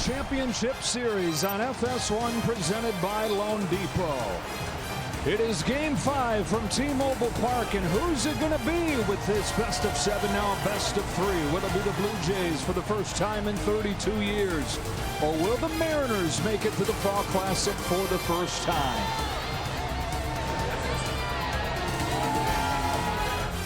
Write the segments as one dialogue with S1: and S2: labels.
S1: Championship Series on FS1 presented by Loan Depot. It is Game 5 from T-Mobile Park, and who's it going to be with this best of 7, now best of 3? Will it be the Blue Jays for the first time in 32 years? Or will the Mariners make it to the Fall Classic for the first time?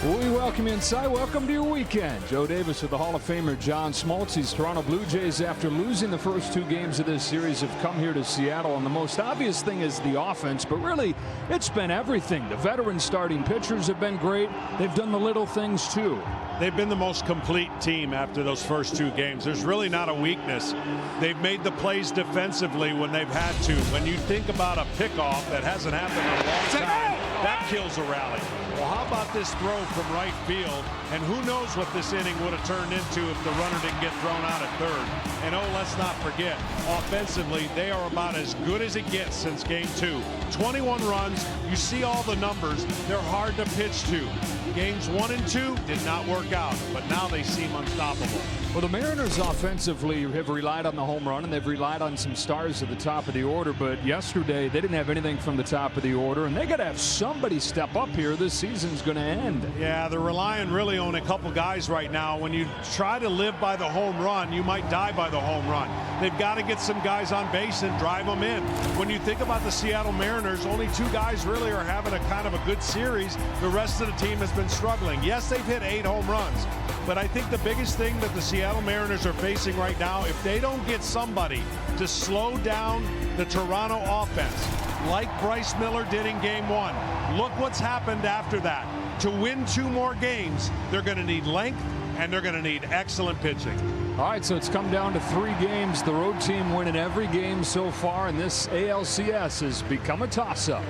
S1: We welcome you inside. Welcome to your weekend. Joe Davis with the Hall of Famer John Smoltz. These Toronto Blue Jays, after losing the first 2 games of this series, have come here to Seattle. And the most obvious thing is the offense, but really, it's been everything. The veteran starting pitchers have been great. They've done the little things, too.
S2: They've been the most complete team after those first 2 games. There's really not a weakness. They've made the plays defensively when they've had to. When you think about a pickoff that hasn't happened in a long time, that kills a rally. Well, how about this throw from right field? And who knows what this inning would have turned into if the runner didn't get thrown out at third. And oh, let's not forget, offensively, they are about as good as it gets since Game 2. 21 runs. You see all the numbers. They're hard to pitch to. Games 1 and 2 did not work out, but now they seem unstoppable.
S1: Well, the Mariners offensively have relied on the home run, and they've relied on some stars at the top of the order. But yesterday, they didn't have anything from the top of the order, and they got to have somebody step up here. This season's going to end.
S2: Yeah, they're relying really on a couple guys right now. When you try to live by the home run, you might die by the home run. They've got to get some guys on base and drive them in. When you think about the Seattle Mariners, only 2 guys really are having a kind of a good series. The rest of the team has been struggling. Yes, they've hit 8 home runs, but I think the biggest thing that the Seattle Mariners are facing right now, if they don't get somebody to slow down the Toronto offense, like Bryce Miller did in Game 1, look what's happened after that. To win 2 more games, they're going to need length, and they're going to need excellent pitching.
S1: All right, so it's come down to 3 games. The road team winning every game so far, and this ALCS has become a toss-up.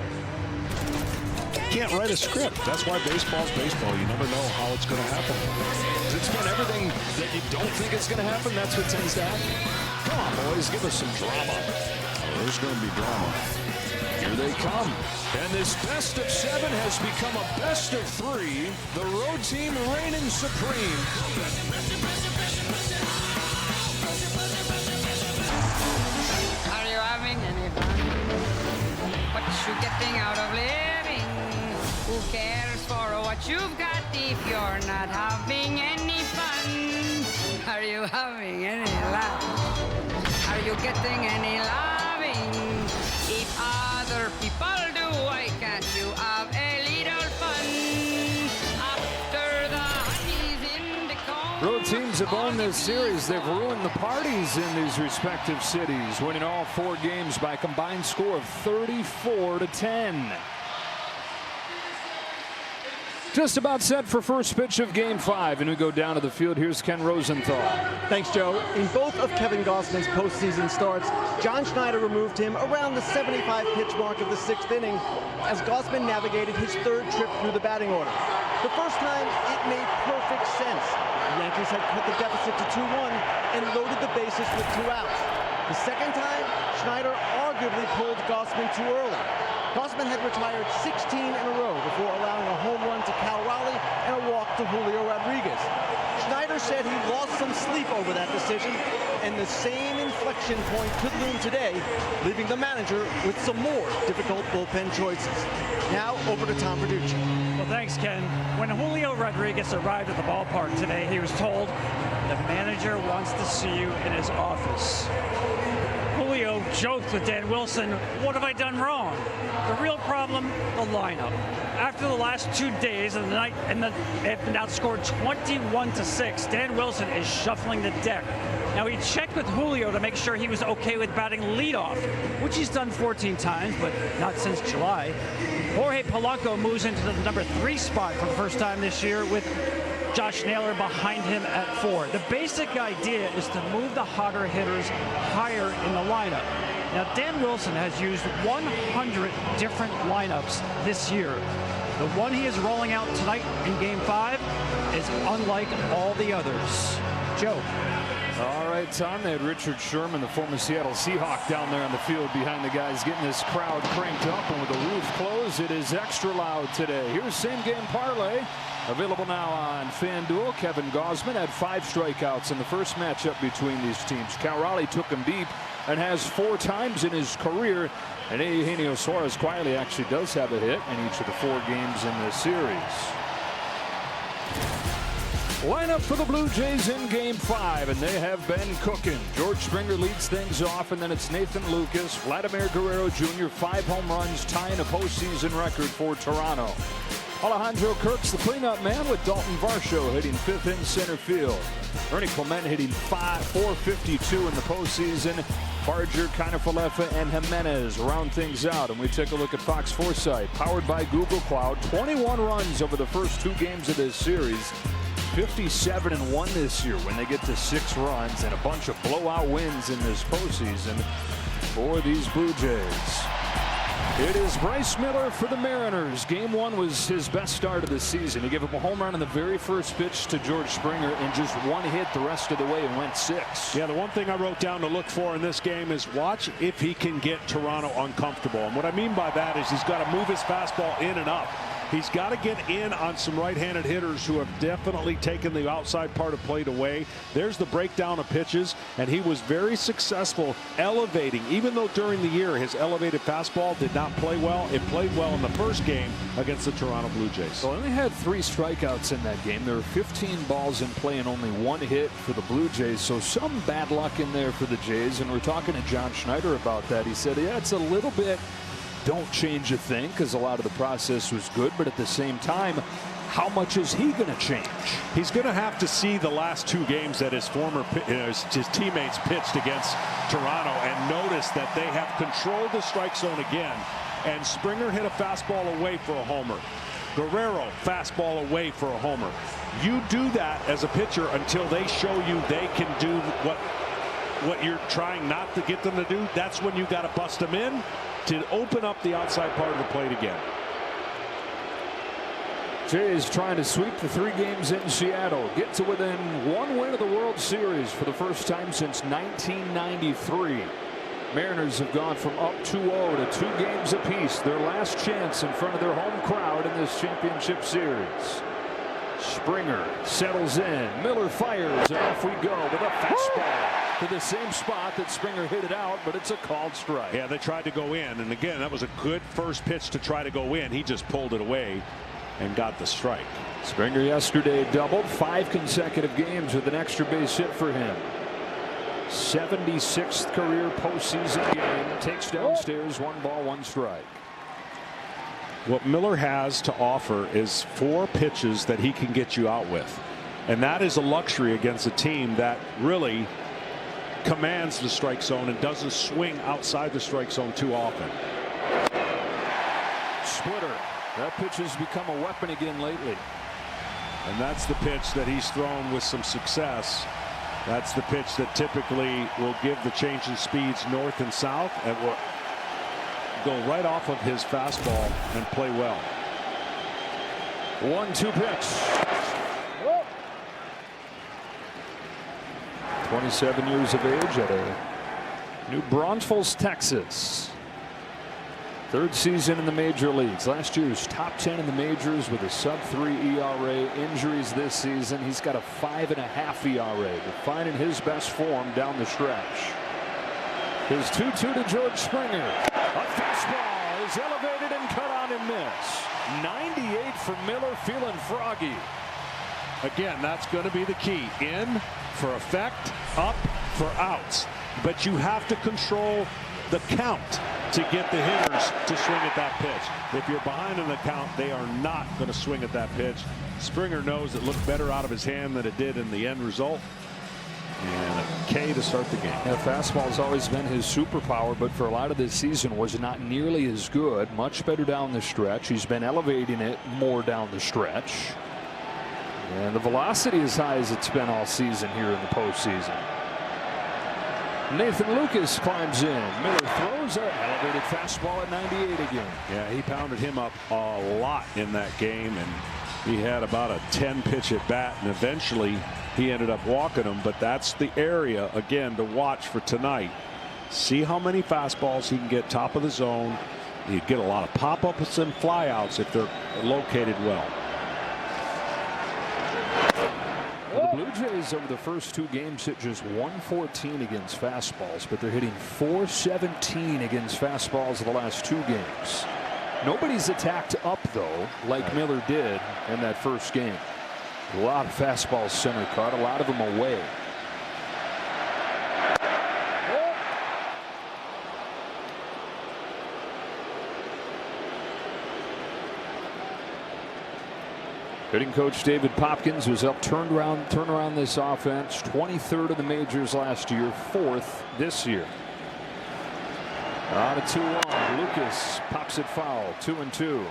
S3: Can't write a script. That's why baseball's baseball. You never know how it's going to happen. It's been everything that you don't think is going to happen. That's what tends to happen. Come on, boys, give us some drama. Oh, there's going to be drama. Here they come.
S1: And this best of 7 has become a best of 3. The road team reigning supreme.
S4: Are you having any fun? What you getting out of living? Who cares for what you've got if you're not having any fun? Are you having any laugh? Are you getting any loving? If other people do, why can't you have a little fun? After the honey's in the comb.
S1: Road teams have won this series. They've ruined the parties in these respective cities, winning all 4 games by a combined score of 34-10. Just about set for first pitch of Game 5, and we go down to the field. Here's Ken Rosenthal.
S5: Thanks, Joe. In both of Kevin Gausman's postseason starts, John Schneider removed him around the 75-pitch mark of the 6th inning as Gausman navigated his 3rd trip through the batting order. The first time, it made perfect sense. The Yankees had cut the deficit to 2-1 and loaded the bases with 2 outs. The second time, Schneider arguably pulled Gausman too early. Gausman had retired 16 in a row before allowing a home run to Cal Raleigh and a walk to Julio Rodriguez. Schneider said he lost some sleep over that decision, and the same inflection point could loom today, leaving the manager with some more difficult bullpen choices. Now, over to Tom Verducci.
S6: Well, thanks, Ken. When Julio Rodriguez arrived at the ballpark today, he was told, "The manager wants to see you in his office." Julio joked with Dan Wilson, "What have I done wrong?" The real problem, the lineup. After the last 2 days of the night, and they've been outscored 21-6, Dan Wilson is shuffling the deck. Now, he checked with Julio to make sure he was okay with batting leadoff, which he's done 14 times, but not since July. Jorge Polanco moves into the number 3 spot for the first time this year, with Josh Naylor behind him at 4. The basic idea is to move the hotter hitters higher in the lineup. Now, Dan Wilson has used 100 different lineups this year. The one he is rolling out tonight in Game 5 is unlike all the others. Joe.
S1: All right, Tom, they had Richard Sherman, the former Seattle Seahawk, down there on the field behind the guys, getting this crowd cranked up. And with the roof closed, it is extra loud today. Here's Same Game Parlay, available now on FanDuel. Kevin Gosman had 5 strikeouts in the first matchup between these teams. Cal Raleigh took him deep and has 4 times in his career. And Eugenio Suarez quietly actually does have a hit in each of the 4 games in this series. Lineup for the Blue Jays in Game 5, and they have been cooking. George Springer leads things off, and then it's Nathan Lucas, Vladimir Guerrero Jr., 5 home runs, tying a postseason record for Toronto. Alejandro Kirk's the cleanup man with Dalton Varsho hitting 5th in center field. Ernie Clement hitting .452 in the postseason. Barger, Kiner-Falefa, and Jimenez round things out. And we take a look at Fox Foresight, powered by Google Cloud. 21 runs over the first 2 games of this series. 57-1 this year when they get to 6 runs, and a bunch of blowout wins in this postseason for these Blue Jays. It is Bryce Miller for the Mariners. Game 1 was his best start of the season. He gave up a home run on the very first pitch to George Springer and just 1 hit the rest of the way and went 6.
S2: Yeah, the one thing I wrote down to look for in this game is watch if he can get Toronto uncomfortable. And what I mean by that is he's got to move his fastball in and up. He's got to get in on some right-handed hitters who have definitely taken the outside part of plate away. There's the breakdown of pitches, and he was very successful elevating. Even though during the year his elevated fastball did not play well, it played well in the first game against the Toronto Blue Jays.
S1: So only had 3 strikeouts in that game. There were 15 balls in play and only 1 hit for the Blue Jays. So some bad luck in there for the Jays. And we're talking to John Schneider about that. He said, yeah, it's a little bit don't change a thing because a lot of the process was good, but at the same time, how much is he going to change?
S2: He's going to have to see the last 2 games that his teammates pitched against Toronto and notice that they have controlled the strike zone again. And Springer hit a fastball away for a homer. Guerrero, fastball away for a homer. You do that as a pitcher until they show you they can do what you're trying not to get them to do. That's when you got to bust them in to open up the outside part of the plate again.
S1: Jays trying to sweep the 3 games in Seattle, get to within 1 win of the World Series for the first time since 1993. Mariners have gone from up 2-0 to 2 games apiece, their last chance in front of their home crowd in this championship series. Springer settles in, Miller fires, and off we go with a fastball to the same spot that Springer hit it out, but it's a called strike.
S2: Yeah, they tried to go in, and again, that was a good first pitch to try to go in. He just pulled it away and got the strike.
S1: Springer yesterday doubled 5 consecutive games with an extra base hit for him. 76th career postseason game. Takes downstairs, 1 ball, 1 strike.
S2: What Miller has to offer is 4 pitches that he can get you out with, and that is a luxury against a team that really commands the strike zone and doesn't swing outside the strike zone too often.
S1: Splitter. That pitch has become a weapon again lately.
S2: And that's the pitch that he's thrown with some success. That's the pitch that typically will give the change in speeds north and south and will go right off of his fastball and play well.
S1: 1-2 pitch. 27 years of age at New Braunfels, Texas. 3rd season in the major leagues. Last year he was top 10 in the majors with a sub-3 ERA. Injuries this season. He's got a 5.5 ERA. But finding his best form down the stretch. His 2-2 to George Springer. A fastball is elevated and cut on and miss. 98 for Miller, feeling froggy.
S2: Again, that's going to be the key. In for effect, up for outs. But you have to control the count to get the hitters to swing at that pitch. If you're behind in the count, they are not going to swing at that pitch. Springer knows it looked better out of his hand than it did in the end result. And a K to start the game.
S1: Yeah, fastball has always been his superpower, but for a lot of this season was not nearly as good. Much better down the stretch. He's been elevating it more down the stretch. And the velocity is high as it's been all season here in the postseason. Nathan Lucas climbs in. Miller throws an elevated fastball at 98 again.
S2: Yeah, he pounded him up a lot in that game, and he had about a 10 pitch at bat, and eventually
S3: he ended up walking him, but that's the area again to watch for tonight. See how many fastballs he can get top of the zone. You get a lot of pop-ups and flyouts if they're located well.
S1: Well, the Blue Jays over the first 2 games hit just 114 against fastballs, but they're hitting 417 against fastballs the last 2 games. Nobody's attacked up, though, like Miller did in that first game. A lot of fastballs center cut, a lot of them away. Hitting coach David Popkins was helped turn around this offense. 23rd in the majors last year, 4th this year. On a 2-1, Lucas pops it foul, 2-2.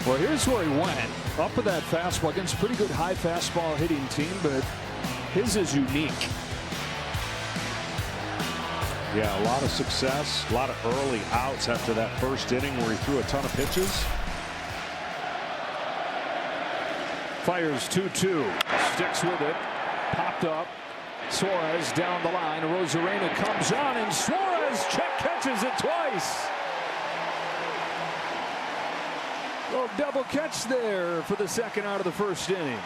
S1: Well, here's where he went. Up with that fastball against a pretty good high fastball hitting team, but his is unique.
S3: Yeah, a lot of success, a lot of early outs after that first inning where he threw a ton of pitches.
S1: Fires 2-2, sticks with it, popped up. Suarez down the line. Rosarena comes on, and Suarez catches it twice. Little double catch there for the second out of the first inning.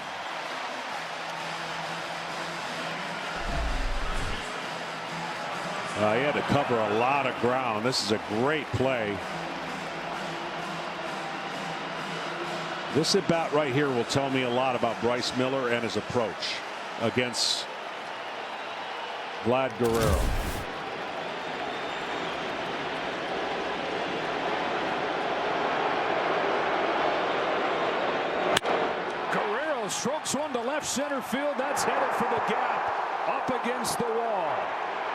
S3: He had to cover a lot of ground. This is a great play. This at bat right here will tell me a lot about Bryce Miller and his approach against Vlad Guerrero.
S1: Guerrero strokes one to left center field. That's headed for the gap, up against the wall.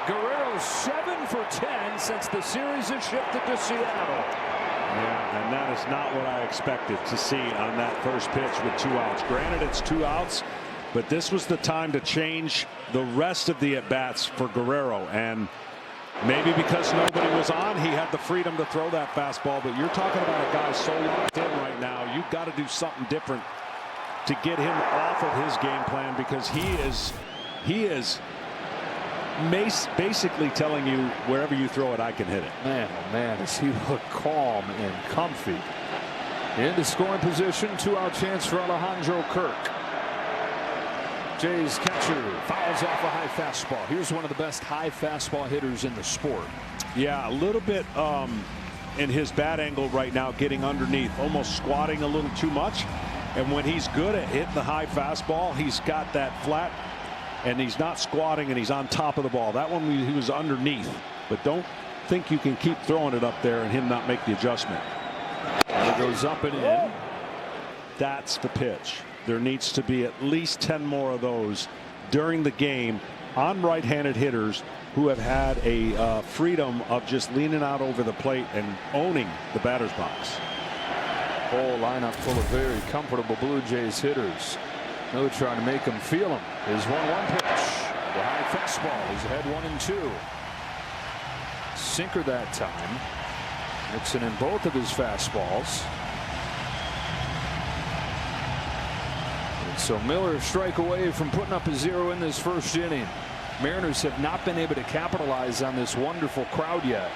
S1: Guerrero 7 for 10 since the series has shifted to Seattle.
S3: Yeah, and that is not what I expected to see on that first pitch with 2 outs. Granted, it's 2 outs, but this was the time to change the rest of the at-bats for Guerrero. And maybe because nobody was on, he had the freedom to throw that fastball. But you're talking about a guy so locked in right now, you've got to do something different to get him off of his game plan, because he is basically telling you wherever you throw it, I can hit it.
S1: Man, oh man, does he look calm and comfy. Into scoring position, 2-out chance for Alejandro Kirk. Jays catcher fouls off a high fastball. Here's one of the best high fastball hitters in the sport.
S3: Yeah, a little bit in his bat angle right now, getting underneath, almost squatting a little too much. And when he's good at hitting the high fastball, he's got that flat, and he's not squatting, and he's on top of the ball. That one he was underneath, but don't think you can keep throwing it up there and him not make the adjustment.
S1: It goes up and in.
S3: That's the pitch. There needs to be at least 10 more of those during the game on right-handed hitters who have had a freedom of just leaning out over the plate and owning the batter's box.
S1: Whole lineup full of very comfortable Blue Jays hitters. Miller trying to make them feel him. His 1-1 pitch. The high fastball. He's ahead 1-2. Sinker that time. Mixing in both of his fastballs. And so Miller strike away from putting up a 0 in this first inning. Mariners have not been able to capitalize on this wonderful crowd yet.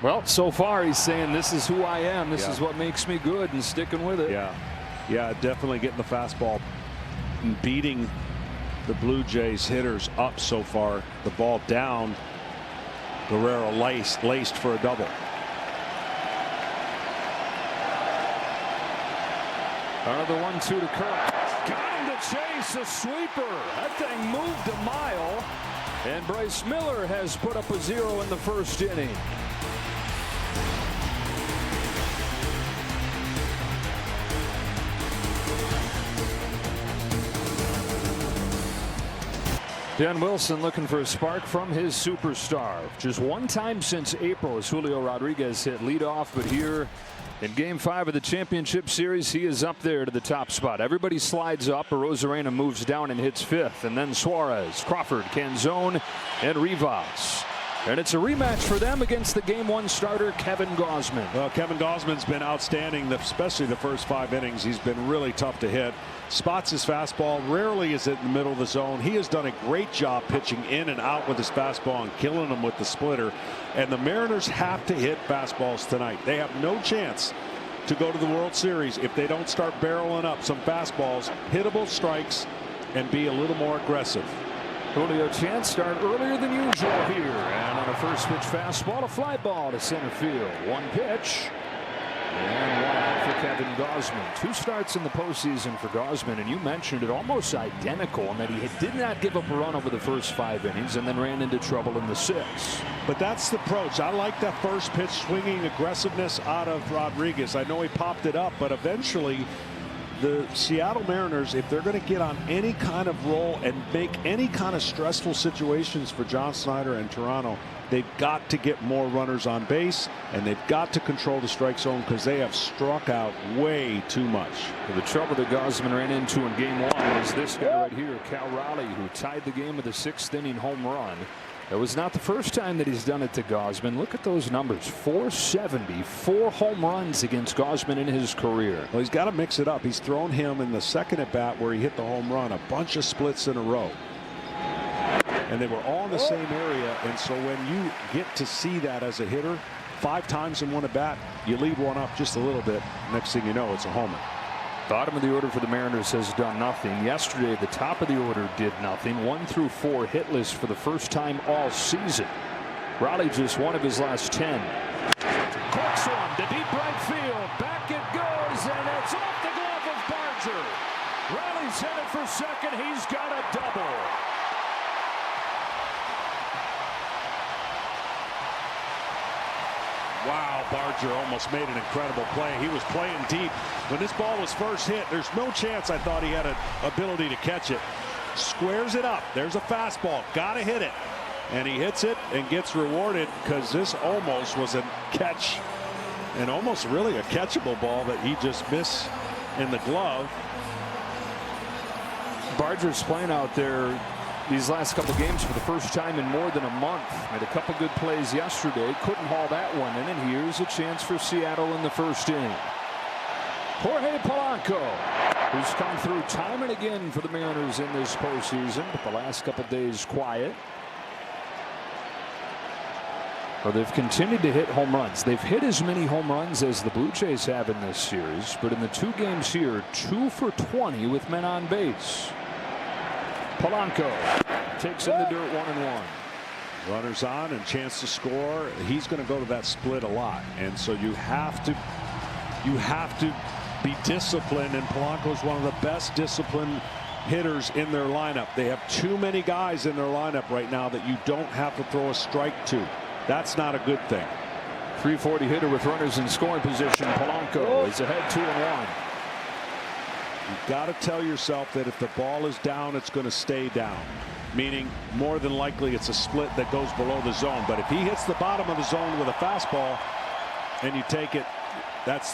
S1: Well, so far he's saying this is who I am. This is what makes me good, and sticking with it.
S3: Yeah, definitely getting the fastball and beating the Blue Jays hitters up so far. The ball down. Guerrero laced for a double.
S1: Another 1-2 to Kirk. Got him to chase a sweeper. That thing moved a mile. And Bryce Miller has put up a 0 in the first inning. Dan Wilson looking for a spark from his superstar. Just one time since April has Julio Rodriguez hit leadoff, but here In Game 5 of the championship series, he is up there to the top spot. Everybody slides up. Arozarena moves down and hits 5th. And then Suarez, Crawford, Canzone, and Rivas. And it's a rematch for them against the Game 1 starter, Kevin Gausman.
S2: Well, Kevin Gausman's been outstanding, especially the first 5 innings. He's been really tough to hit. Spots his fastball, rarely is it in the middle of the zone. He has done a great job pitching in and out with his fastball and killing them with the splitter. And the Mariners have to hit fastballs tonight. They have no chance to go to the World Series if they don't start barreling up some fastballs, hittable strikes, and be a little more aggressive.
S1: Julio chance start earlier than usual here. And on a first pitch fastball, a fly ball to center field. 1 pitch. And 1 out for Kevin Gausman. 2 starts in the postseason for Gausman, and you mentioned it, almost identical in that he did not give up a run over the first 5 innings and then ran into trouble in the 6th.
S2: But that's the approach. I like that first pitch swinging aggressiveness out of Rodriguez. I know he popped it up, but eventually the Seattle Mariners, if they're going to get on any kind of roll and make any kind of stressful situations for John Schneider and Toronto, they've got to get more runners on base, and they've got to control the strike zone because they have struck out way too much.
S1: Well, the trouble that Gausman ran into in Game 1 was this guy right here, Cal Raleigh, who tied the game with a 6th inning home run. It was not the first time that he's done it to Gausman. Look at those numbers. 470, 4 home runs against Gausman in his career.
S2: Well, he's got to mix it up. He's thrown him in the second at bat where he hit the home run, a bunch of splits in a row. And they were all in the same area. And so when you get to see that as a hitter 5 times in one at bat, you leave one up just a little bit. Next thing you know, it's a homer.
S1: Bottom of the order for the Mariners has done nothing. Yesterday, the top of the order did nothing. 1 through 4 hitless for the first time all season. Raleigh just 1 of his last 10. Corks one to deep right field. Back it goes, and it's off the glove of Barger. Raleigh's headed for second. He's got a double.
S2: Wow, Barger almost made an incredible play. He was playing deep. When this ball was first hit, there's no chance I thought he had an ability to catch it. Squares it up. There's a fastball. Got to hit it. And he hits it and gets rewarded because this almost was a catch and almost really a catchable ball that he just missed in the glove.
S1: Barger's playing out there these last couple games for the first time in more than a month. Made a couple good plays yesterday. Couldn't haul that one in, and here's a chance for Seattle in the first inning. Jorge Polanco, who's come through time and again for the Mariners in this postseason, but the last couple days quiet. Well, they've continued to hit home runs. They've hit as many home runs as the Blue Jays have in this series, but in the 2 games here, 2 for 20 with men on base. Polanco takes in the dirt 1-1.
S2: Runners on and chance to score. He's going to go to that split a lot, and so you have to be disciplined, and Polanco is one of the best disciplined hitters in their lineup. They have too many guys in their lineup right now that you don't have to throw a strike to. That's not a good thing.
S1: 340 hitter with runners in scoring position. Polanco is ahead 2-1.
S2: You've got to tell yourself that if the ball is down, it's going to stay down, meaning more than likely it's a split that goes below the zone. But if he hits the bottom of the zone with a fastball and you take it, that's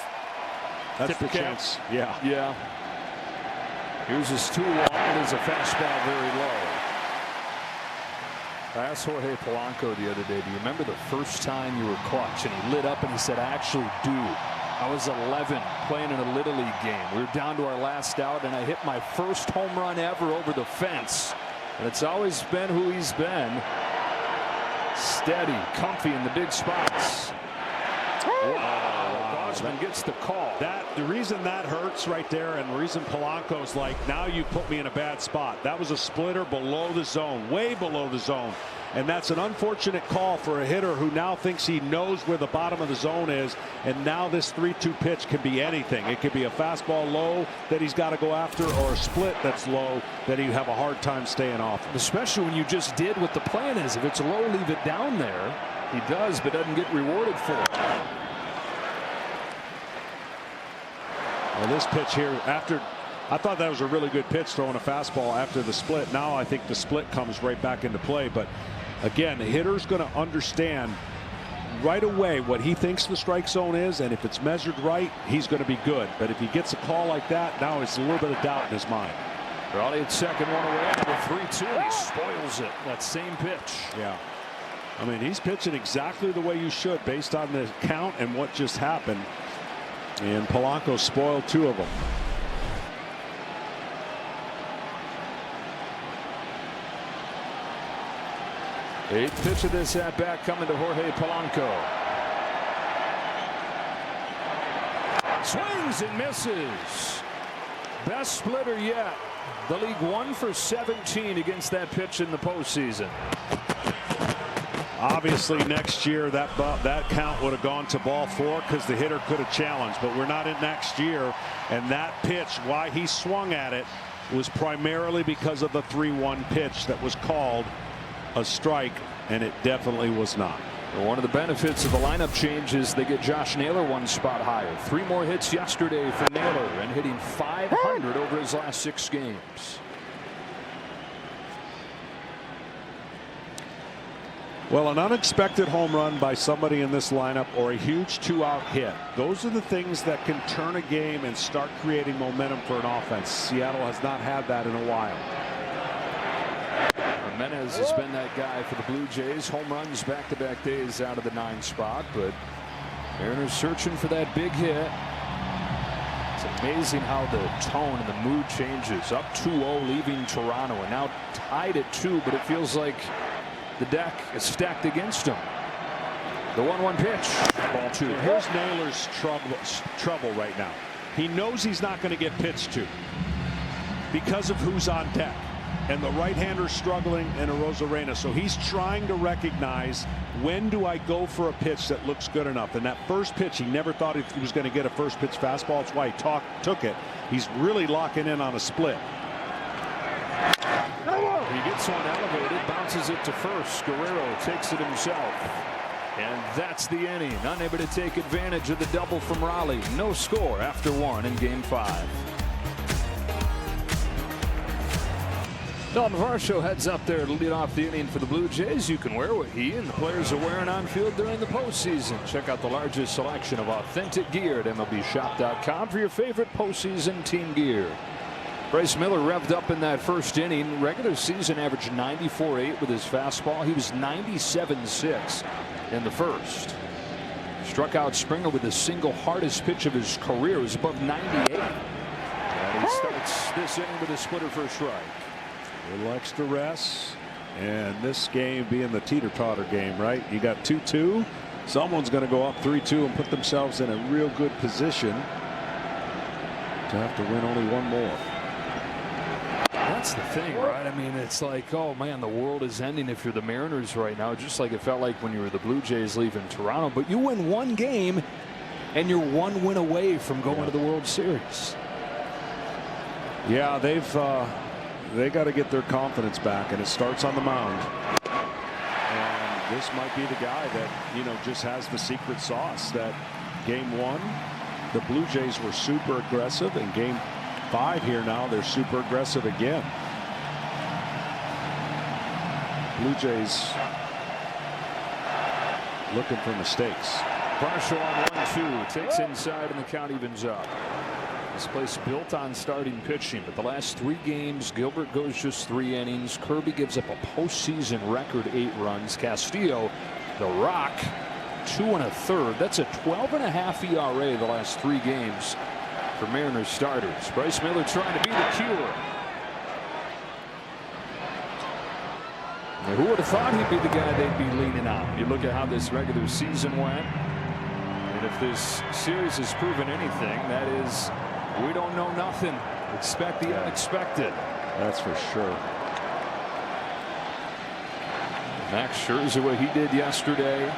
S2: the chance. Yeah.
S1: Here's his 2-1. It is a fastball very low. I asked Jorge Polanco the other day, do you remember the first time you were clutch? And he lit up and he said, I actually do. I was 11 playing in a Little League game. We were down to our last out, and I hit my first home run ever over the fence. And it's always been who he's been. Steady, comfy in the big spots. Gausman gets the call.
S2: The reason that hurts right there, and the reason Polanco's like, now you put me in a bad spot. That was a splitter below the zone, way below the zone. And that's an unfortunate call for a hitter who now thinks he knows where the bottom of the zone is. And now this 3-2 pitch can be anything. It could be a fastball low that he's got to go after, or a split that's low that he'd have a hard time staying off.
S1: Especially when you just did what the plan is. If it's low, leave it down there. He does, but doesn't get rewarded for it.
S2: Well, this pitch here, I thought that was a really good pitch, throwing a fastball after the split. Now I think the split comes right back into play. But again, the hitter's going to understand right away what he thinks the strike zone is, and if it's measured right, he's going to be good. But if he gets a call like that, now it's a little bit of doubt in his mind.
S3: Raleigh at second, one away with 3-2. He spoils it. That same pitch.
S2: Yeah. I mean, he's pitching exactly the way you should based on the count and what just happened. And Polanco spoiled 2 of them.
S3: Eighth pitch of this at bat coming to Jorge Polanco. Swings and misses. Best splitter yet. The league 1 for 17 against that pitch in the postseason.
S2: Obviously, next year that count would have gone to ball 4 because the hitter could have challenged. But we're not in next year. And that pitch, why he swung at it, was primarily because of the 3-1 pitch that was called a strike, and it definitely was not.
S3: One of the benefits of the lineup change is they get Josh Naylor 1 spot higher. 3 more hits yesterday for Naylor and hitting .500 over his last 6 games.
S2: Well, an unexpected home run by somebody in this lineup or a huge 2-out hit. Those are the things that can turn a game and start creating momentum for an offense. Seattle has not had that in a while.
S3: Jimenez has been that guy for the Blue Jays. Home runs back-to-back days out of the 9 spot, but Mariners searching for that big hit. It's amazing how the tone and the mood changes. Up 2-0 leaving Toronto and now tied at 2, but it feels like the deck is stacked against him. The 1-1 pitch. Ball 2.
S2: Here's Naylor's trouble right now. He knows he's not going to get pitched to because of who's on deck. And the right-hander struggling in Arozarena. So he's trying to recognize, when do I go for a pitch that looks good enough? And that first pitch, he never thought he was going to get a first pitch fastball. That's why he took it. He's really locking in on a split.
S3: He gets one elevated, bounces it to first. Guerrero takes it himself. And that's the inning. Unable to take advantage of the double from Raleigh. No score after 1 in Game 5. Don Varsho heads up there to lead off the inning for the Blue Jays. You can wear what he and the players are wearing on field during the postseason. Check out the largest selection of authentic gear at MLBshop.com for your favorite postseason team gear. Bryce Miller revved up in that first inning. Regular season averaged 94.8 with his fastball. He was 97.6 in the first. Struck out Springer with the single hardest pitch of his career. It was above 98. And he starts this inning with a splitter for a strike.
S2: A little extra rest, and this game being the teeter-totter game, right? You got 2-2. Someone's going to go up 3-2 and put themselves in a real good position to have to win only 1 more.
S3: That's the thing, right? I mean, it's like, oh man, the world is ending if you're the Mariners right now, just like it felt like when you were the Blue Jays leaving Toronto. But you win 1 game, and you're 1 win away from going to the World Series.
S2: Yeah, they got to get their confidence back, and it starts on the mound. And this might be the guy that, just has the secret sauce. That Game 1, the Blue Jays were super aggressive, and Game 5 here now, they're super aggressive again. Blue Jays looking for mistakes.
S3: Varsho on 1-2, takes inside, and the count evens up. This place built on starting pitching, but the last 3 games, Gilbert goes just 3 innings. Kirby gives up a postseason record 8 runs. Castillo, the Rock, 2 1/3. That's a 12.5 ERA the last 3 games for Mariners starters. Bryce Miller trying to be the cure. Now, who would have thought he'd be the guy they'd be leaning on? You look at how this regular season went, and if this series has proven anything, that is, we don't know nothing. Expect the unexpected.
S2: That's for sure.
S3: Max Scherzer, what he did yesterday.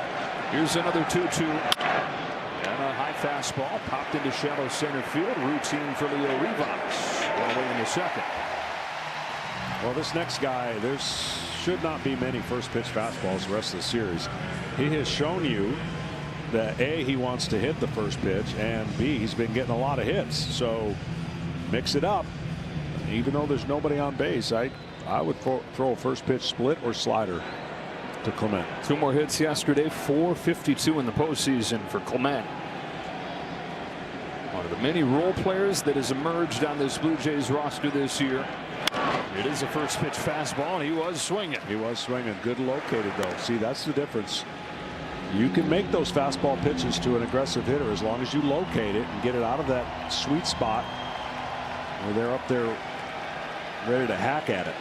S3: Here's another 2-2. And a high fastball popped into shallow center field. Routine for Leo Rivas. One away in the second.
S2: Well, this next guy, there should not be many first pitch fastballs the rest of the series. He has shown you that A, he wants to hit the first pitch, and B, he's been getting a lot of hits. So mix it up. Even though there's nobody on base, I would throw a first pitch split or slider
S7: to Clement.
S1: 2 more hits yesterday, 452 in the postseason for Clement. One of the many role players that has emerged on this Blue Jays roster this year. It is a first pitch fastball, and he was swinging.
S7: He was swinging. Good located, though. See, that's the difference. You can make those fastball pitches to an aggressive hitter as long as you locate it and get it out of that sweet spot where they're up there ready to hack at it.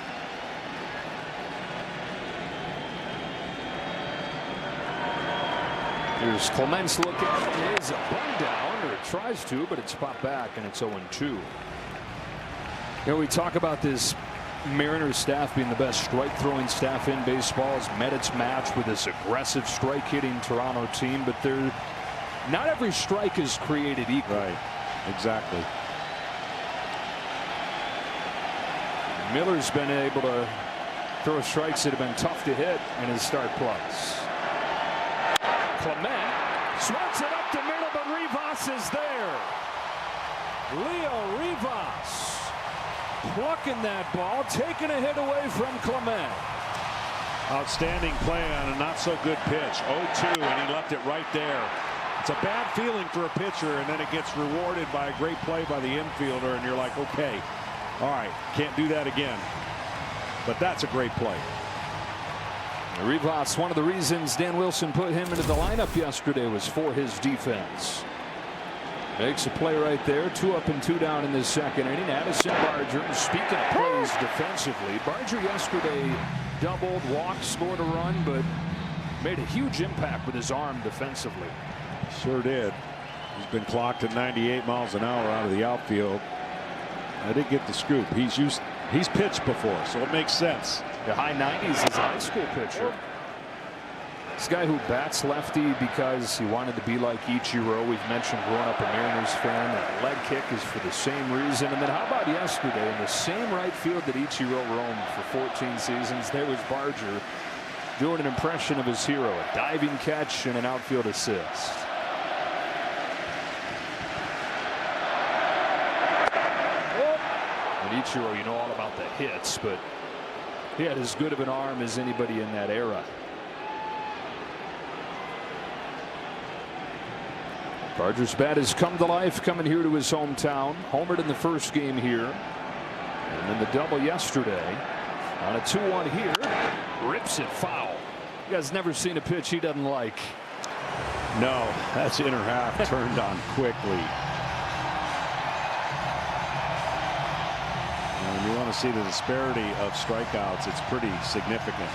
S1: Here's Clement's look at it. It is a bunt down, or it tries to, but it's popped back, and it's 0-2. You know, we talk about this Mariners staff being the best strike throwing staff in baseball. Has met its match with this aggressive strike hitting Toronto team, but not every strike is created equal.
S7: Right, exactly.
S1: Miller's been able to throw strikes that have been tough to hit in his start plus. Clement swats it up the middle, but Rivas is there. Leo Rivas plucking that ball, taking a hit away from Clement.
S7: Outstanding play on a not so good pitch. 0-2, and he left it right there. It's a bad feeling for a pitcher, and then it gets rewarded by a great play by the infielder, and you're like, okay, all right, can't do that again. But that's a great play.
S1: Rivas, one of the reasons Dan Wilson put him into the lineup yesterday was for his defense. Makes a play right there. 2 up and 2 down in the second inning. Addison Barger, speaking of plays defensively, Barger yesterday doubled, walked, scored a run, but made a huge impact with his arm defensively.
S7: Sure did. He's been clocked at 98 miles an hour out of the outfield. I did get the scoop. He's pitched before, so it makes sense.
S1: The high 90s is a high school pitcher. This guy who bats lefty because he wanted to be like Ichiro. We've mentioned growing up a Mariners fan. That leg kick is for the same reason. And then how about yesterday in the same right field that Ichiro roamed for 14 seasons? There was Barger doing an impression of his hero, a diving catch and an outfield assist. And Ichiro, you know all about the hits, but he had as good of an arm as anybody in that era. Barger's bat has come to life coming here to his hometown. Homered in the first game here. And then the double yesterday. On a 2-1 here. Rips it foul. You guys never seen a pitch he doesn't like.
S7: No, that's inner half turned on quickly. And you want to see the disparity of strikeouts. It's pretty significant.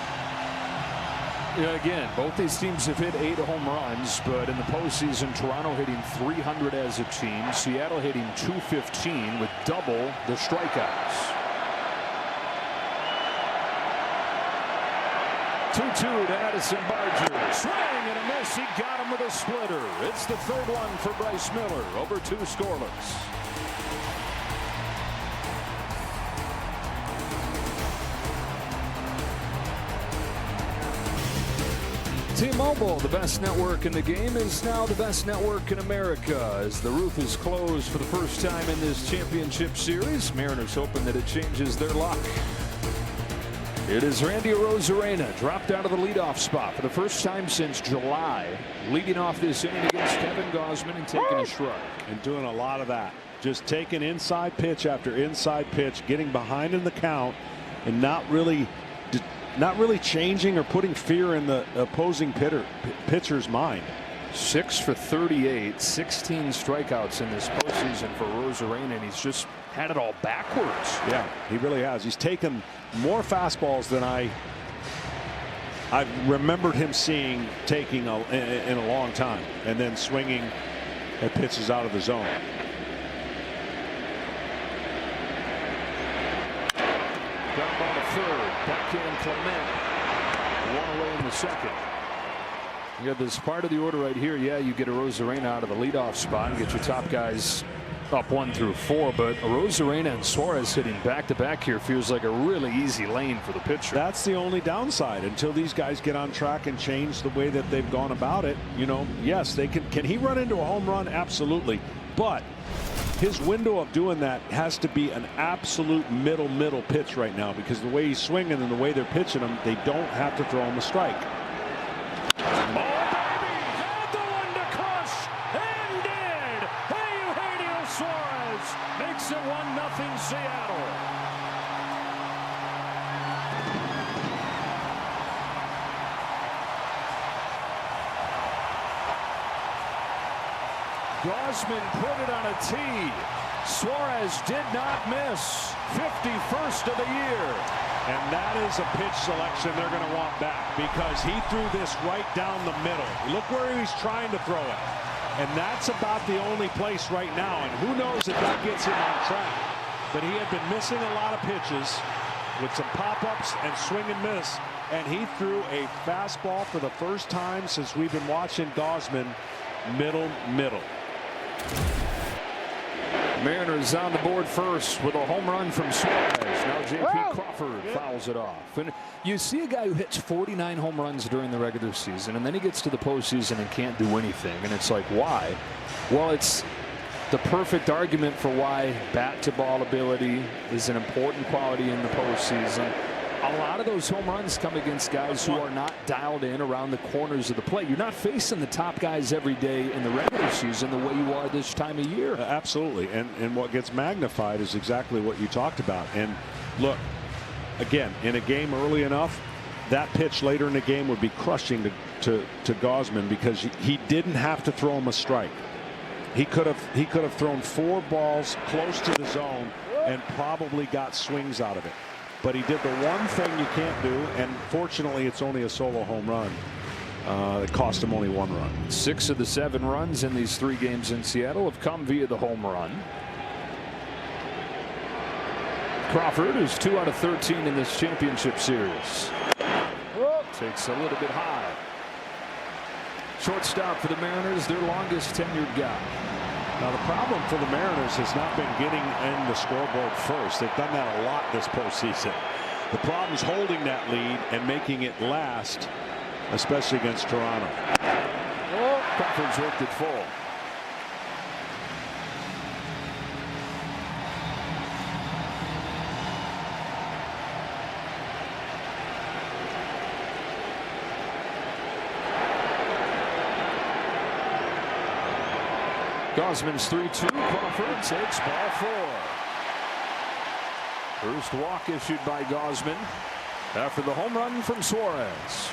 S1: Yeah, again, both these teams have hit 8 home runs, but in the postseason, Toronto hitting 300 as a team, Seattle hitting 215 with double the strikeouts. 2-2 to Addison Barger. Swing and a miss. He got him with a splitter. It's the third one for Bryce Miller. Over 2 scoreless. T-Mobile, the best network in the game, is now the best network in America. As the roof is closed for the first time in this championship series, Mariners hoping that it changes their luck. It is Randy Arozarena, dropped out of the leadoff spot for the first time since July, leading off this inning against Kevin Gausman and taking a strike.
S7: And doing a lot of that. Just taking inside pitch after inside pitch, getting behind in the count, and not really changing or putting fear in the opposing pitcher's mind.
S1: 6 for 38, 16 strikeouts in this postseason for Arozarena, and he's just had it all backwards.
S7: Yeah, he really has. He's taken more fastballs than I've remembered him taking in a long time, and then swinging at pitches out of the zone.
S1: Ground ball to third. Backhand Clement. 1 away in the second. You got this part of the order right here. Yeah, you get Arozarena out of the leadoff spot and get your top guys up 1 through 4. But Arozarena and Suarez hitting back-to-back here feels like a really easy lane for the pitcher.
S7: That's the only downside until these guys get on track and change the way that they've gone about it. You know, yes, they can he run into a home run? Absolutely. But his window of doing that has to be an absolute middle pitch right now, because the way he's swinging and the way they're pitching him, they don't have to throw him a strike.
S1: Gausman put it on a tee. Suarez did not miss. 51st of the year.
S7: And that is a pitch selection they're going to want back, because he threw this right down the middle. Look where he's trying to throw it. And that's about the only place right now. And who knows if that gets him on track. But he had been missing a lot of pitches with some pop-ups and swing and miss. And he threw a fastball for the first time since we've been watching Gausman middle.
S1: Mariners on the board first with a home run from Suarez. Now J.P. Crawford fouls it off. And you see a guy who hits 49 home runs during the regular season, and then he gets to the postseason and can't do anything. And it's like, why? Well, it's the perfect argument for why bat-to-ball ability is an important quality in the postseason. A lot of those home runs come against guys who are not dialed in around the corners of the plate. You're not facing the top guys every day in the regular season the way you are this time of year.
S7: Absolutely. And what gets magnified is exactly what you talked about. And look, again, in a game early enough, that pitch later in the game would be crushing to Gausman, because he didn't have to throw him a strike. He could have thrown 4 balls close to the zone and probably got swings out of it. But he did the one thing you can't do, and fortunately it's only a solo home run. It cost him only 1 run.
S1: 6 of the 7 runs in these 3 games in Seattle have come via the home run. Crawford is 2 out of 13 in this championship series. Takes a little bit high. Shortstop for the Mariners, their longest tenured guy.
S7: Now the problem for the Mariners has not been getting in the scoreboard first. They've done that a lot this postseason. The problem is holding that lead and making it last, especially against Toronto.
S1: Crawford's worked it full. Gausman's 3-2. Crawford takes ball 4. First walk issued by Gausman after the home run from Suarez.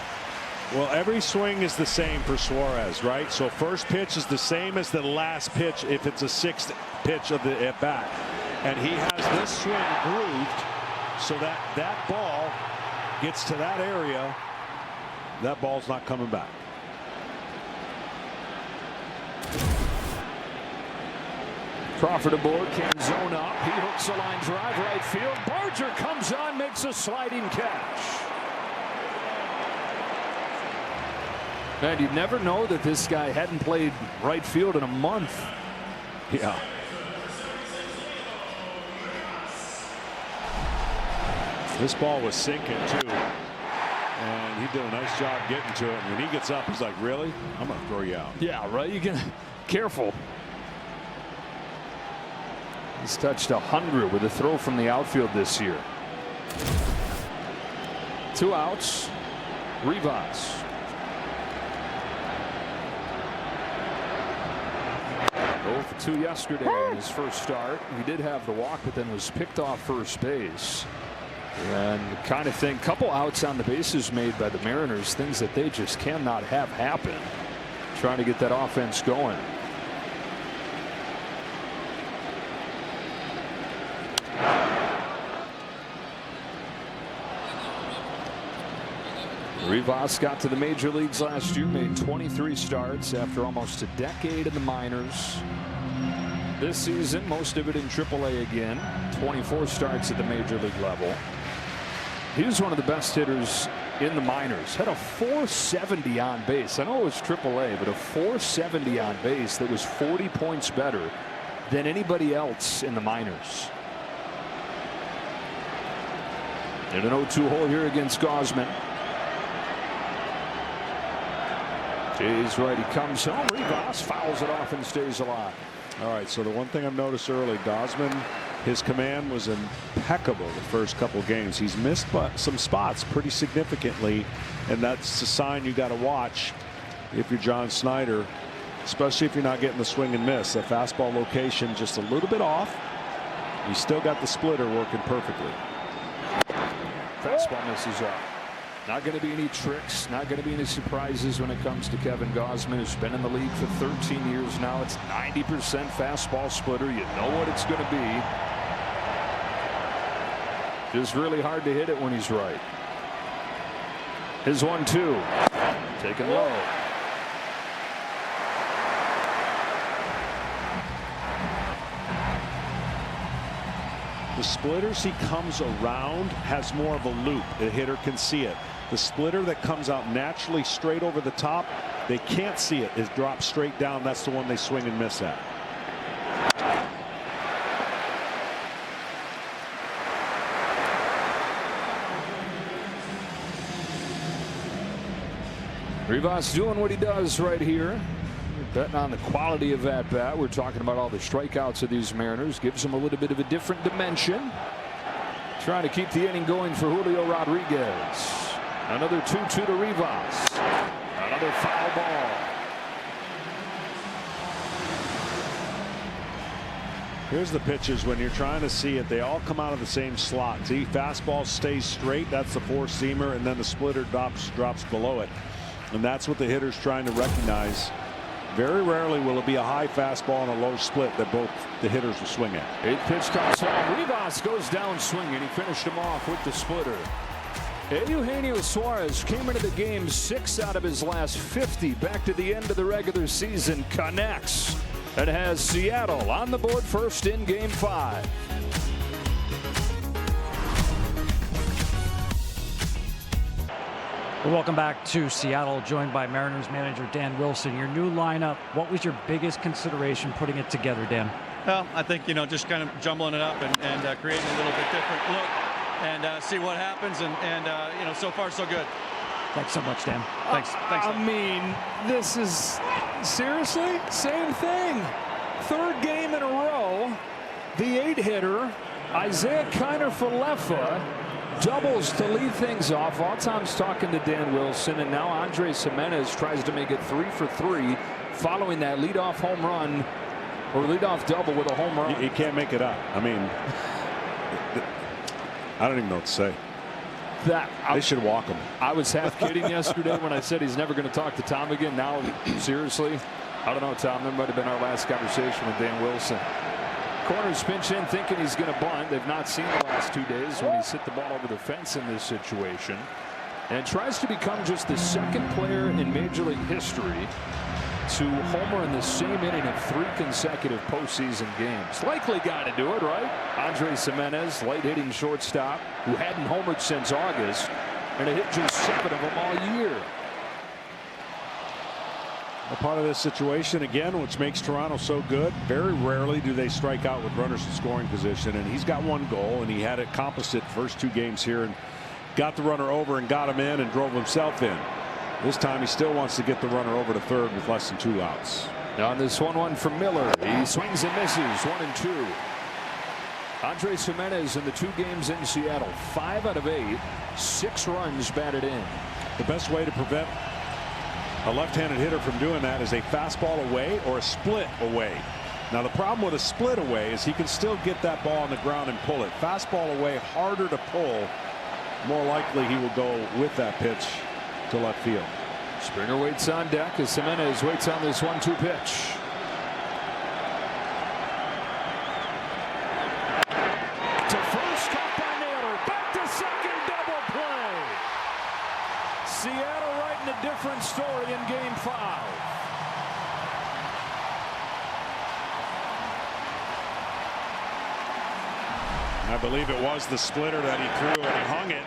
S7: Well, every swing is the same for Suarez, right? So first pitch is the same as the last pitch if it's a 6th pitch of the at bat. And he has this swing grooved so that that ball gets to that area. That ball's not coming back.
S1: Crawford aboard, can zone up. He hooks a line drive right field. Barger comes on, makes a sliding catch. And you'd never know that this guy hadn't played right field in a month.
S7: Yeah. This ball was sinking too. And he did a nice job getting to it. And when he gets up, he's like, really? I'm going to throw you out.
S1: Yeah, right. You can careful. He's touched 100 with a throw from the outfield this year. 2 outs. Rivas. For 2 yesterday in his first start. He did have the walk, but then was picked off first base. And kind of thing, couple outs on the bases made by the Mariners, things that they just cannot have happen. Trying to get that offense going. Rivas got to the major leagues last year, made 23 starts after almost a decade in the minors. This season, most of it in AAA again. 24 starts at the major league level. He was one of the best hitters in the minors. Had a 470 on base. I know it was AAA, but a 470 on base that was 40 points better than anybody else in the minors. In an 0-2 hole here against Gausman. Jays righty comes home. Rivas fouls it off and stays alive.
S7: All right, so the one thing I've noticed early, Gausman, his command was impeccable the first couple games. He's missed some spots pretty significantly, and that's a sign you got to watch if you're John Snyder, especially if you're not getting the swing and miss. The fastball location just a little bit off. He's still got the splitter working perfectly.
S1: Fastball misses up. Not going to be any tricks, not going to be any surprises when it comes to Kevin Gausman, who's been in the league for 13 years now. It's 90% fastball splitter. You know what it's going to be. Just really hard to hit it when he's right. His 1-2. Taken low.
S7: The splitters he comes around has more of a loop. The hitter can see it. The splitter that comes out naturally straight over the top, they can't see it. It drops straight down. That's the one they swing and miss at.
S1: Rivas doing what he does right here. Betting on the quality of that bat. We're talking about all the strikeouts of these Mariners. Gives them a little bit of a different dimension. Trying to keep the inning going for Julio Rodriguez. Another 2-2 to Rivas. Another foul ball.
S7: Here's the pitches when you're trying to see it. They all come out of the same slot. See, fastball stays straight. That's the four-seamer, and then the splitter drops below it. And that's what the hitter's trying to recognize. Very rarely will it be a high fastball and a low split that both the hitters will swing at.
S1: 8-pitch toss off. Rivas goes down swinging. He finished him off with the splitter. Eugenio Suarez came into the game 6 out of his last 50. Back to the end of the regular season. Connects and has Seattle on the board first in Game 5.
S6: Welcome back to Seattle, joined by Mariners manager Dan Wilson. Your new lineup, what was your biggest consideration putting it together, Dan?
S8: Well, I think, just kind of jumbling it up and creating a little bit different look and see what happens. And so far, so good.
S6: Thanks so much, Dan.
S8: Thanks.
S9: I mean, this is seriously same thing. Third game in a row. The 8-hitter, Isaiah Kiner-Falefa, doubles to lead things off. Altom's talking to Dan Wilson, and now Andres Gimenez tries to make it 3 for 3 following that leadoff home run or leadoff double with a home run.
S7: You can't make it up. I mean, I don't even know what to say. They should walk him.
S1: I was half kidding yesterday when I said he's never going to talk to Tom again. Now, seriously, I don't know, Tom. That might have been our last conversation with Dan Wilson. Corners pinch in thinking he's going to bunt. They've not seen the last 2 days when he's hit the ball over the fence in this situation. And tries to become just the second player in Major League history to homer in the same inning of 3 consecutive postseason games. Likely guy to do it, right? Andres Gimenez, light-hitting shortstop, who hadn't homered since August, and it hit just 7 of them all year.
S7: A part of this situation again, which makes Toronto so good. Very rarely do they strike out with runners in scoring position, and he's got 1 goal, and he had it accomplished it first 2 games here and got the runner over and got him in and drove himself in. This time he still wants to get the runner over to third with less than 2 outs.
S1: On this 1-1 from Miller, he swings and misses. 1-2. Andres Gimenez in the 2 games in Seattle, 5 out of 8, 6 runs batted in.
S7: The best way to prevent a left-handed hitter from doing that is a fastball away or a split away. Now the problem with a split away is he can still get that ball on the ground and pull it. Fastball away, harder to pull. More likely he will go with that pitch to left field.
S1: Springer waits on deck as Gimenez waits on this 1-2 pitch. To first, caught by Naylor. Back to second, double play. Seattle writing a different story in Game 5.
S7: I believe it was the splitter that he threw and he hung it.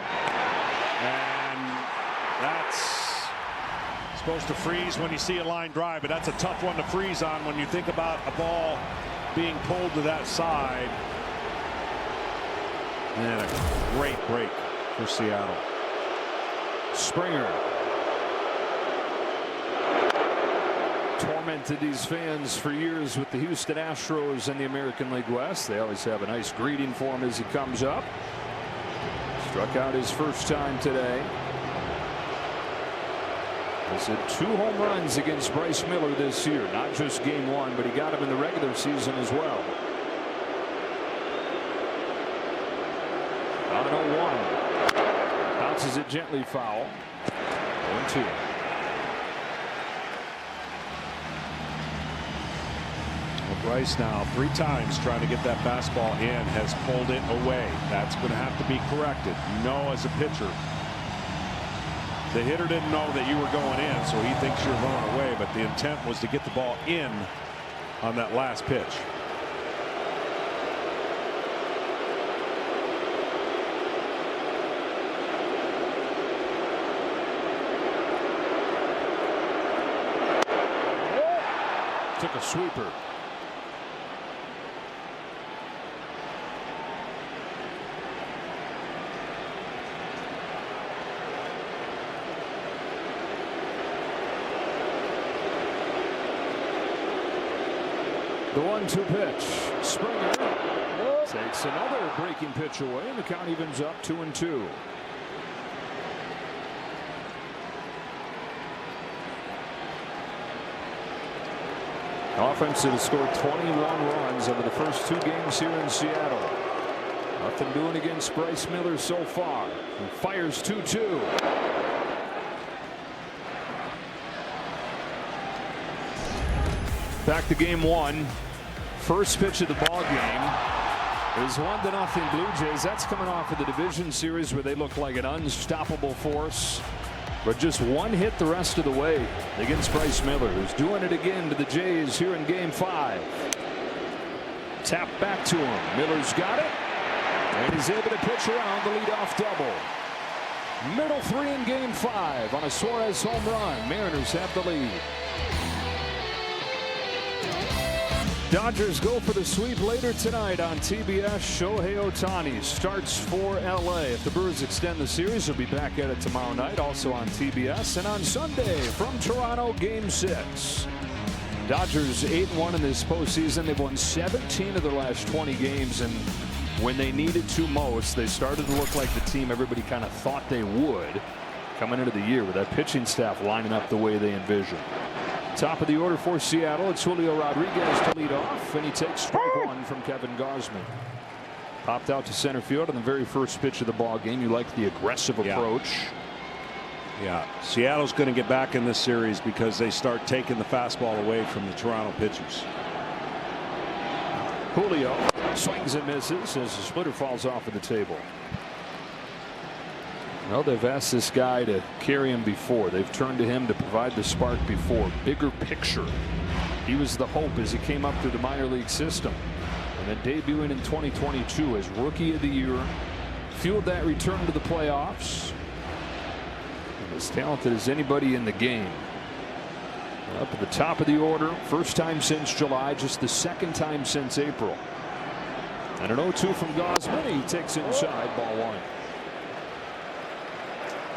S7: And that's supposed to freeze when you see a line drive, but that's a tough one to freeze on when you think about a ball being pulled to that side. And a great break for Seattle.
S1: Springer tormented these fans for years with the Houston Astros in the American League West. They always have a nice greeting for him as he comes up. Struck out his first time today. He's hit 2 home runs against Bryce Miller this year. Not just Game 1, but he got him in the regular season as well. On 0-1.
S9: bounces it gently foul. 1-2.
S7: Bryce now 3 times trying to get that fastball in, has pulled it away. That's going to have to be corrected. You know, as a pitcher, the hitter didn't know that you were going in, so he thinks you're going away, but the intent was to get the ball in on that last pitch.
S9: Took a sweeper. The 1-2 pitch. Springer takes another breaking pitch away, and the count evens up 2-2. Offense that has scored 21 runs over the first 2 games here in Seattle. Nothing doing against Bryce Miller so far. He fires 2-2. Back to game 1. First pitch of the ball game is 1-0 Blue Jays. That's coming off of the division series where they look like an unstoppable force. But just 1 hit the rest of the way against Bryce Miller, who's doing it again to the Jays here in game 5. Tap back to him. Miller's got it. And he's able to pitch around the leadoff double. Middle 3 in game 5 on a Suarez home run. Mariners have the lead. Dodgers go for the sweep later tonight on TBS. Shohei Ohtani starts for LA. If the Brewers extend the series, he'll be back at it tomorrow night, also on TBS. And on Sunday from Toronto, game 6. Dodgers 8-1 in this postseason. They've won 17 of their last 20 games, and when they needed to most, they started to look like the team everybody kind of thought they would coming into the year, with that pitching staff lining up the way they envisioned. Top of the order for Seattle, it's Julio Rodriguez to lead off, and he takes strike 1 from Kevin Gausman. Popped out to center field on the very first pitch of the ball game. You like the aggressive approach.
S7: Yeah, Seattle's going to get back in this series because they start taking the fastball away from the Toronto pitchers.
S9: Julio swings and misses as the splitter falls off of the table. Well, they've asked this guy to carry him before. They've turned to him to provide the spark before. Bigger picture. He was the hope as he came up through the minor league system. And then debuting in 2022 as Rookie of the Year. Fueled that return to the playoffs. And as talented as anybody in the game. Up at the top of the order. First time since July. Just the second time since April. And an 0-2 from Gausman. He takes inside, ball 1.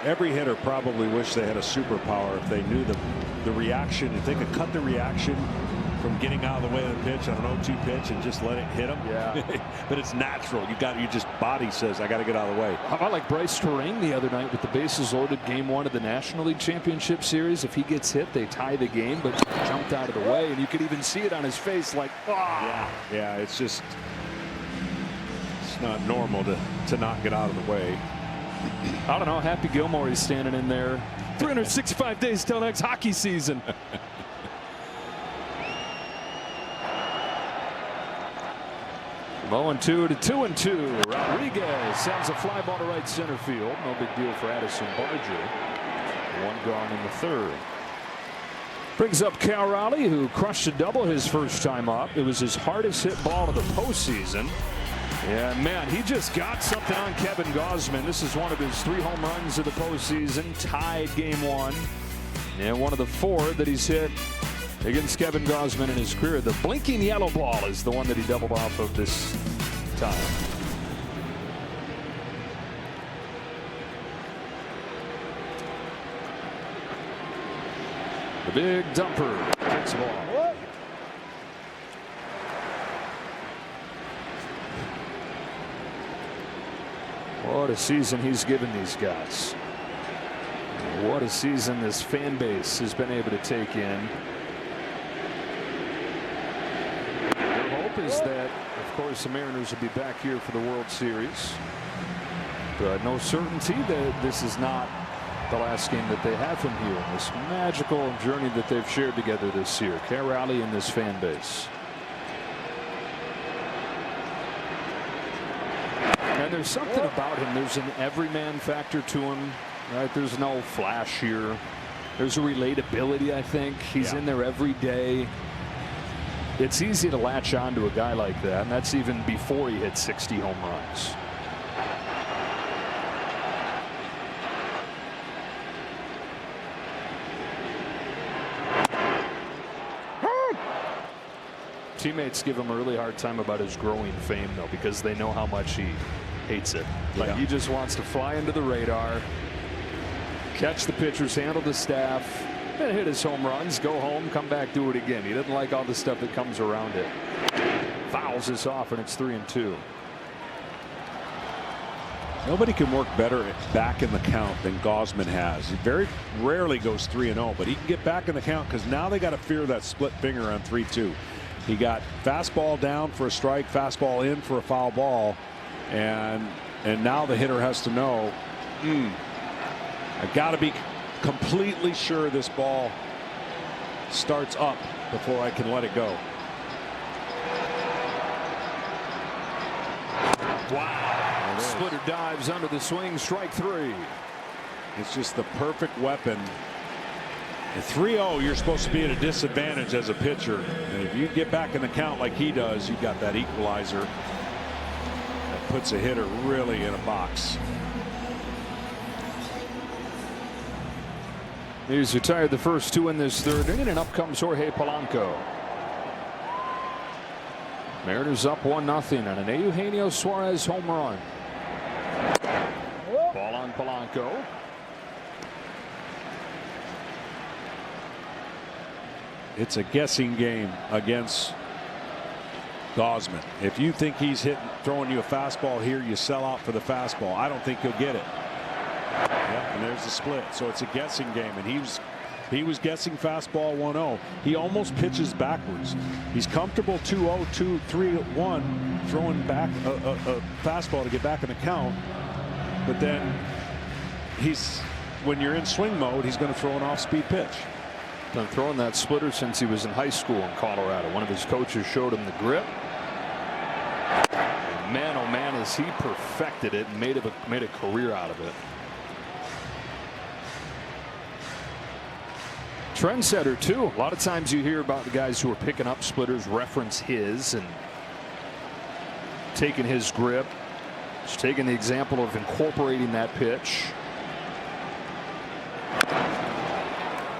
S7: Every hitter probably wished they had a superpower if they knew the reaction. If they could cut the reaction from getting out of the way of the pitch on an 0-2 pitch and just let it hit them.
S9: Yeah.
S7: But it's natural. You just body says I got to get out of the way.
S9: How about like Bryce Terang the other night with the bases loaded game 1 of the National League Championship Series? If he gets hit, they tie the game, but jumped out of the way, and you could even see it on his face, like, ah.
S7: Yeah, it's just not normal to not get out of the way.
S9: I don't know. Happy Gilmore is standing in there. 365 days till next hockey season. 0-2 to 2-2. Rodriguez sends a fly ball to right center field. No big deal for Addison Barger. 1 gone in the 3rd. Brings up Cal Raleigh, who crushed a double his first time up. It was his hardest hit ball of the postseason. Yeah, man, he just got something on Kevin Gausman. This is one of his 3 home runs of the postseason, tied game 1. And one of the 4 that he's hit against Kevin Gausman in his career. The blinking yellow ball is the one that he doubled off of this time. The big dumper takes the ball. What a season he's given these guys. What a season this fan base has been able to take in. Their hope is that, of course, the Mariners will be back here for the World Series. no certainty that this is not the last game that they have him here in this magical journey that they've shared together this year. Care Raleigh and this fan base. And there's something about him. There's an everyman factor to him, right? There's no flash here. There's a relatability, I think. He's in there every day. It's easy to latch on to a guy like that, and that's even before he hit 60 home runs. Teammates give him a really hard time about his growing fame, though, because they know how much he hates it. Like, he just wants to fly into the radar, catch the pitchers, handle the staff, and hit his home runs, go home, come back, do it again. He doesn't like all the stuff that comes around it. Fouls this off, and it's 3-2.
S7: Nobody can work better back in the count than Gausman has. He very rarely goes 3-0, but he can get back in the count because now they got to fear that split finger on 3-2. He got fastball down for a strike, fastball in for a foul ball, and now the hitter has to know, I got to be completely sure this ball starts up before I can let it go.
S9: Wow. Splitter dives under the swing, strike 3.
S7: It's just the perfect weapon. At 3-0, you're supposed to be at a disadvantage as a pitcher. And if you get back in the count like he does, you got that equalizer that puts a hitter really in a box.
S9: He's retired the first 2 in this 3rd inning, and up comes Jorge Polanco. Mariners up 1-0 on an Eugenio Suarez home run. Ball on Polanco.
S7: It's a guessing game against Gausman. If you think he's throwing you a fastball here, you sell out for the fastball. I don't think he'll get it. Yeah, and there's the split. So it's a guessing game, and he was guessing fastball 1-0. He almost pitches backwards. He's comfortable 2-0, 2-3-1, throwing back a fastball to get back in the count. But then when you're in swing mode, he's going to throw an off-speed pitch.
S9: Been throwing that splitter since he was in high school in Colorado. One of his coaches showed him the grip. And man, oh man, has he perfected it and made a career out of it. Trendsetter too. A lot of times you hear about the guys who are picking up splitters reference his and taking his grip. Just taking the example of incorporating that pitch.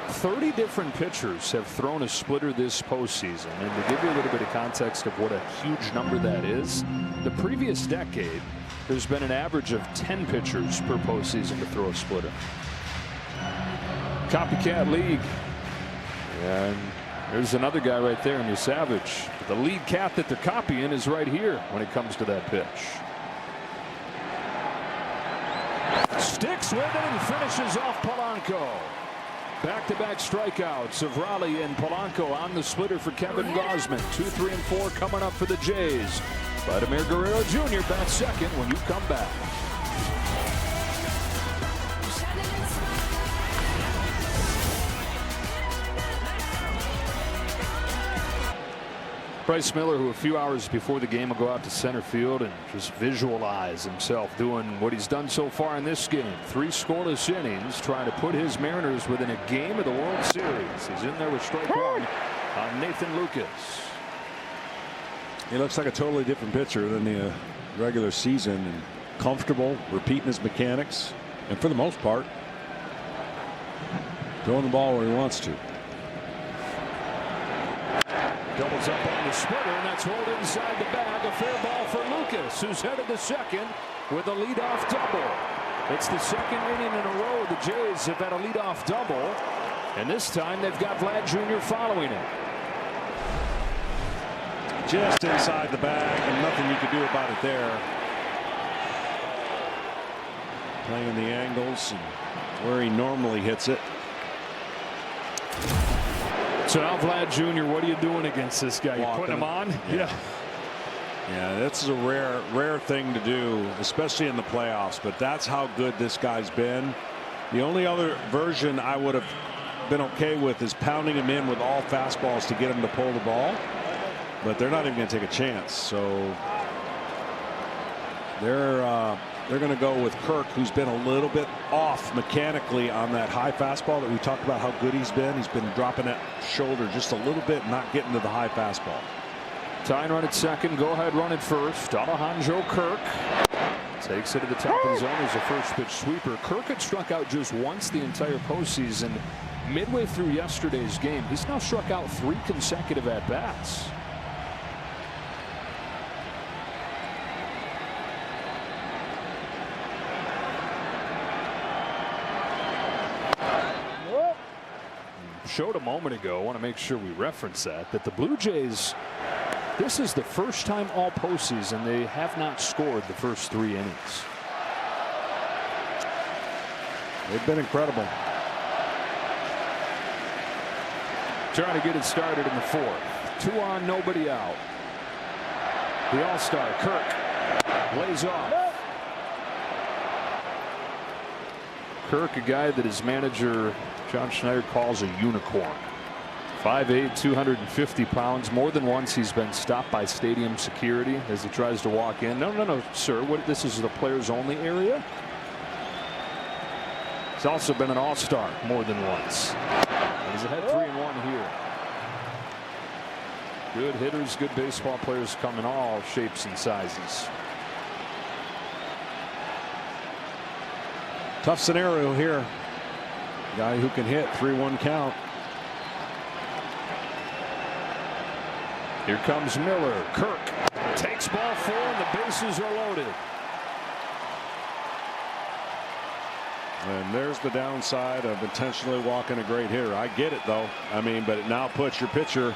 S9: 30 different pitchers have thrown a splitter this postseason, and to give you a little bit of context of what a huge number that is, the previous decade there's been an average of 10 pitchers per postseason to throw a splitter. Copycat league, and there's another guy right there in your Savage. The lead cat that they're copying is right here when it comes to that pitch. Sticks with it and finishes off Polanco. Back-to-back strikeouts of Raleigh and Polanco on the splitter for Kevin Gausman. 2, 3, and 4 coming up for the Jays. Vladimir Guerrero Jr. bats second when you come back. Bryce Miller, who a few hours before the game will go out to center field and just visualize himself doing what he's done so far in this game. 3 scoreless innings, trying to put his Mariners within a game of the World Series. He's in there with strike 1 on Nathan Lucas.
S7: He looks like a totally different pitcher than the regular season, and comfortable, repeating his mechanics, and for the most part, throwing the ball where he wants to.
S9: Doubles up on the splitter, and that's rolled inside the bag. A fair ball for Lucas, who's headed to second with a leadoff double. It's the second inning in a row the Jays have had a leadoff double, and this time they've got Vlad Jr. following it.
S7: Just inside the bag, and nothing you can do about it there. Playing the angles and where he normally hits it.
S9: So now Vlad Jr., what are you doing against this guy? You putting him on?
S7: Yeah. Yeah, this is a rare thing to do, especially in the playoffs, but that's how good this guy's been. The only other version I would have been okay with is pounding him in with all fastballs to get him to pull the ball, but they're not even going to take a chance. So they're going to go with Kirk, who's been a little bit off mechanically on that high fastball that we talked about how good he's been. He's been dropping that shoulder just a little bit, not getting to the high fastball.
S1: Tying run at second, go ahead run at first. Alejandro Kirk takes it to the top of the zone as a first pitch sweeper. Kirk had struck out just once the entire postseason. Midway through yesterday's game, he's now struck out 3 consecutive at bats. Showed a moment ago, I want to make sure we reference that the Blue Jays, this is the first time all postseason they have not scored the first 3 innings.
S7: They've been incredible.
S1: Trying to get it started in the 4th. 2 on, nobody out. The All-Star Kirk lays off. Kirk, a guy that his manager John Schneider calls a unicorn. 5'8", 250 pounds. More than once he's been stopped by stadium security as he tries to walk in. No, sir. This is the players only area. He's also been an all-star more than once. He's ahead 3-1 here. Good hitters, good baseball players come in all shapes and sizes.
S7: Tough scenario here. Guy who can hit 3-1 count.
S1: Here comes Miller. Kirk takes ball 4 and the bases are loaded.
S7: And there's the downside of intentionally walking a great hitter. I get it though. I mean, but it now puts your pitcher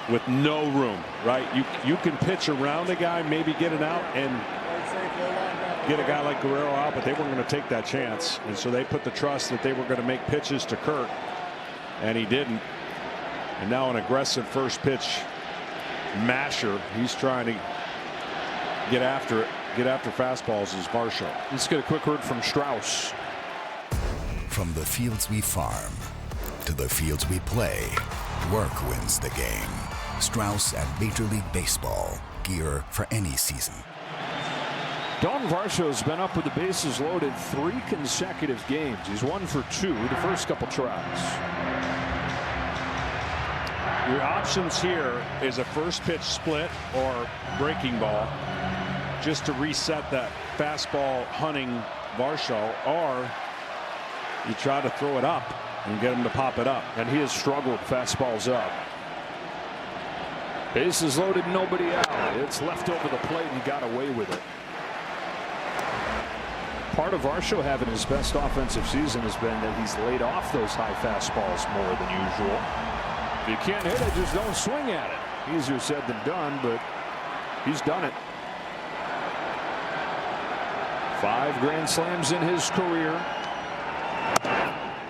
S7: with no room, right? You can pitch around a guy, maybe get it out and get a guy like Guerrero out, but they weren't going to take that chance, and so they put the trust that they were going to make pitches to Kirk, and he didn't. And now an aggressive first pitch masher. He's trying to get after it, get after fastballs is Varsho.
S1: Let's get a quick word from Strauss.
S10: From the fields we farm to the fields we play, work wins the game. Strauss and Major League Baseball, gear for any season.
S1: Don Varsho's been up with the bases loaded 3 consecutive games. He's 1 for 2 the first couple tries.
S7: Your options here is a first pitch split or breaking ball just to reset that fastball hunting Varsho, or you try to throw it up and get him to pop it up.
S1: And he has struggled fastballs up. Bases loaded, nobody out. It's left over the plate and he got away with it. Part of Varsho having his best offensive season has been that he's laid off those high fastballs more than usual. If you can't hit it, just don't swing at it. Easier said than done, but he's done it. 5 grand slams in his career.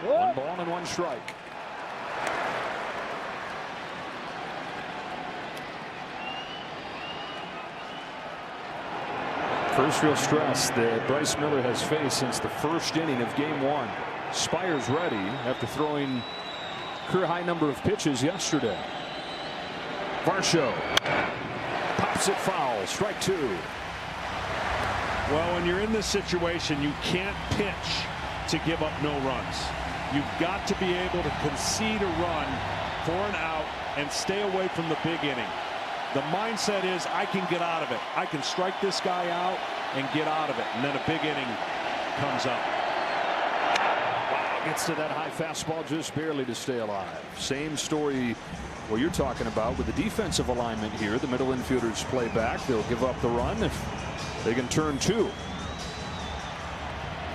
S1: 1 ball and 1 strike. First real stress that Bryce Miller has faced since the first inning of game 1. Spires ready after throwing career high number of pitches yesterday. Varsho pops it foul. Strike 2.
S7: Well, when you're in this situation, you can't pitch to give up no runs. You've got to be able to concede a run for an out and stay away from the big inning. The mindset is I can get out of it. I can strike this guy out and get out of it. And then a big inning comes up.
S1: Wow, gets to that high fastball just barely to stay alive. Same story what you're talking about with the defensive alignment here. The middle infielders play back. They'll give up the run if they can turn 2.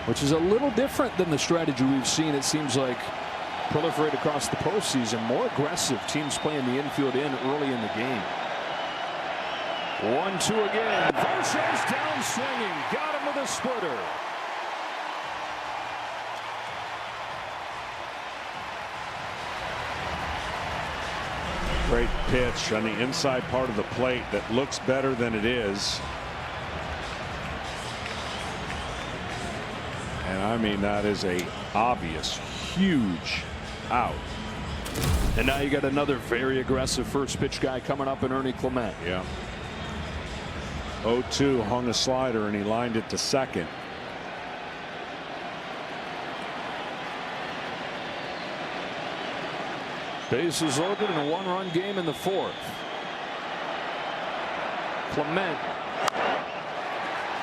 S1: Which is a little different than the strategy we've seen, it seems like, proliferate across the postseason. More aggressive teams playing the infield in early in the game. 1-2 again. Varsho's down swinging. Got him with a splitter.
S7: Great pitch on the inside part of the plate that looks better than it is. And I mean, that is a obvious huge out.
S3: And now you got another very aggressive first pitch guy coming up in Ernie Clement.
S7: Yeah. 0-2, hung a slider and he lined it to second.
S3: Bases loaded in a one-run game in the fourth. Clement.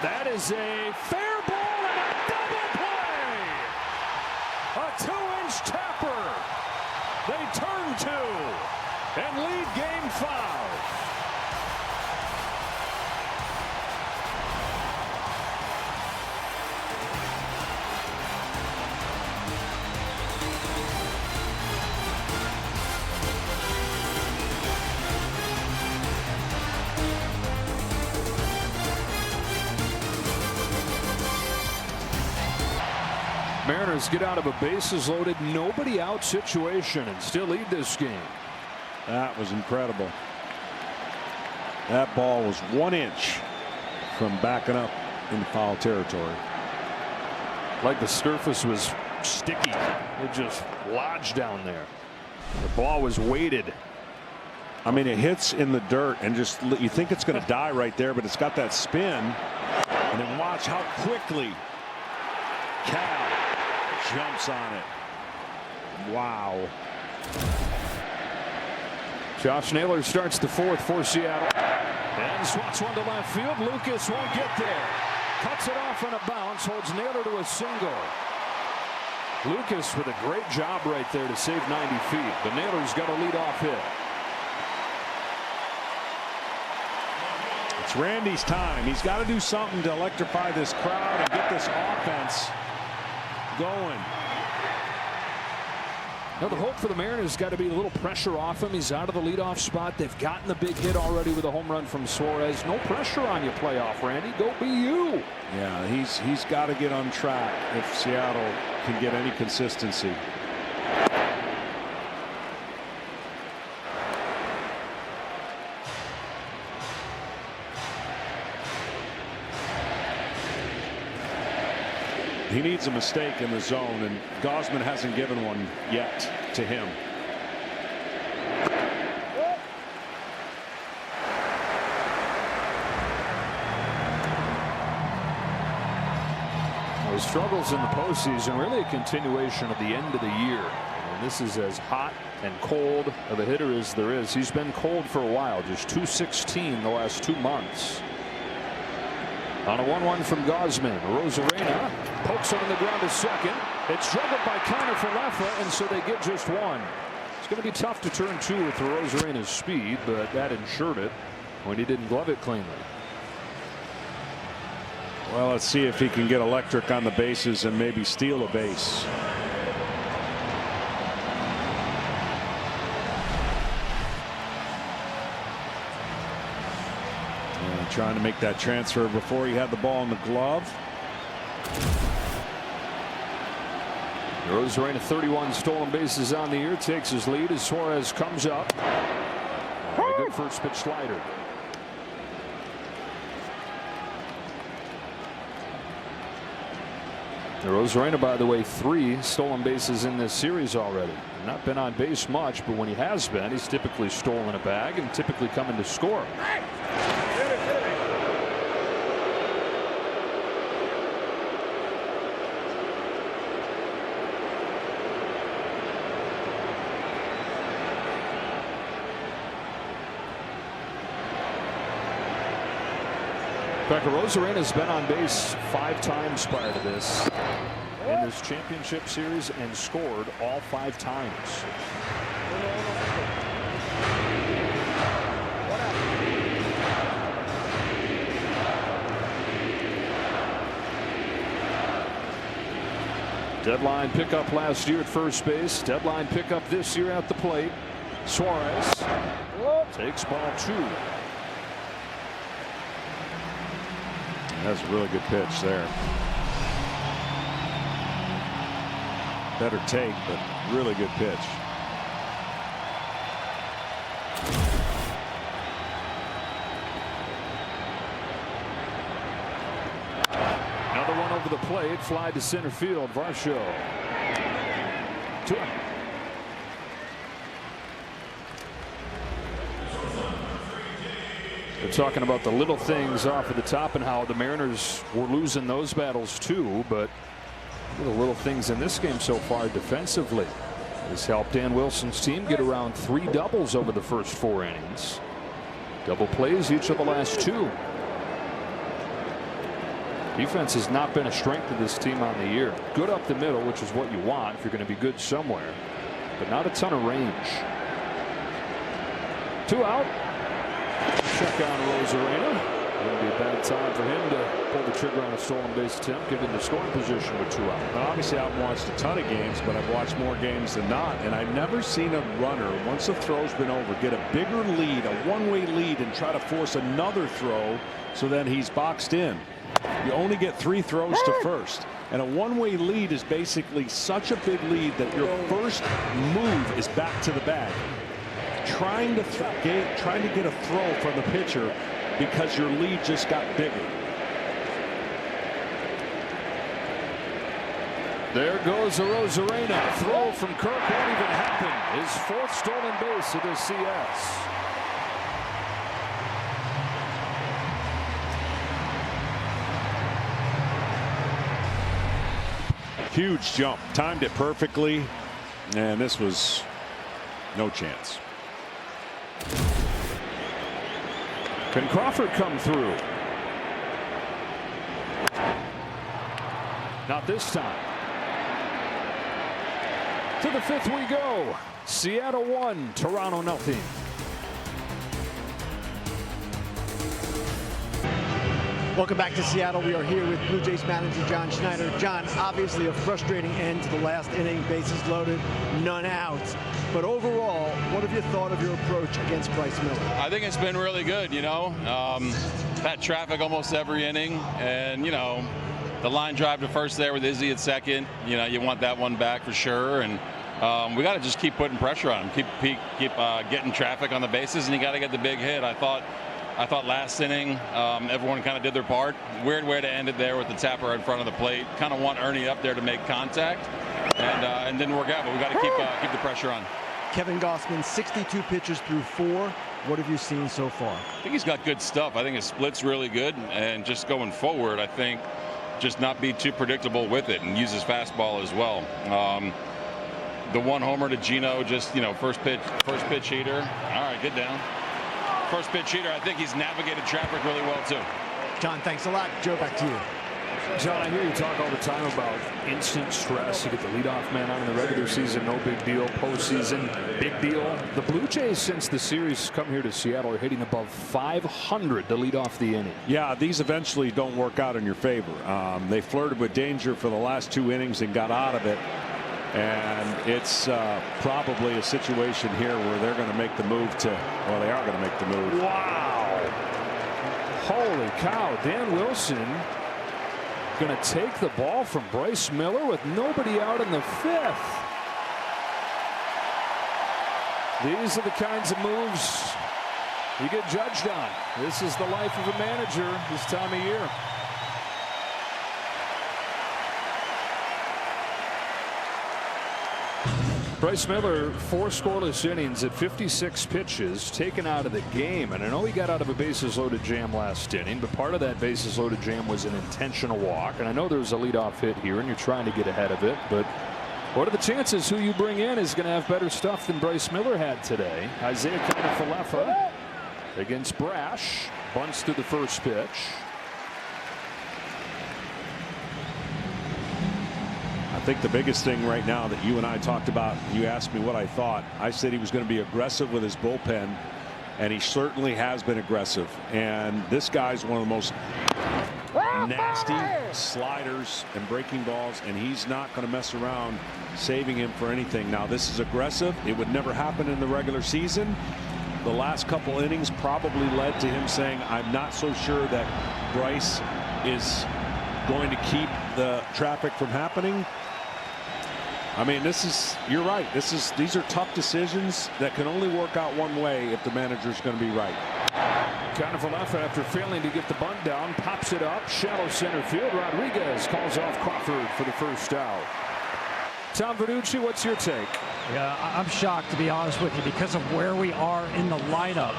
S3: That is a fair ball and a double play. A 2-inch tapper. They turn 2 and lead game 5. Mariners get out of a bases loaded, nobody out situation and still lead this game.
S7: That was incredible. That ball was 1 inch from backing up in foul territory.
S3: Like the surface was sticky. It just lodged down there. The ball was weighted.
S7: I mean, it hits in the dirt and just you think it's going to die right there, but it's got that spin. And then watch how quickly Cal jumps on it. Wow.
S3: Josh Naylor starts the fourth for Seattle and swats one to left field. Lucas won't get there. Cuts it off on a bounce, holds Naylor to a single. Lucas with a great job right there to save 90 feet, but Naylor's got a leadoff hit.
S7: It's Randy's time. He's got to do something to electrify this crowd and get this offense going.
S3: Now the hope for the Mariners has got to be a little pressure off him. He's out of the leadoff spot. They've gotten the big hit already with a home run from Suarez. No pressure on you, playoff Randy. Go be you.
S7: Yeah, he's got to get on track if Seattle can get any consistency. He needs a mistake in the zone, and Gausman hasn't given one yet to him.
S3: His struggles in the postseason really a continuation of the end of the year. And this is as hot and cold of a hitter as there is. He's been cold for a while, just .216 the last 2 months. On a 1-1 from Gausman, Rosarena pokes it on the ground to second. It's juggled by Connor Falefa, and so they get just one. It's going to be tough to turn 2 with Rosarena's speed, but that ensured it when he didn't glove it cleanly.
S7: Well, let's see if he can get electric on the bases and maybe steal a base. Trying to make that transfer before he had the ball in the glove.
S3: Rosarena 31 stolen bases on the year, takes his lead as Suarez comes up. A good first pitch slider. Rosarena, by the way, 3 stolen bases in this series already. Not been on base much, but when he has been, he's typically stolen a bag and typically coming to score. Rosarena has been on base 5 times prior to this in this championship series and scored all 5 times. Deadline pickup last year at first base. Deadline pickup this year at the plate. Suarez takes ball 2.
S7: That's a really good pitch there. Better take, but really good pitch.
S1: plate, fly to center field. Varsho. 2 out. They're talking about the little things off of the top and how the Mariners were losing those battles too, but the little things in this game so far defensively has helped Dan Wilson's team get around 3 doubles over the first 4 innings. Double plays each of the last 2. Defense has not been a strength of this team on the year. Good up the middle, which is what you want if you're going to be good somewhere, but not a ton of range. 2 out. Check on Rosarena. Wouldn't be a bad time for him to pull the trigger on a stolen base attempt, get into scoring position with 2 out.
S7: Now, obviously, I haven't watched a ton of games, but I've watched more games than not, and I've never seen a runner, once the throw's been over, get a bigger lead, a one-way lead, and try to force another throw so then he's boxed in. You only get 3 throws to first, and a one-way lead is basically such a big lead that your first move is back to the bag. Trying to get a throw from the pitcher because your lead just got bigger.
S1: There goes a Rosarena. Throw from Kirk won't even happen. His 4th stolen base of the CS.
S7: Huge jump, timed it perfectly, and this was no chance.
S1: Can Crawford come through? Not this time. To the 5th we go. Seattle 1, Toronto nothing.
S5: Welcome back to Seattle. We are here with Blue Jays manager John Schneider. John, obviously a frustrating end to the last inning. Bases loaded, none out. But overall, what have you thought of your approach against Bryce Miller?
S11: I think it's been really good, you know. Had traffic almost every inning, and, you know, the line drive to first there with Izzy at second. You know, you want that one back for sure. And we got to just keep putting pressure on him, keep getting traffic on the bases, and you got to get the big hit. I thought last inning, everyone kind of did their part. Weird way to end it there with the tapper in front of the plate. Kind of want Ernie up there to make contact, and didn't work out. But we got to keep the pressure on.
S5: Kevin Gausman, 62 pitches through 4. What have you seen so far?
S11: I think he's got good stuff. I think his split's really good, and just going forward, I think just not be too predictable with it and use his fastball as well. The 1 homer to Gino, just, you know, first pitch heater. All right, get down. First pitch heater. I think he's navigated traffic really well too.
S5: John, thanks a lot. Joe, back to you.
S1: John, I hear you talk all the time about instant stress. You get the leadoff man on in the regular season, no big deal. Postseason, big deal. The Blue Jays, since the series come here to Seattle, are hitting above 500 to lead off the inning.
S7: Yeah, these eventually don't work out in your favor. They flirted with danger for the last 2 innings and got out of it. And it's probably a situation here where they're going to make the move to, well, they are going to make the move.
S1: Wow. Holy cow. Dan Wilson going to take the ball from Bryce Miller with nobody out in the 5th. These are the kinds of moves you get judged on. This is the life of a manager this time of year. Bryce Miller, 4 scoreless innings at 56 pitches, taken out of the game. And I know he got out of a bases loaded jam last inning, but part of that bases loaded jam was an intentional walk. And I know there's a leadoff hit here, and you're trying to get ahead of it. But what are the chances who you bring in is going to have better stuff than Bryce Miller had today? Isaiah Kiner-Falefa against Brash. Bunts to the first pitch.
S7: I think the biggest thing right now that you and I talked about, you asked me what I thought. I said he was going to be aggressive with his bullpen, and he certainly has been aggressive. And this guy's one of the most nasty sliders and breaking balls, and he's not going to mess around saving him for anything. Now, this is aggressive. It would never happen in the regular season. The last couple innings probably led to him saying, I'm not so sure that Bryce is going to keep the traffic from happening. I mean, you're right. These are tough decisions that can only work out one way if the manager's going to be right.
S9: Kind of a left after failing to get the bunt down, pops it up, shallow center field. Rodriguez calls off Crawford for the first out. Tom Verducci, what's your take?
S6: Yeah, I'm shocked, to be honest with you, because of where we are in the lineup.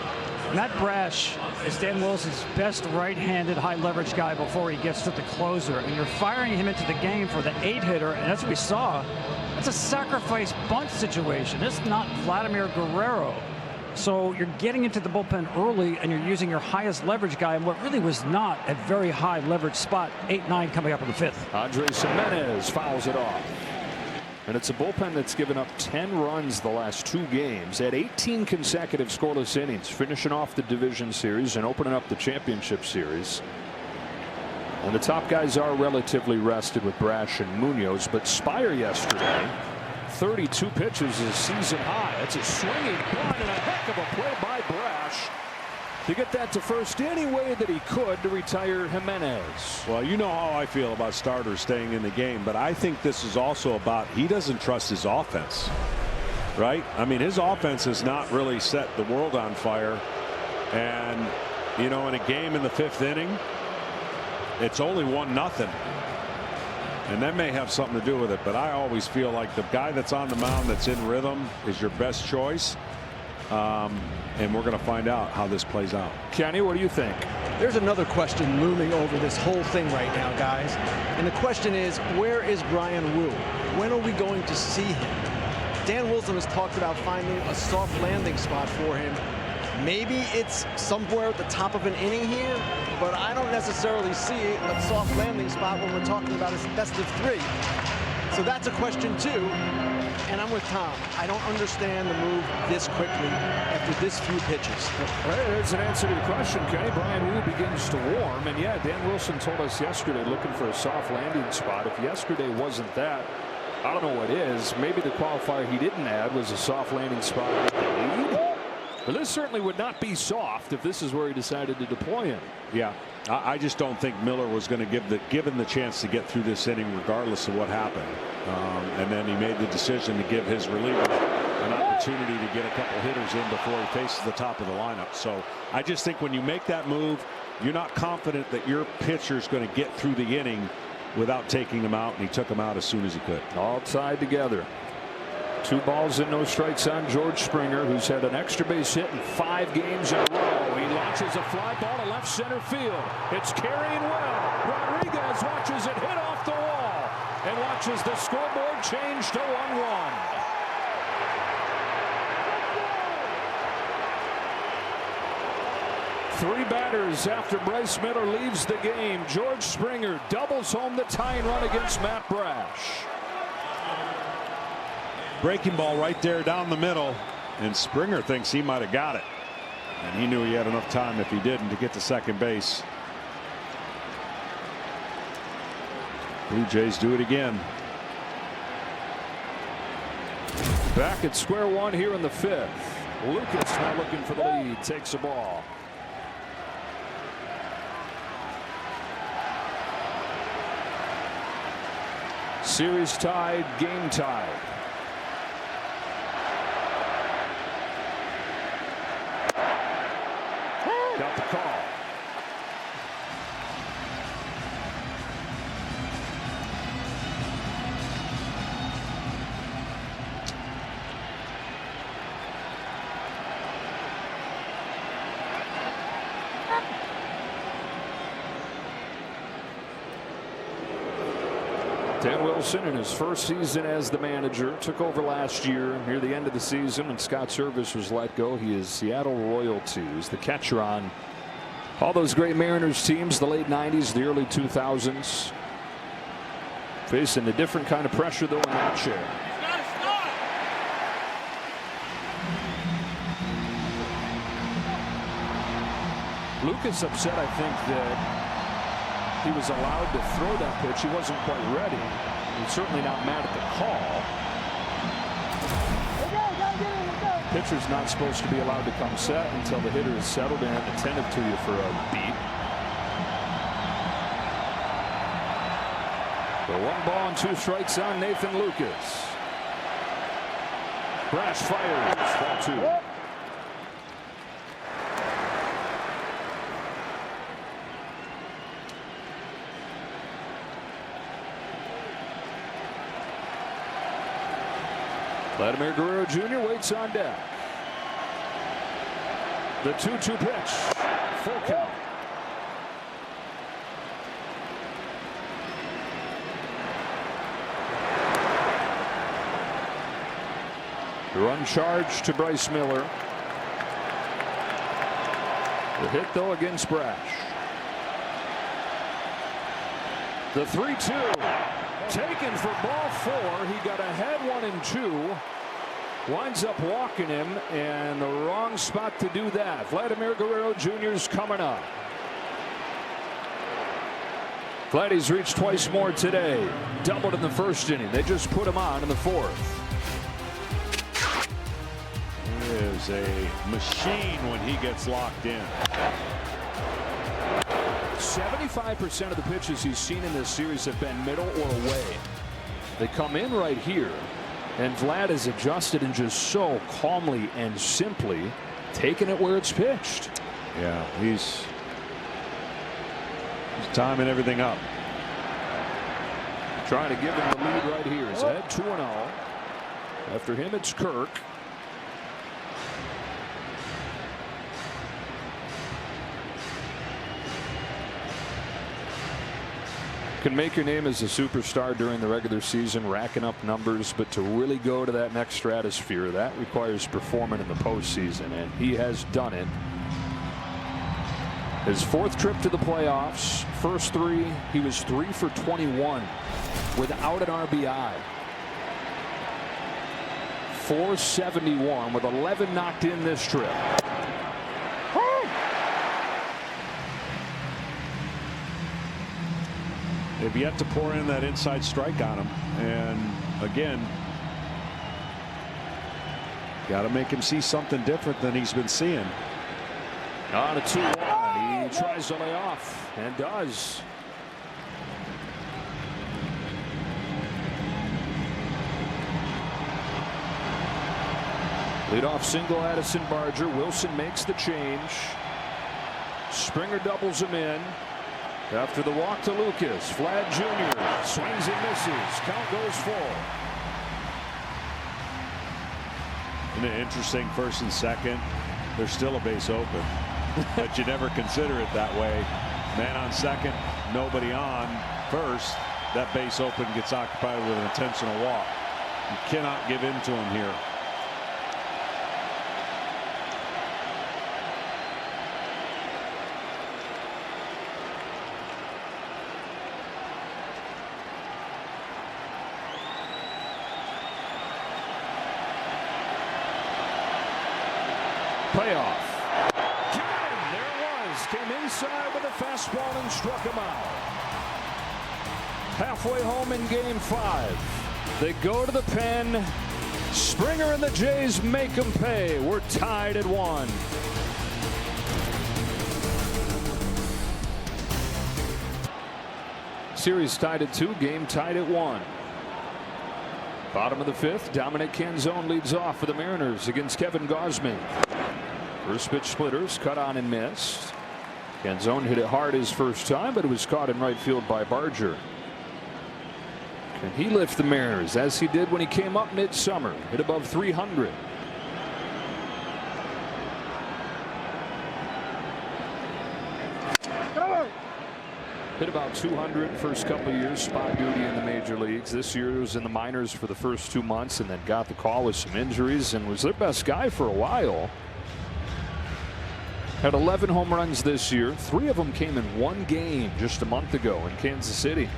S6: Matt Brash is Dan Wilson's best right-handed high-leverage guy before he gets to the closer, and you're firing him into the game for the 8-hitter, and as we saw, that's a sacrifice bunt situation. It's not Vladimir Guerrero. So you're getting into the bullpen early, and you're using your highest leverage guy in what really was not a very high leverage spot. 8-9 coming up in the 5th.
S9: Andres Jimenez fouls it off. And it's a bullpen that's given up 10 runs the last 2 games at 18 consecutive scoreless innings, finishing off the division series and opening up the championship series. And the top guys are relatively rested with Brash and Munoz, but Spire yesterday, 32 pitches is season high. It's a swinging bunt and a heck of a play by Brash to get that to first any way that he could to retire Jimenez.
S7: Well, you know how I feel about starters staying in the game, but I think this is also about he doesn't trust his offense, right? I mean, his offense has not really set the world on fire. And, you know, in a game in the 5th inning, it's only 1-0. And that may have something to do with it, but I always feel like the guy that's on the mound that's in rhythm is your best choice. And we're going to find out how this plays out.
S9: Kenny, what do you think?
S5: There's another question looming over this whole thing right now, guys. And the question is, where is Brian Wu? When are we going to see him? Dan Wilson has talked about finding a soft landing spot for him. Maybe it's somewhere at the top of an inning here, but I don't necessarily see a soft landing spot when we're talking about a best of 3. So that's a question too. And I'm with Tom. I don't understand the move this quickly after this few pitches.
S9: Well, there's an answer to your question, Kenny. Brian Wu begins to warm. And yeah, Dan Wilson told us yesterday looking for a soft landing spot. If yesterday wasn't that, I don't know what is. Maybe the qualifier he didn't add was a soft landing spot with the lead. But this certainly would not be soft if this is where he decided to deploy him.
S7: Yeah, I just don't think Miller was going to give him the chance to get through this inning regardless of what happened. And then he made the decision to give his reliever an opportunity to get a couple hitters in before he faces the top of the lineup. So I just think when you make that move, you're not confident that your pitcher is going to get through the inning without taking him out, and he took him out as soon as he could.
S9: All tied together. 2 balls and no strikes on George Springer, who's had an extra base hit in 5 games in a row. He launches a fly ball to left center field. It's carrying well. Rodriguez watches it hit off the wall and watches the scoreboard change to 1-1. Three batters after Bryce Miller leaves the game. George Springer doubles home the tying run against Matt Brash.
S7: Breaking ball right there down the middle, and Springer thinks he might have got it, and he knew he had enough time if he didn't to get to second base. Blue Jays do it again.
S9: Back at square one here in the 5th. Lucas now looking for the lead, takes a ball. Series tied, game tied. Got the call. Dan Wilson in his first season as the manager took over last year near the end of the season when Scott Service was let go. He is Seattle Royalties, the catcher on all those great Mariners teams, the late 90s, the early 2000s. Facing a different kind of pressure though in that chair. Lucas upset, I think, that he was allowed to throw that pitch. He wasn't quite ready. He's certainly not mad at the call. Pitcher's not supposed to be allowed to come set until the hitter is settled in, attentive to you for a beat. The 1 ball and 2 strikes on Nathan Lucas. Brash fires, ball 2.
S1: Vladimir Guerrero Jr. waits on deck. The 2-2 pitch. Full count. The run charge to Bryce Miller. The hit, though, against Brash. The 3-2. Taken for ball 4. He got ahead 1 and 2. Winds up walking him, and the wrong spot to do that. Vladimir Guerrero Jr.'s coming up. Vladdy's reached twice more today. Doubled in the first inning. They just put him on in the 4th.
S7: He is a machine when he gets locked in.
S1: 75% of the pitches he's seen in this series have been middle or away. They come in right here, and Vlad has adjusted and just so calmly and simply taken it where it's pitched.
S7: Yeah, he's timing everything up.
S1: Trying to give him the lead right here. He's ahead 2-0. After him, it's Kirk. Can make your name as a superstar during the regular season, racking up numbers, but to really go to that next stratosphere, that requires performing in the postseason, and he has done it. His 4th trip to the playoffs. First 3, he was 3 for 21 without an RBI. 471 with 11 knocked in this trip.
S7: They've yet to pour in that inside strike on him, and again, got to make him see something different than he's been seeing.
S1: On a 2-1, he tries to lay off and does. Leadoff single, Addison Barger. Wilson makes the change. Springer doubles him in. After the walk to Lucas, Vlad Jr. swings and misses. Count goes full.
S7: Isn't it interesting, 1st and 2nd, there's still a base open, but you never consider it that way. Man on 2nd, nobody on 1st. That base open gets occupied with an intentional walk. You cannot give in to him here.
S1: Payoff. Got him. There it was. Came inside with a fastball and struck him out. Halfway home in game 5. They go to the pen. Springer and the Jays make them pay. We're tied at 1. Series tied at 2. Game tied at 1. Bottom of the 5th. Dominic Canzone leads off for the Mariners against Kevin Gausman. First pitch splitters, cut on and missed. Canzone hit it hard his first time, but it was caught in right field by Barger. Can he lift the Mariners as he did when he came up midsummer? Hit above 300. Hit about 200 first couple of years, spot duty in the major leagues. This year was in the minors for the first 2 months and then got the call with some injuries and was their best guy for a while. Had 11 home runs this year. 3 of them came in 1 game just a month ago in Kansas City.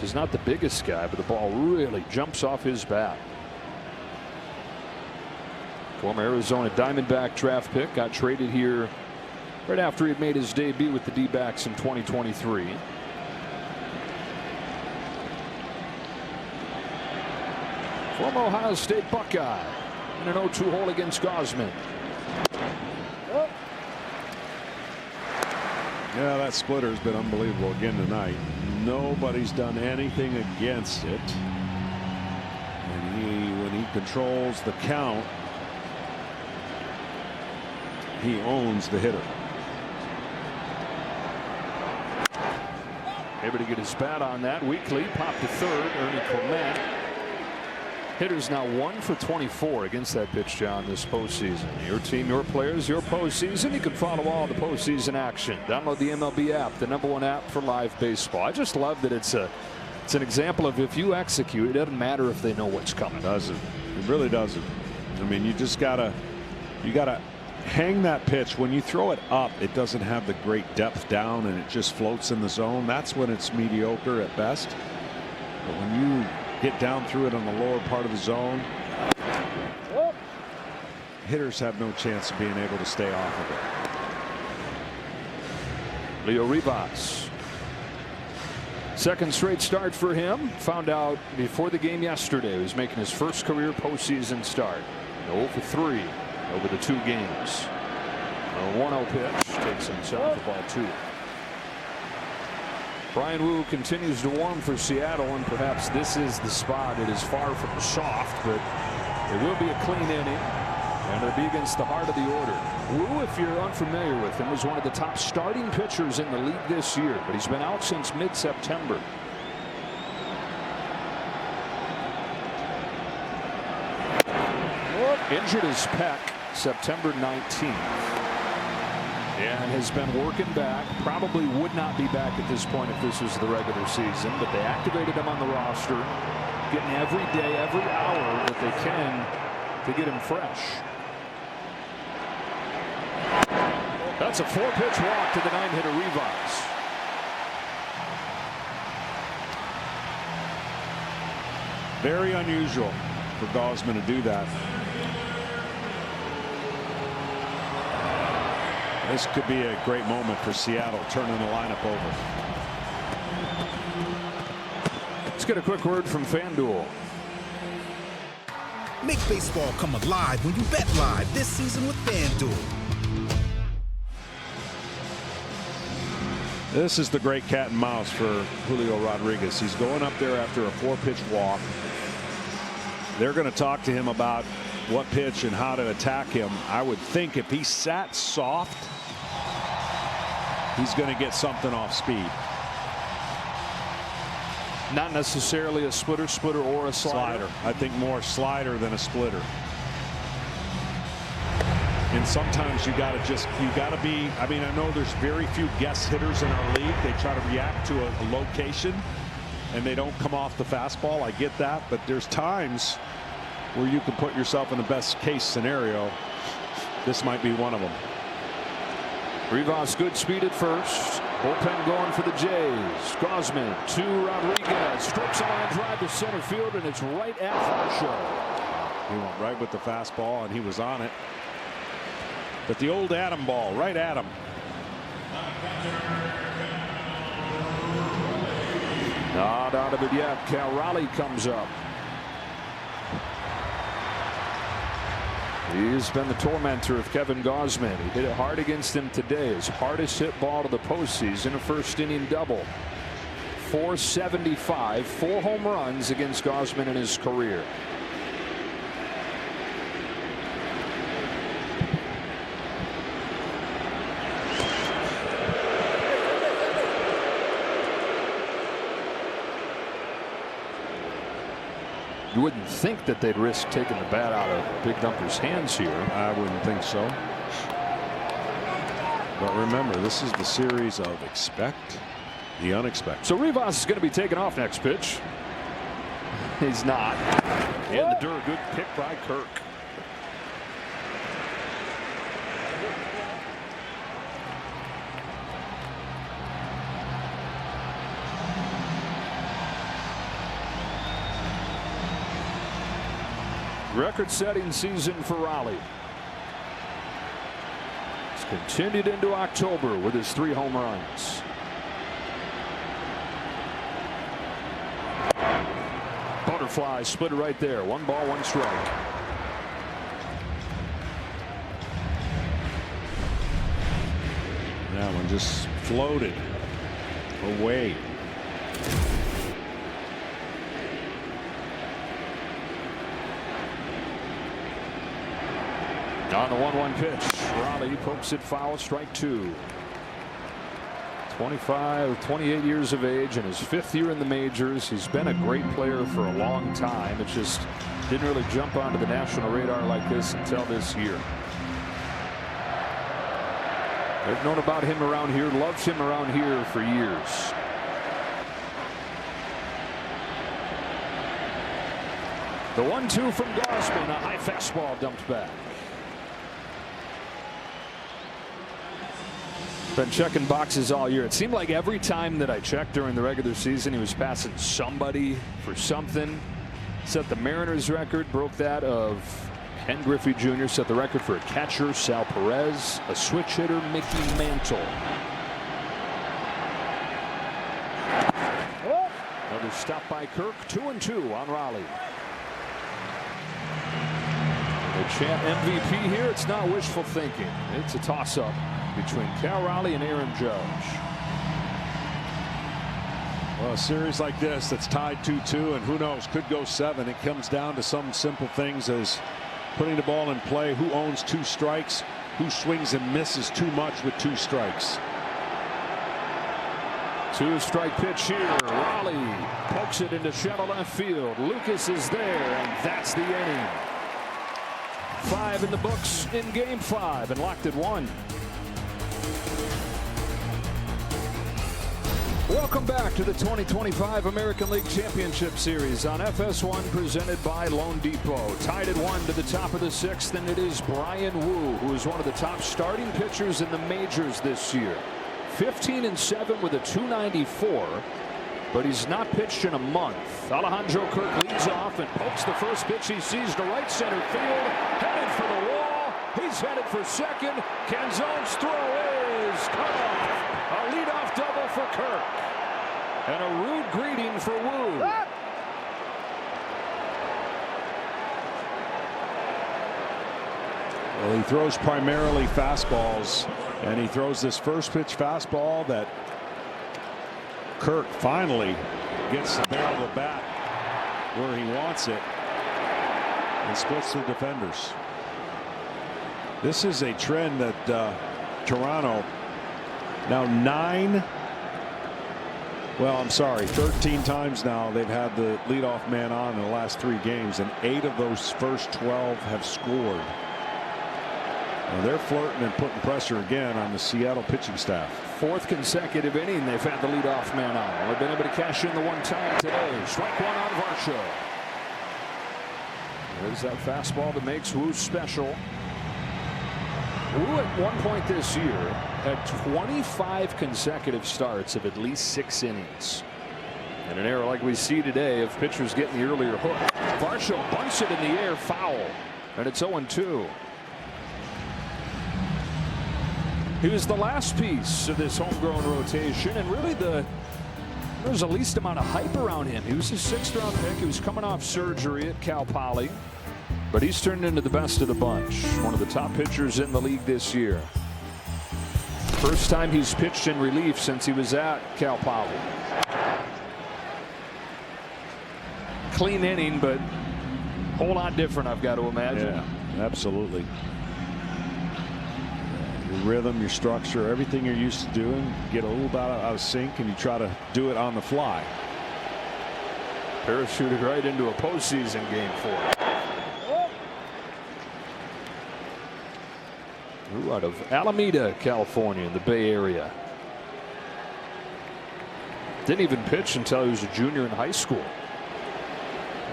S1: He's not the biggest guy, but the ball really jumps off his bat. Former Arizona Diamondback draft pick, got traded here right after he had made his debut with the D-backs in 2023. Former Ohio State Buckeye in an 0-2 hole against Gausman.
S7: Yeah, that splitter has been unbelievable again tonight. Nobody's done anything against it. And when he controls the count, he owns the hitter.
S1: Able to get his bat on that. Weekly popped to third. Ernie Clement Hitters now 1 for 24 against that pitch, John, this postseason. Your team, your players, your postseason. You can follow all the postseason action. Download the MLB app, the #1 app for live baseball. I just love that it's an example of if you execute, it doesn't matter if they know what's coming.
S7: It doesn't. It really doesn't. I mean, you gotta hang that pitch. When you throw it up, it doesn't have the great depth down and it just floats in the zone. That's when it's mediocre at best. But when you get down through it on the lower part of the zone, hitters have no chance of being able to stay off of it.
S1: Leo Rivas. Second straight start for him. Found out before the game yesterday he was making his first career postseason start. 0 for 3 over the 2 games. A 1-0 pitch takes him south of ball 2. Brian Wu continues to warm for Seattle, and perhaps this is the spot. It is far from soft, but it will be a clean inning, and it'll be against the heart of the order. Wu, if you're unfamiliar with him, was one of the top starting pitchers in the league this year, but he's been out since mid-September. Injured his pec September 19th. And has been working back. Probably would not be back at this point if this was the regular season, but they activated him on the roster, getting every day, every hour that they can to get him fresh. That's a 4-pitch walk to the 9-hitter Rivas.
S7: Very unusual for Gausman to do that. This could be a great moment for Seattle, turning the lineup over.
S1: Let's get a quick word from FanDuel.
S12: Make baseball come alive when you bet live this season with FanDuel.
S7: This is the great cat and mouse for Julio Rodriguez. He's going up there after a 4-pitch walk. They're going to talk to him about what pitch and how to attack him. I would think if he sat soft, he's going to get something off speed.
S1: Not necessarily a splitter or a slider.
S7: I think more slider than a splitter. And sometimes you got to be, I mean, I know there's very few guest hitters in our league. They try to react to a location and they don't come off the fastball. I get that, but there's times where you can put yourself in the best case scenario. This might be one of them.
S1: Rivas good speed at first. Bullpen going for the Jays. Gausman to Rodriguez. Strokes a line drive to center field, and it's right at Varsho.
S7: He went right with the fastball, and he was on it. But the old Adam ball, right at him.
S1: Not out of it yet. Cal Raleigh comes up. He's been the tormentor of Kevin Gausman. He hit it hard against him today. His hardest hit ball to the postseason, a first inning double. 475, 4 home runs against Gausman in his career. You wouldn't think that they'd risk taking the bat out of Big Dumper's hands here.
S7: I wouldn't think so. But remember, this is the series of expect the unexpected.
S1: So Rivas is going to be taken off next pitch. He's not. And the Dur, good pick by Kirk. Record-setting season for Raleigh. It's continued into October with his 3 home runs. Butterfly split right there. 1 ball, 1 strike.
S7: That one just floated away. On
S1: the 1-1 pitch, Raleigh pokes it foul, strike 2. 28 years of age and his 5th year in the majors. He's been a great player for a long time. It just didn't really jump onto the national radar like this until this year. They've known about him around here, loves him around here for years. The 1-2 from Gausman, a high fastball dumped back. Been checking boxes all year. It seemed like every time that I checked during the regular season, he was passing somebody for something. Set the Mariners record, broke that of Ken Griffey Jr., set the record for a catcher, Sal Perez, a switch hitter, Mickey Mantle. Another stop by Kirk, 2-2 on Raleigh. The chant MVP here, it's not wishful thinking. It's a toss-up between Cal Raleigh and Aaron Judge.
S7: Well, a series like this that's tied 2-2 and who knows, could go 7. It comes down to some simple things as putting the ball in play, who owns 2 strikes, who swings and misses too much with 2 strikes.
S1: 2-strike pitch here. Raleigh pokes it into shallow left field. Lucas is there, and that's the inning. 5 in the books in game 5 and locked at 1. Welcome back to the 2025 American League Championship Series on FS1, presented by Loan Depot. Tied at 1 to the top of the 6th, and it is Brian Wu, who is one of the top starting pitchers in the majors this year. 15-7 with a .294, but he's not pitched in a month. Alejandro Kirk leads off and pokes the first pitch he sees to right center field, headed for the wall. He's headed for second. Canzone's throw is cut off. A leadoff double for Kirk. And a rude greeting for Wu.
S7: Well, he throws primarily fastballs, and he throws this first pitch fastball that Kirk finally gets the barrel of the bat where he wants it and splits the defenders. This is a trend that Toronto now 13 times now they've had the leadoff man on in the last 3 games, and 8 of those first 12 have scored. Now they're flirting and putting pressure again on the Seattle pitching staff.
S1: 4th consecutive inning they've had the leadoff man on. They've been able to cash in the 1 time today. Strike 1 on Varsho. There's that fastball that makes Wu special. Wu at one point this year had 25 consecutive starts of at least 6 innings. In an era like we see today of pitchers getting the earlier hook. Varsho bunts it in the air, foul, and it's 0-2. He was the last piece of this homegrown rotation, and really there was the least amount of hype around him. He was his 6th round pick. He was coming off surgery at Cal Poly, but he's turned into the best of the bunch. One of the top pitchers in the league this year. First time he's pitched in relief since he was at Cal Poly. Clean inning, but a whole lot different, I've got to imagine.
S7: Yeah, absolutely. Your rhythm, your structure, everything you're used to doing, get a little bit out of sync, and you try to do it on the fly.
S1: Parachuted right into a postseason game 4. Who out of Alameda, California, in the Bay Area. Didn't even pitch until he was a junior in high school.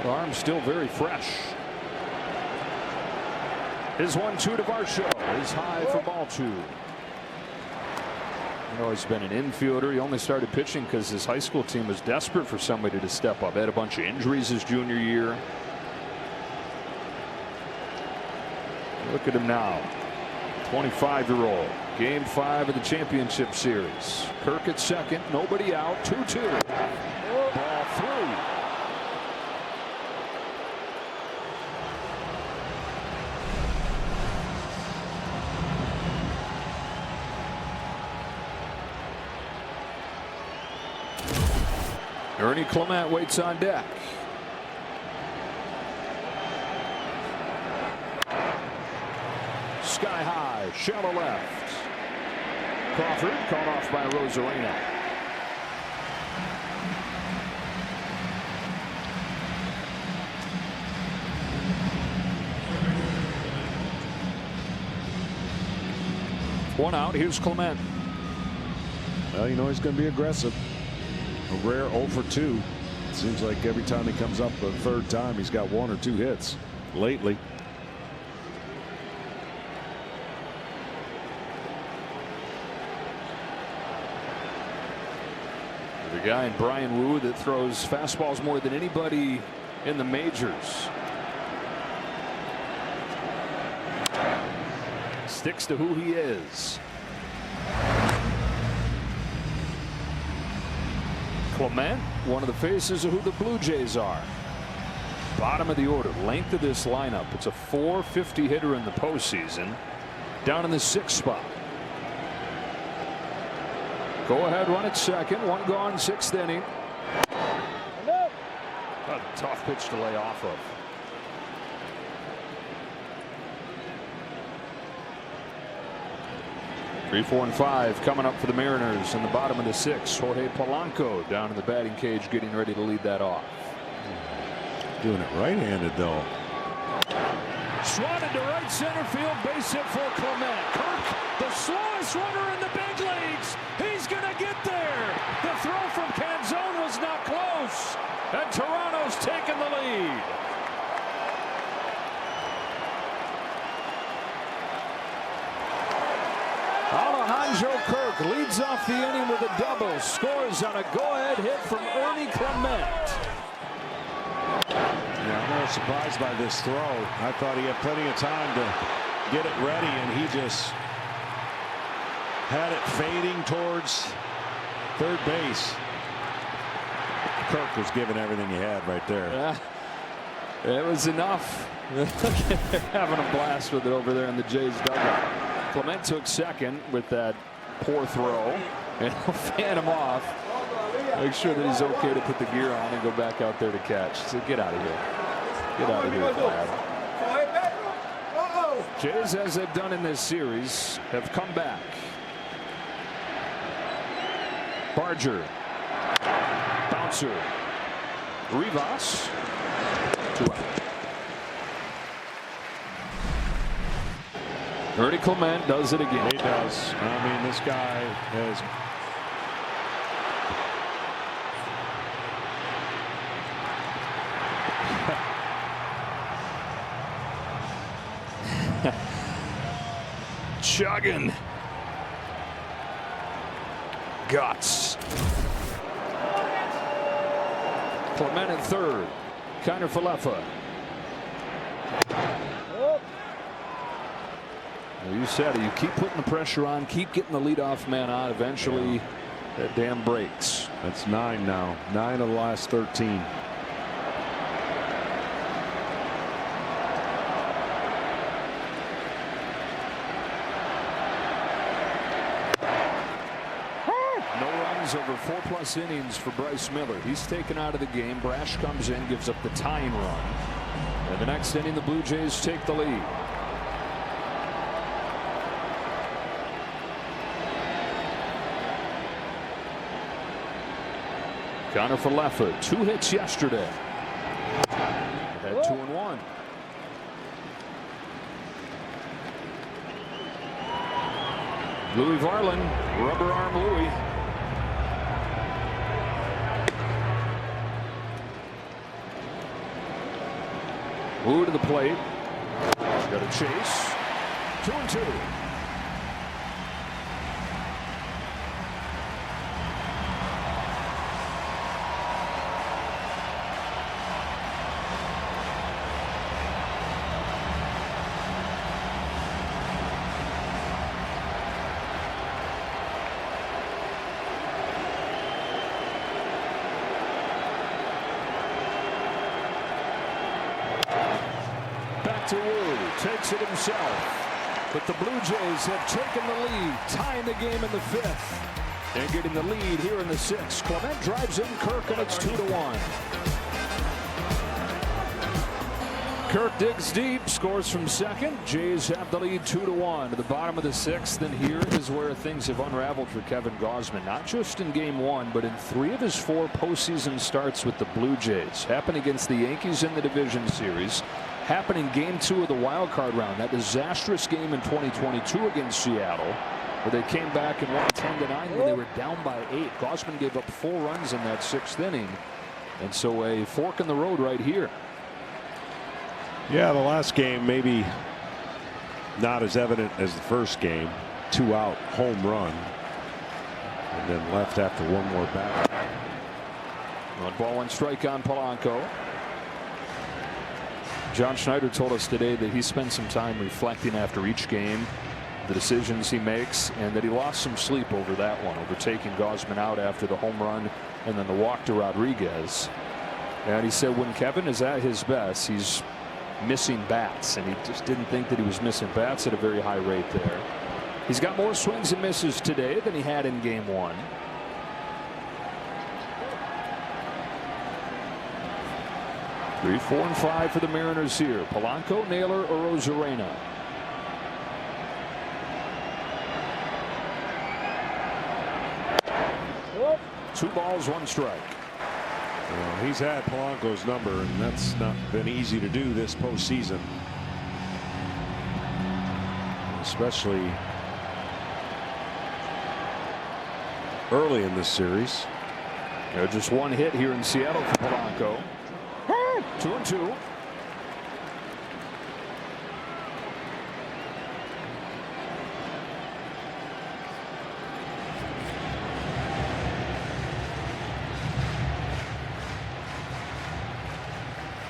S1: The arm's still very fresh. His 1-2 to Varsho is high for ball 2. He's always been an infielder. He only started pitching because his high school team was desperate for somebody to step up. He had a bunch of injuries his junior year. Look at him now. 25-year-old. Game 5 of the championship series. Kirk at second. Nobody out. 2-2. Ball 3. Ernie Clement waits on deck. Sky high, shallow left. Crawford caught off by Rosarena. One out. Here's Clement.
S7: Well, you know he's going to be aggressive. A rare 0 for 2. It seems like every time he comes up the third time, he's got 1 or 2 hits lately.
S1: The guy in Brian Wu that throws fastballs more than anybody in the majors. Sticks to who he is. Clement, one of the faces of who the Blue Jays are. Bottom of the order, length of this lineup. It's a .450 hitter in the postseason. Down in the 6th spot. Go ahead run at second. 1 gone, 6th inning. A tough pitch to lay off of. 3, 4, and 5 coming up for the Mariners in the bottom of the 6th. Jorge Polanco down in the batting cage getting ready to lead that off.
S7: Doing it right-handed though.
S1: Swatted to right center field, base hit for Clement. Kirk, the slowest runner in the big leagues. He's going to get there. The throw from Canzone was not close. And Toronto's taken the lead. Alejandro Kirk leads off the inning with a double. Scores on a go-ahead hit from Ernie Clement.
S7: Yeah, I'm a little surprised by this throw. I thought he had plenty of time to get it ready, and he just had it fading towards third base. Kirk was giving everything he had right there.
S1: It was enough. They're having a blast with it over there in the Jays dugout. Clement took second with that poor throw, and he'll fan him off. Make sure that he's okay to put the gear on and go back out there to catch. So get out of here. Get out of here, Vlad. Jays, as they've done in this series, have come back. Barger. Bouncer. Rivas. 2 out. Ernie Clement does it again.
S7: He does. I mean, this guy has.
S1: Chugging. Guts. Clement at third. Kiner Falefa. You said it. You keep putting the pressure on, keep getting the leadoff man on. Eventually, that dam breaks.
S7: That's 9 now. 9 of the last 13.
S1: Over 4+ innings for Bryce Miller. He's taken out of the game. Brash comes in, gives up the tying run. And the next inning, the Blue Jays take the lead. Kiner Falefa, 2 hits yesterday. Had 2 and 1. Louis Varland, rubber arm Louis. Wu to the plate. Got a chase. 2 and 2. To Wu, takes it himself, but the Blue Jays have taken the lead, tying the game in the 5th, and getting the lead here in the 6th. Clement drives in Kirk, and it's 2-1. Kirk digs deep, scores from second. Jays have the lead 2-1 to the bottom of the 6th, and here is where things have unraveled for Kevin Gausman, not just in game 1, but in 3 of his 4 postseason starts with the Blue Jays. Happened against the Yankees in the division series, happened in game 2 of the wild card round, that disastrous game in 2022 against Seattle, where they came back and won 10-9 when they were down by 8. Gausman gave up 4 runs in that 6th inning, and so a fork in the road right here.
S7: Yeah, the last game maybe not as evident as the first game. 2-out home run, and then left after 1 more batter.
S1: 1-1 strike on Polanco. John Schneider told us today that he spent some time reflecting after each game, the decisions he makes, and that he lost some sleep over that one, over taking Gausman out after the home run and then the walk to Rodriguez. And he said when Kevin is at his best, he's missing bats, and he just didn't think that he was missing bats at a very high rate there. He's got more swings and misses today than he had in game 1. Three, 4, and 5 for the Mariners here. Polanco, Naylor, or Rosarena. Two balls, 1 strike.
S7: Well, he's had Polanco's number, and that's not been easy to do this postseason, especially early in this series.
S1: Just 1 hit here in Seattle for Polanco. 2-2.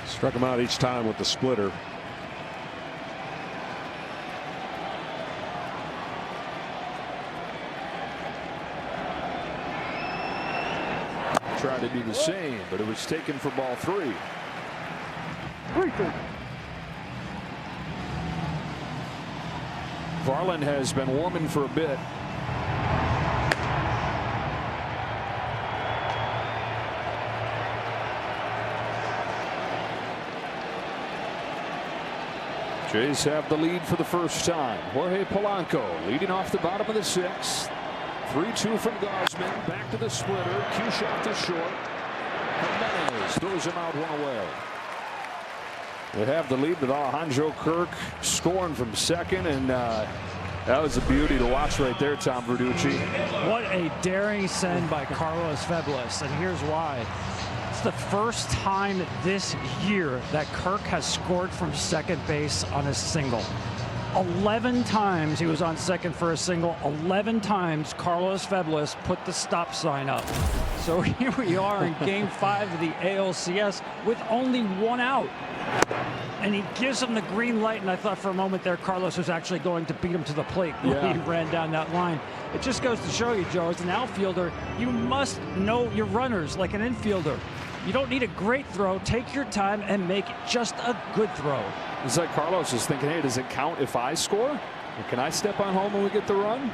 S7: Struck him out each time with the splitter.
S1: Tried to do the same, but it was taken for ball 3. Varland has been warming for a bit. Jays have the lead for the first time. Jorge Polanco leading off the bottom of the 6th. 3-2 from Gausman. Back to the splitter. Cue shot to short. Jimenez throws him out 1 away. They have the lead with Alejandro Kirk scoring from second, and that was a beauty to watch right there, Tom Verducci.
S6: What a daring send by Carlos Febles, and here's why. It's the first time this year that Kirk has scored from second base on a single. 11 times he was on second for a single. 11 times Carlos Febles put the stop sign up. So here we are in game 5 of the ALCS with only 1 out. And he gives him the green light, and I thought for a moment there Carlos was actually going to beat him to the plate when he ran down that line. It just goes to show you, Joe, as an outfielder, you must know your runners like an infielder. You don't need a great throw. Take your time and make just a good throw.
S1: It's like Carlos is thinking, hey, does it count if I score? Or can I step on home when we get the run?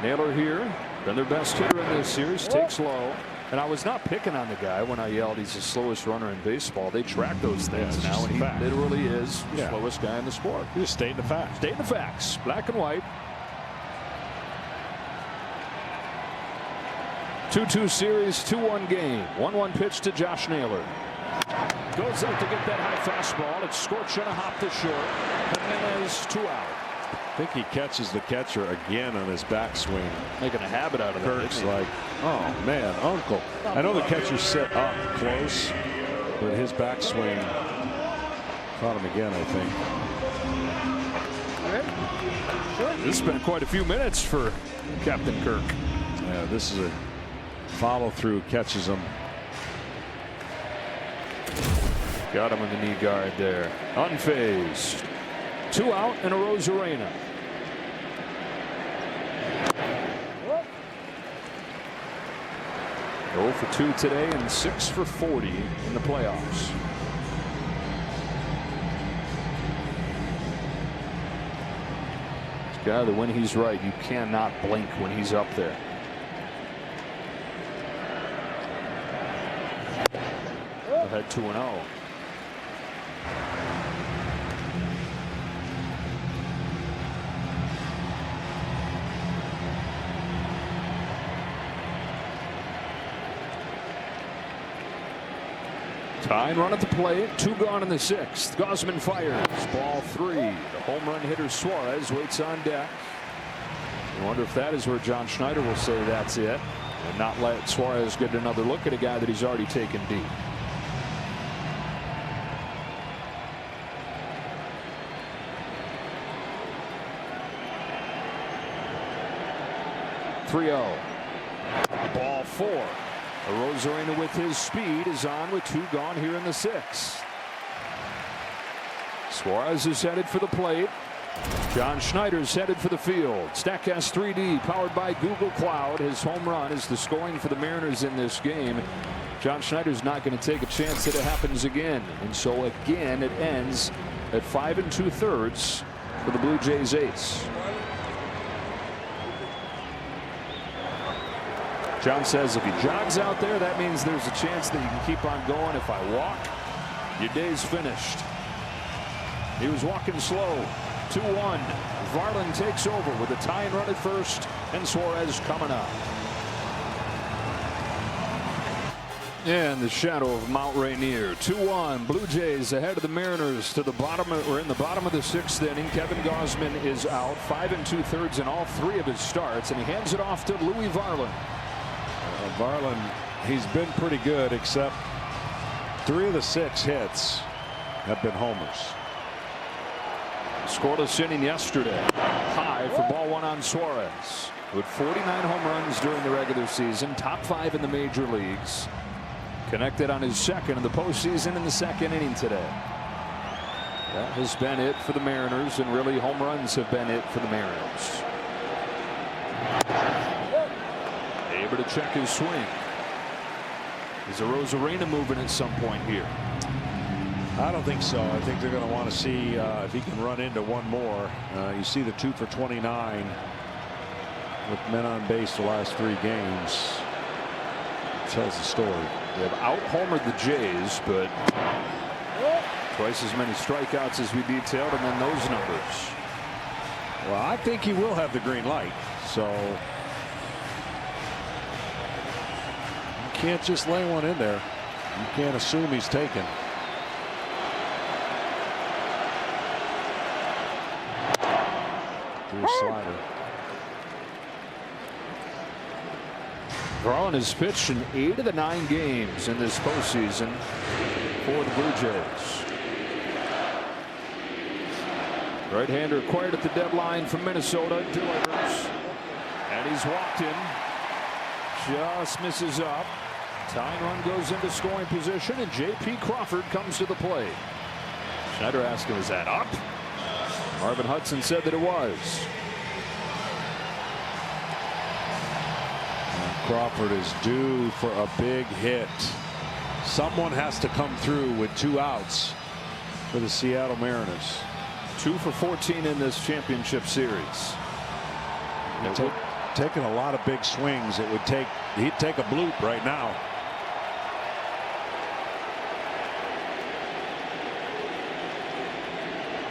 S1: Naylor here, been their best hitter in this series, takes low. And I was not picking on the guy when I yelled he's the slowest runner in baseball. They track those things now, and he literally is the slowest guy in the sport.
S7: You're just stating the facts.
S1: Stating the facts, black and white. 2-2 series, 2-1 game. 1-1 pitch to Josh Naylor. Goes out to get that high fastball. It's scorched on a hop to short. Jimenez 2 out.
S7: I think he catches the catcher again on his backswing.
S1: Making a habit out of that.
S7: Kirk's like, oh man, uncle. I know the catcher's set up close, but his backswing caught him again, I think.
S1: This has been quite a few minutes for Captain Kirk.
S7: Yeah, this is a follow through, catches him.
S1: Got him in the knee guard there. Unfazed. 2 out and a Rosarena. Go for 2 today and 6 for 40 in the playoffs. This guy that when he's right, you cannot blink when he's up there. Ahead 2-0. Tying run at the plate. 2 gone in the 6th. Gausman fires. Ball 3. The home run hitter Suarez waits on deck. I wonder if that is where John Schneider will say that's it, and not let Suarez get another look at a guy that he's already taken deep. Ball 4. Arozarena with his speed is on with 2 gone here in the 6th. Suarez is headed for the plate. John Schneider's headed for the field. Statcast 3D powered by Google Cloud. His home run is the scoring for the Mariners in this game. John Schneider's not going to take a chance that it happens again. And so again it ends at 5 2/3 for the Blue Jays ace. John says if he jogs out there, that means there's a chance that you can keep on going. If I walk, your day's finished. He was walking slow. 2-1. Varland takes over with a tying run at first, and Suarez coming up. And the shadow of Mount Rainier. 2-1. Blue Jays ahead of the Mariners to the bottom. We're in the bottom of the 6th inning. Kevin Gausman is out 5 2/3 in all 3 of his starts, and he hands it off to Louis Varland.
S7: Varland, he's been pretty good, except 3 of the 6 hits have been homers.
S1: Scoreless inning yesterday. High for ball 1 on Suarez. With 49 home runs during the regular season, top 5 in the major leagues. Connected on his 2nd in the postseason in the 2nd inning today. That has been it for the Mariners, and really home runs have been it for the Mariners. Able to check his swing. Is Arozarena moving at some point here?
S7: I don't think so. I think they're going to want to see if he can run into one more. You see the 2 for 29 with men on base the last 3 games. Tells the story.
S1: They have out-homered the Jays, but twice as many strikeouts as we detailed, and then those numbers.
S7: Well, I think he will have the green light. So you can't just lay one in there. You can't assume he's taken. Through a slider.
S1: Varland has pitched in 8 of the 9 games in this postseason for the Blue Jays. Right-hander acquired at the deadline from Minnesota, delivers, and he's walked in. Just misses up. Tying run goes into scoring position, and J.P. Crawford comes to the plate. Schneider asked him, is that up? Marvin Hudson said that it was.
S7: Crawford is due for a big hit. Someone has to come through with 2 outs for the Seattle Mariners.
S1: 2 for 14 in this championship series.
S7: Taking a lot of big swings. He'd take a bloop right now.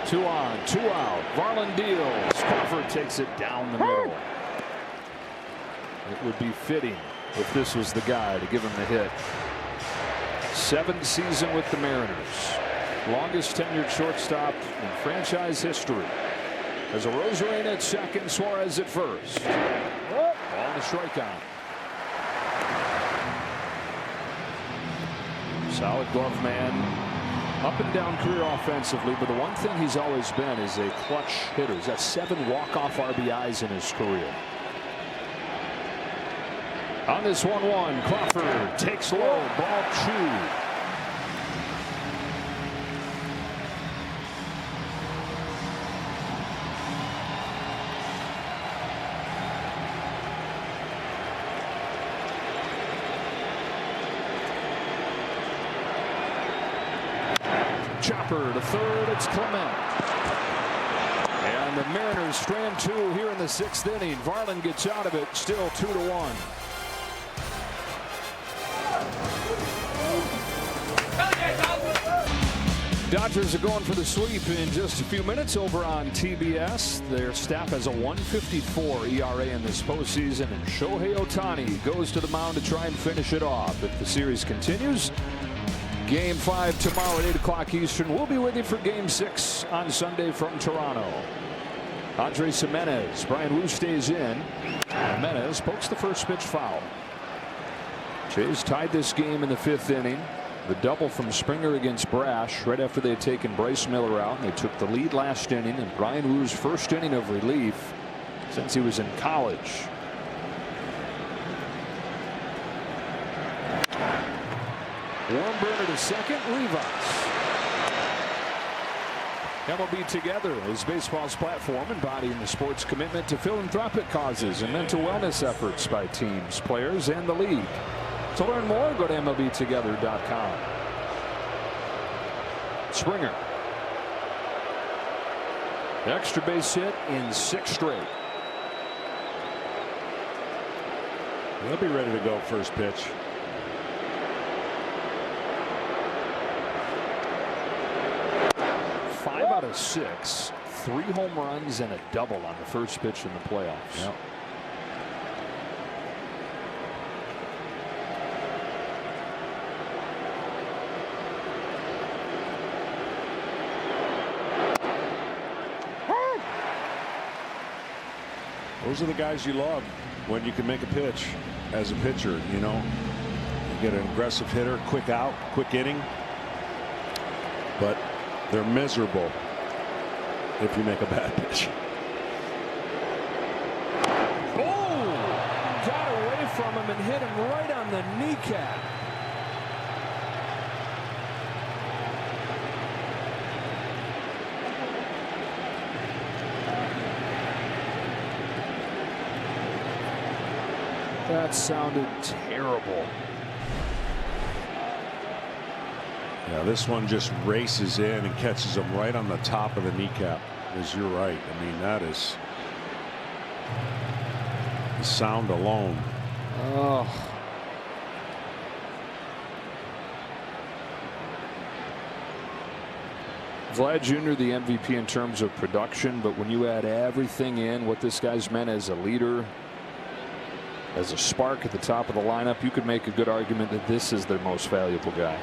S1: Two on, 2 out. Varland deals. Crawford takes it down the middle. It would be fitting if this was the guy to give him the hit. 7th season with the Mariners. Longest tenured shortstop in franchise history. As Arozarena at 2nd, Suarez at 1st. Ball and a strikeout. Solid glove man. Up and down career offensively, but the one thing he's always been is a clutch hitter. He's got 7 walk-off RBIs in his career. On this 1-1, Crawford takes low, ball 2. Chopper to 3rd, it's Clement. And the Mariners strand 2 here in the 6th inning. Varland gets out of it, still 2-1. Dodgers are going for the sweep in just a few minutes over on TBS. Their staff has a 1.54 ERA in this postseason, and Shohei Ohtani goes to the mound to try and finish it off. If the series continues, Game 5 tomorrow at 8 o'clock Eastern. We'll be with you for Game 6 on Sunday from Toronto. Andres Jimenez. Brian Wu stays in. Jimenez pokes the first pitch foul. Jays tied this game in the 5th inning. The double from Springer against Brash right after they had taken Bryce Miller out. And they took the lead last inning, and Brian Wu's first inning of relief since he was in college. Warm burner to second. Rivas. MLB Together is baseball's platform embodying the sport's commitment to philanthropic causes and mental wellness efforts by teams, players, and the league. To learn more, go to MLBtogether.com. Springer. The extra base hit in 6 straight.
S7: They'll be ready to go first pitch.
S1: Out of 6, 3 home runs and a double on the first pitch in the playoffs.
S7: Yep. Those are the guys you love when you can make a pitch as a pitcher. You know, you get an aggressive hitter, quick out, quick inning, but they're miserable if you make a bad pitch.
S1: Oh, got away from him and hit him right on the kneecap. That sounded terrible.
S7: Yeah, this one just races in and catches him right on the top of the kneecap. As you're right. I mean, that is the sound alone.
S1: Oh. Vlad Jr. the MVP in terms of production, but when you add everything in, what this guy's meant as a leader, as a spark at the top of the lineup, you could make a good argument that this is their most valuable guy.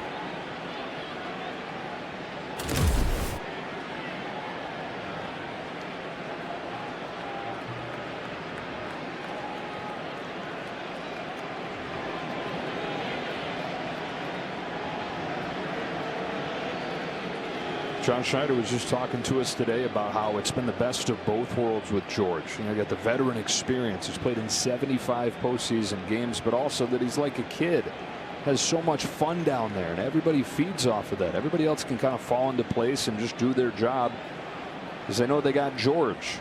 S1: John Schneider was just talking to us today about how it's been the best of both worlds with George. You know, you got the veteran experience. He's played in 75 postseason games, but also that he's like a kid. Has so much fun down there, and everybody feeds off of that. Everybody else can kind of fall into place and just do their job because they know they got George.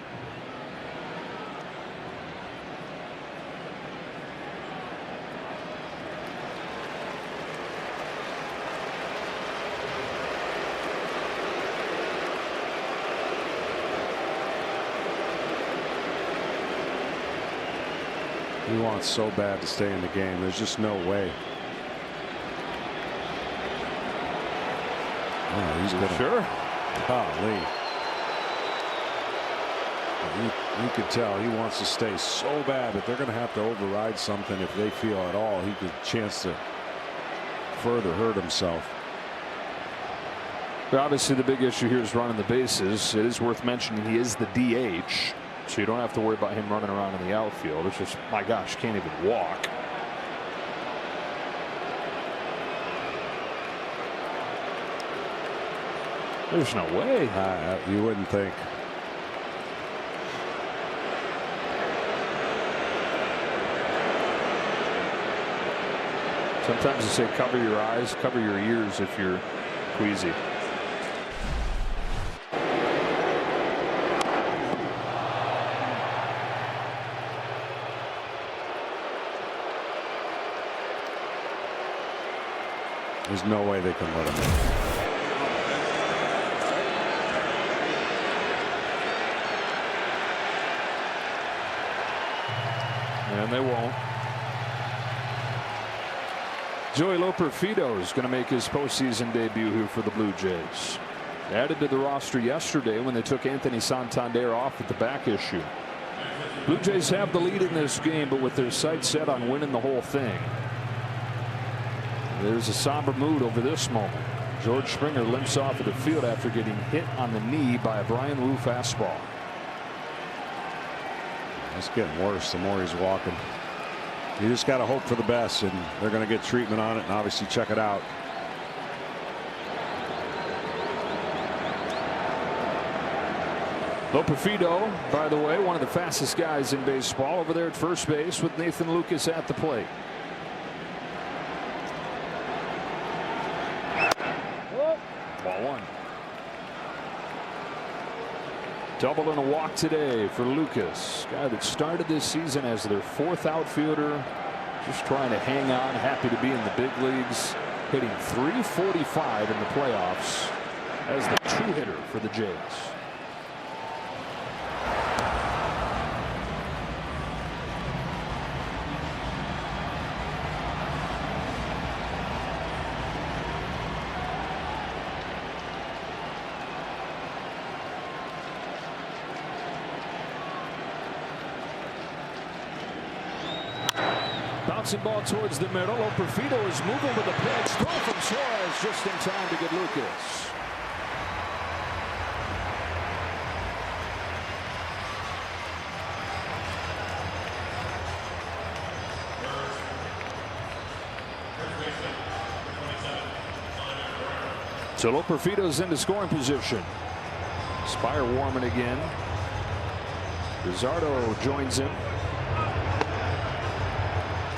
S7: He wants so bad to stay in the game. There's just no way. Oh, he's gonna.
S1: Sure.
S7: Golly. You could tell he wants to stay so bad, but they're going to have to override something if they feel at all he could chance to further hurt himself.
S1: But obviously, the big issue here is running the bases. It is worth mentioning he is the DH. So you don't have to worry about him running around in the outfield. It's just, my gosh, can't even walk. There's no way.
S7: You wouldn't think.
S1: Sometimes they say cover your eyes, cover your ears if you're queasy.
S7: There's no way they can let him in.
S1: And they won't. Joey Loperfido is going to make his postseason debut here for the Blue Jays. Added to the roster yesterday when they took Anthony Santander off with the back issue. Blue Jays have the lead in this game, but with their sights set on winning the whole thing. There's a somber mood over this moment. George Springer limps off of the field after getting hit on the knee by a Brian Wu fastball.
S7: It's getting worse the more he's walking. You just got to hope for the best, and they're going to get treatment on it and obviously check it out.
S1: Loperfido, by the way, one of the fastest guys in baseball, over there at first base with Nathan Lucas at the plate. Ball one. Double and a walk today for Lucas, guy that started this season as their 4th outfielder, just trying to hang on, happy to be in the big leagues, hitting .345 in the playoffs as the 2-hitter for the Jays. Bouncing ball towards the middle. Loperfido is moving with a pitch. Throw from Suarez just in time to get Lucas. So Loperfido's into scoring position. Spire warming again. Rizzardo joins him.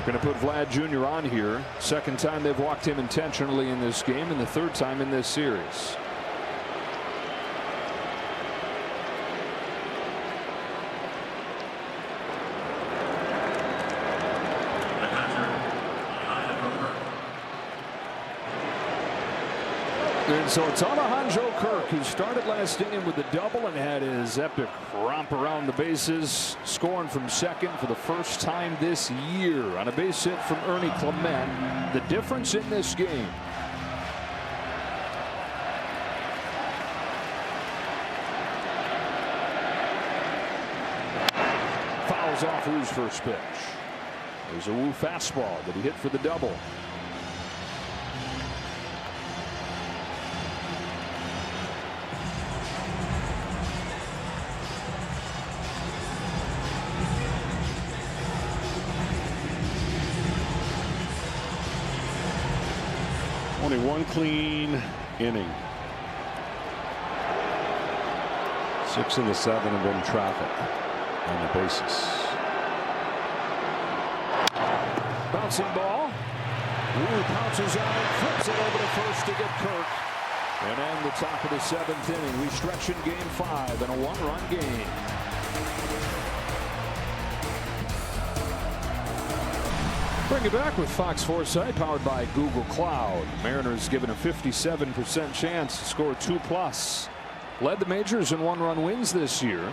S1: Going to put Vlad Jr. on here. Second time they've walked him intentionally in this game, and the 3rd time in this series. And so it's Alejandro Kirk, who started last inning with a double and had his epic romp around the bases, scoring from second for the first time this year on a base hit from Ernie Clement. The difference in this game. Fouls off Wu's first pitch. There's a Wu fastball that he hit for the double.
S7: Only one clean inning. 6 of the 7 have been traffic on the bases.
S1: Bouncing ball. Wu pounces on it, flips it over to first to get Kirk. And end the top of the 7th inning. We stretch in game 5 in a 1-run game. Bring it back with Fox Foresight, powered by Google Cloud. Mariners given a 57% chance to score 2+. Led the majors in 1-run wins this year.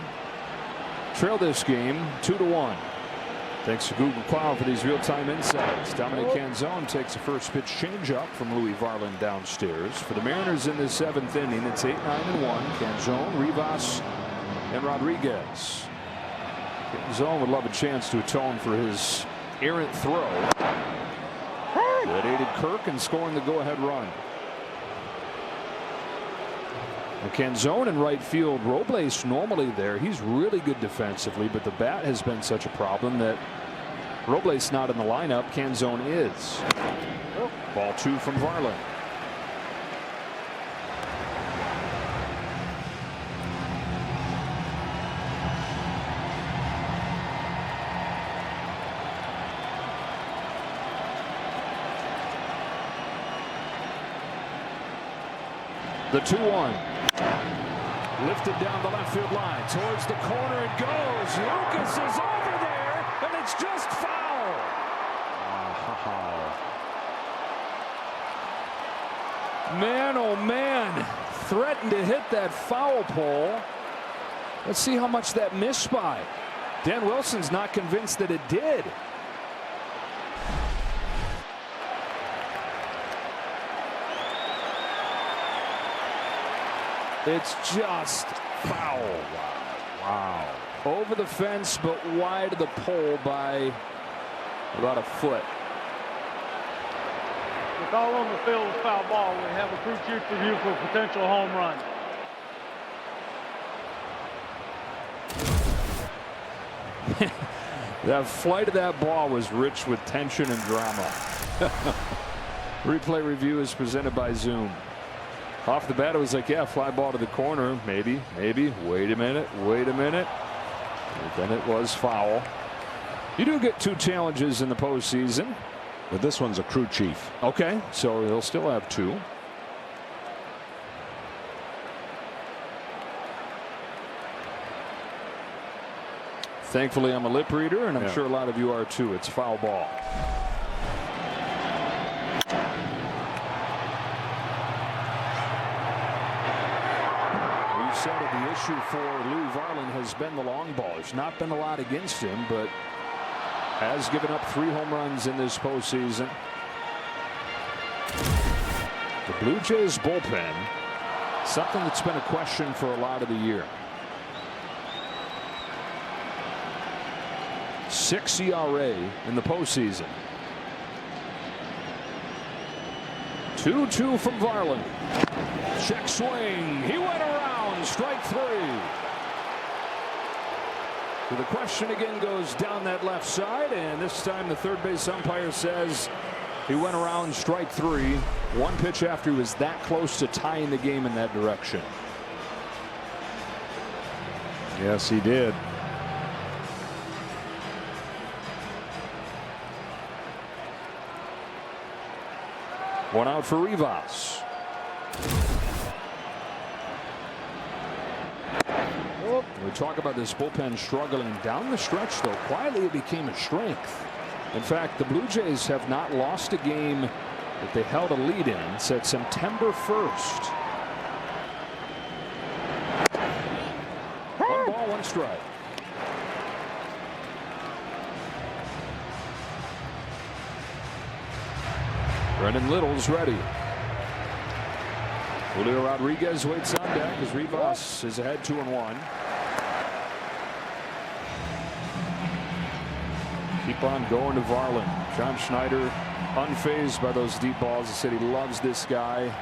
S1: Trailed this game 2-1. Thanks to Google Cloud for these real-time insights. Dominic Canzone takes a first pitch changeup from Louis Varland downstairs. For the Mariners in this 7th inning, it's 8-9-1. Canzone, Rivas, and Rodriguez. Canzone would love a chance to atone for his errant throw that aided Kirk in scoring the go-ahead run. Canzone in right field. Robles normally there. He's really good defensively, but the bat has been such a problem that Robles not in the lineup. Canzone is. Ball 2 from Varland. The 2-1. Lifted down the left field line towards the corner. It goes. Lucas is over there, and it's just foul. Man, oh man, threatened to hit that foul pole. Let's see how much that missed by. Dan Wilson's not convinced that it did. It's just foul. Wow. Over the fence, but wide of the pole by about a foot.
S13: the call on the field was foul ball. We have a crew chief review for a potential home run.
S9: That flight of that ball was rich with tension and drama. Replay review is presented by Zoom. Off the bat, it was like, yeah, fly ball to the corner. Maybe. Wait a minute. And then it was foul. You do get 2 challenges in the postseason.
S7: But this one's a crew chief.
S9: Okay, so he'll still have 2. Thankfully, I'm a lip reader, and I'm sure a lot of you are too. It's foul ball. We said the issue for Lou Varland has been the long ball. There's not been a lot against him, but has given up 3 home runs in this postseason. The Blue Jays bullpen, something that's been a question for a lot of the year. 6 ERA in the postseason. 2-2 from Varland. Check swing. He went around. Strike 3. So the question again goes down that left side, and this time the third base umpire says he went around, strike 3. 1 pitch after he was that close to tying the game in that direction.
S7: Yes, he did.
S9: One out for Rivas. We talk about this bullpen struggling down the stretch, though. Quietly, it became a strength. In fact, the Blue Jays have not lost a game that they held a lead in since September 1st. 1 ball, 1 strike. Brendan Little's ready. Julio Rodriguez waits on deck as Rivas is ahead 2-1. Keep on going to Varland. John Schneider unfazed by those deep balls. He said he loves this guy.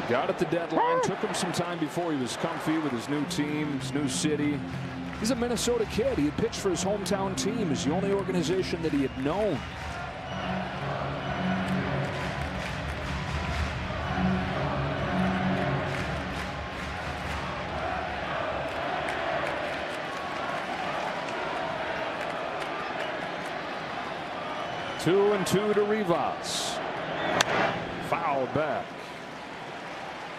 S9: Got at the deadline. Took him some time before he was comfy with his new team, his new city. He's a Minnesota kid. He had pitched for his hometown team. It's the only organization that he had known. Two and 2 to Rivas. Foul back.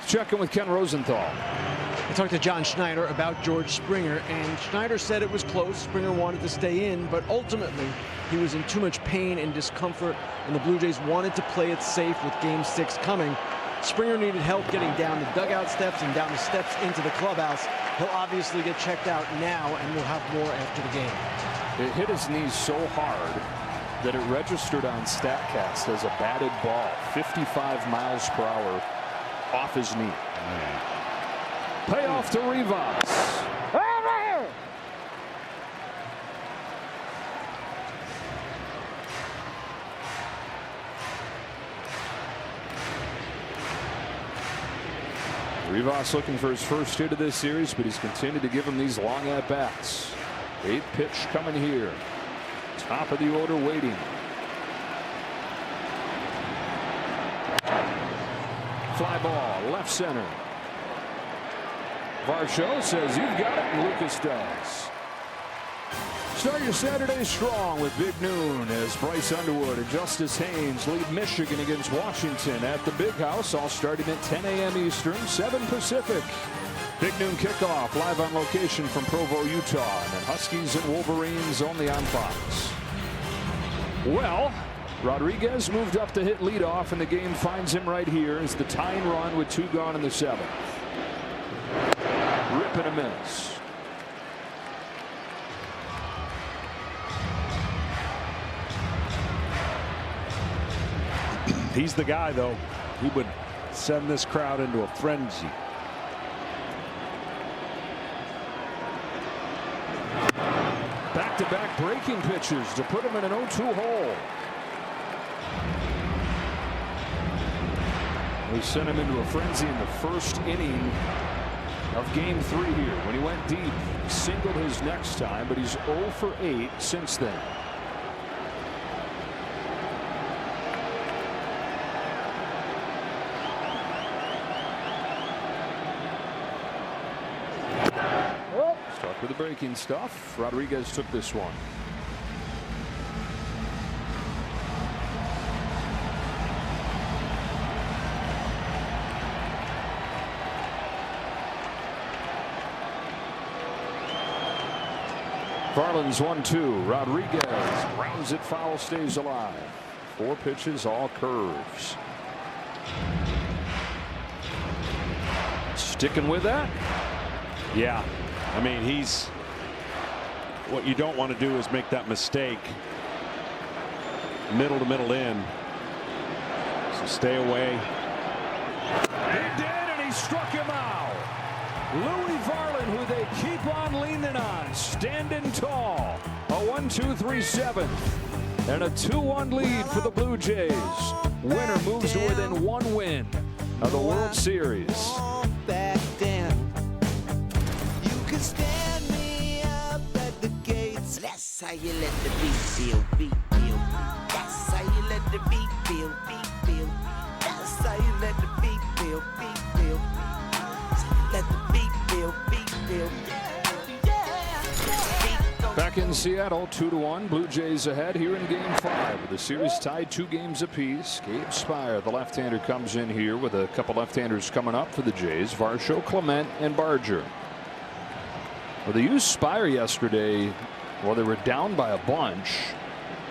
S9: Checking with Ken Rosenthal.
S5: I talked to John Schneider about George Springer, and Schneider said it was close. Springer wanted to stay in, but ultimately he was in too much pain and discomfort, and the Blue Jays wanted to play it safe with Game 6 coming. Springer needed help getting down the dugout steps and down the steps into the clubhouse. He'll obviously get checked out now, and we'll have more after the game.
S9: It hit his knee so hard that it registered on StatCast as a batted ball, 55 miles per hour off his knee. Payoff to Rivas. Rivas looking for his first hit of this series, but he's continued to give him these long at-bats. 8th pitch coming here. Top of the order waiting. Fly ball, left center. Varsho says you've got it, and Lucas does. Start your Saturday strong with Big Noon as Bryce Underwood and Justice Haynes lead Michigan against Washington at the Big House, all starting at 10 a.m. Eastern, 7 Pacific. Big Noon kickoff live on location from Provo, Utah, and then Huskies and Wolverines only on Fox. Well, Rodriguez moved up to hit leadoff, and the game finds him right here as the tying run with 2 gone in the 7th. Rip and a miss.
S7: He's the guy, though. He would send this crowd into a frenzy.
S9: Back-to-back breaking pitches to put him in an 0-2 hole.
S1: We sent him into a frenzy in the first inning of Game 3 here. When he went deep, singled his next time, but he's 0 for 8 since then. Stuck with the breaking stuff. Rodriguez took this one. Farland's 1-2. Rodriguez rounds it foul, stays alive. 4 pitches, all curves. Sticking with that?
S7: Yeah. I mean, what you don't want to do is make that mistake. Middle to middle in. So stay away.
S1: He did, and he struck him out. Louis Varland, who they keep on leaning on, standing tall. A 1-2-3 7th and a 2-1 lead for the Blue Jays. Winner moves to within 1 win of the World Series.
S14: Back down. You can stand me up at the gates. That's how you let the beat feel, beat feel. That's how you let the beat feel, beat feel. That's how you let the beat feel, beat feel. Let the beat feel, beat feel.
S1: Back in Seattle, 2-1. Blue Jays ahead here in Game 5. With the series tied 2 games apiece. Gabe Spire, the left-hander, comes in here with a couple left-handers coming up for the Jays. Varsho, Clement, and Barger. Well, they used Spire yesterday. Well, they were down by a bunch,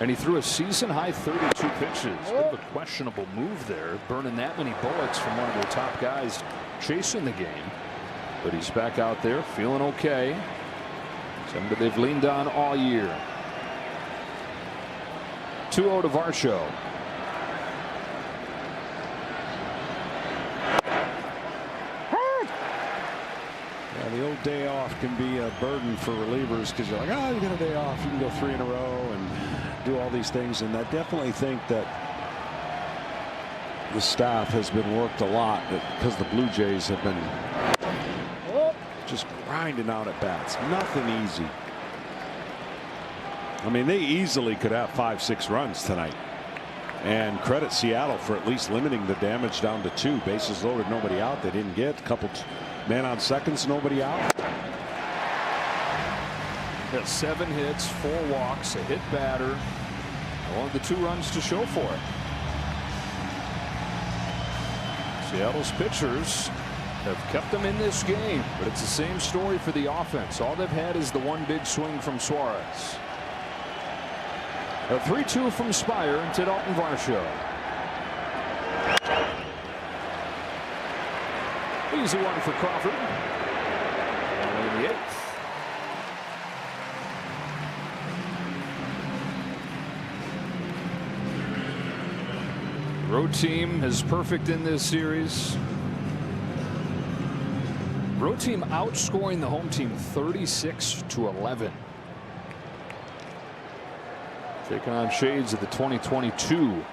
S1: and he threw a season-high 32 pitches. Bit of a questionable move there, burning that many bullets from one of their top guys chasing the game. But he's back out there feeling okay. Somebody they've leaned on all year. 2-0 to Varsho.
S7: Yeah, the old day off can be a burden for relievers because you're like, oh, you got a day off. You can go 3 in a row and do all these things. And I definitely think that the staff has been worked a lot because the Blue Jays have been just grinding out at bats. Nothing easy. I mean, they easily could have 5-6 runs tonight. And credit Seattle for at least limiting the damage down to 2 bases loaded, nobody out. They didn't get a couple man on seconds, nobody out.
S1: Got 7 hits, 4 walks, a hit batter. I wanted the 2 runs to show for it. Seattle's pitchers have kept them in this game, but it's the same story for the offense. All they've had is the one big swing from Suarez. A 3-2 from Spire to Dalton Varsho. Easy one for Crawford. And in the 8th. Road team is perfect in this series. Road team outscoring the home team 36-11. Taking on shades of the 2022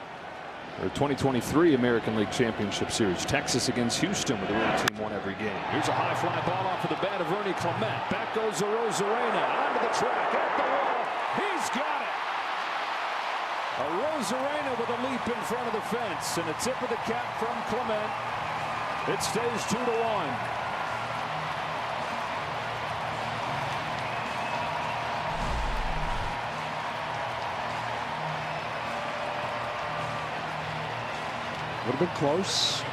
S1: or 2023 American League Championship Series. Texas against Houston, where the road team won every game. Here's a high fly ball off of the bat of Ernie Clement. Back goes Rosarena onto the track at the wall. He's got it. Rosarena with a leap in front of the fence and a tip of the cap from Clement. It stays 2-1.
S7: Would have been close.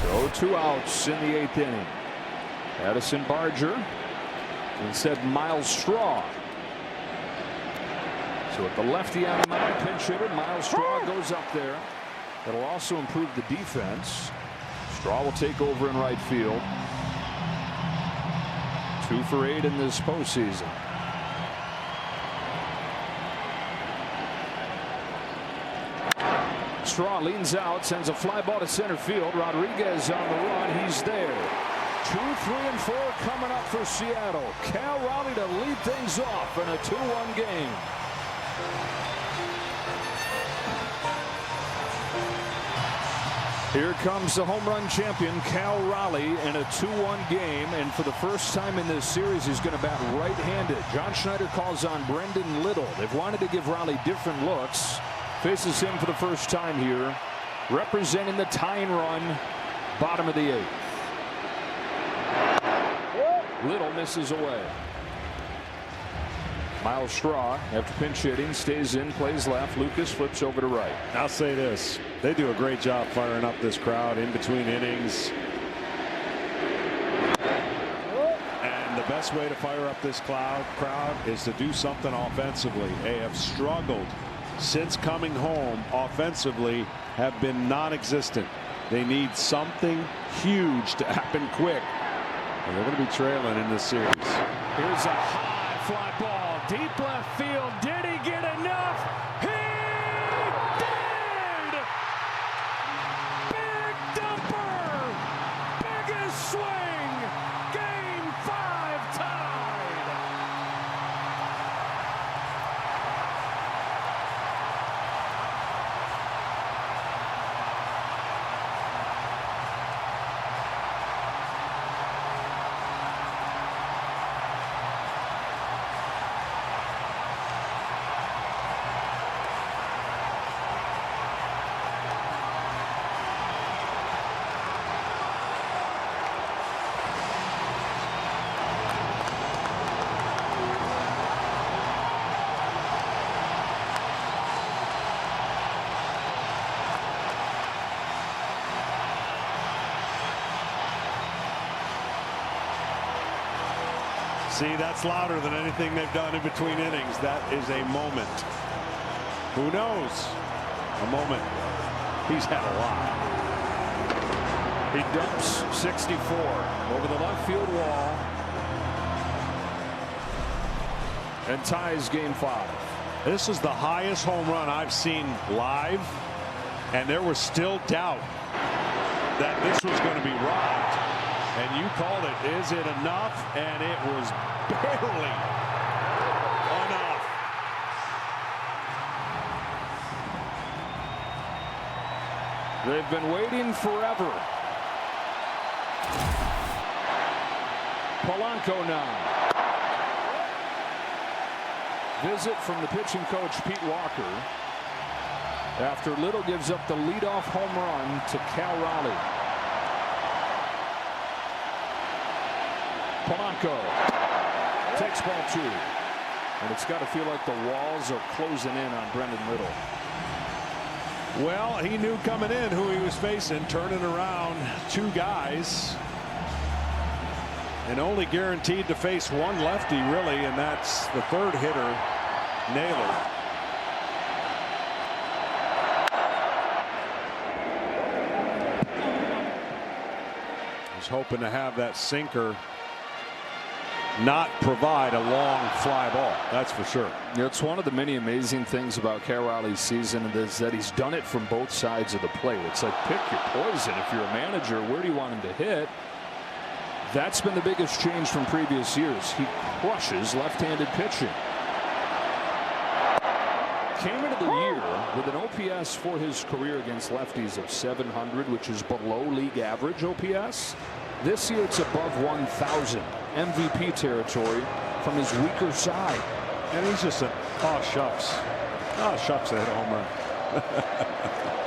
S1: So 2 outs in the 8th inning. Addison Barger instead Miles Straw. So with the lefty on the mound, pinch hitter Miles Straw goes up there. That'll also improve the defense. Straw will take over in right field. 2 for 8 in this postseason. Straw leans out, sends a fly ball to center field. Rodriguez on the run. He's there. 2, 3, and 4 coming up for Seattle. Cal Raleigh to lead things off in a 2-1 game. Here comes the home run champion, Cal Raleigh, in a 2-1 game. And for the first time in this series, he's going to bat right-handed. John Schneider calls on Brendan Little. They've wanted to give Raleigh different looks. Faces him for the first time here, representing the tying run, bottom of the 8th. Little misses away. Miles Straw, after pinch hitting, stays in, plays left. Lucas flips over to right.
S7: I'll say this. They do a great job firing up this crowd in between innings. And the best way to fire up this crowd is to do something offensively. They have struggled since coming home offensively, have been non-existent. They need something huge to happen quick. And they're going to be trailing in this series.
S1: Here's a high fly ball, deep left field. Did he get enough? He did! Big dumper! Biggest swing! Game 5 tied!
S2: See, that's louder than anything they've done in between innings. That is a moment. Who knows? A moment. He's had a lot.
S1: He dumps 64 over the left field wall and ties game 5.
S2: This is the highest home run I've seen live, and there was still doubt that this was going to be robbed. And you called it, is it enough? And it was barely enough.
S1: They've been waiting forever. Polanco now. Visit from the pitching coach, Pete Walker, after Little gives up the leadoff home run to Cal Raleigh. Polanco takes ball 2. And it's got to feel like the walls are closing in on Brendan Little.
S2: Well, he knew coming in who he was facing, turning around 2 guys. And only guaranteed to face one lefty, really, and that's the 3rd hitter, Naylor. Was hoping to have that sinker not provide a long fly ball. That's for sure.
S1: You know, it's one of the many amazing things about Cal Raleigh's season is that he's done it from both sides of the plate. It's like, pick your poison. If you're a manager, where do you want him to hit? That's been the biggest change from previous years. He crushes left-handed pitching. Came into the year with an OPS for his career against lefties of 700, which is below league average OPS. This year it's above 1,000. MVP territory from his weaker side.
S2: And he's just a, oh shucks. Oh shucks, they hit a home run.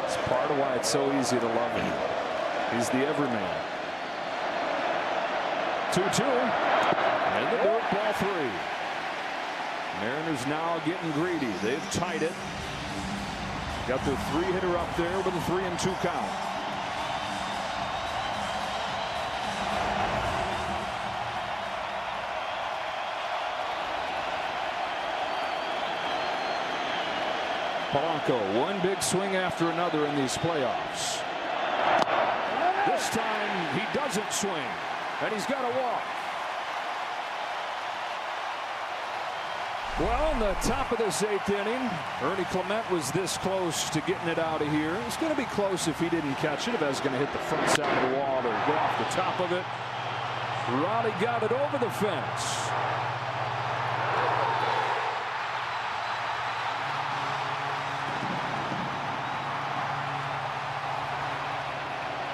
S1: It's part of why it's so easy to love him. He's the everyman. 2-2. And the dirt, ball 3. Mariners now getting greedy. They've tied it. Got their 3-hitter up there with a 3-2 count. Polanco, one big swing after another in these playoffs. This time he doesn't swing, and he's got to walk. Well, in the top of this 8th inning, Ernie Clement was this close to getting it out of here. It's going to be close if he didn't catch it. If I was going to hit the front side of the wall or get off the top of it. Raleigh got it over the fence.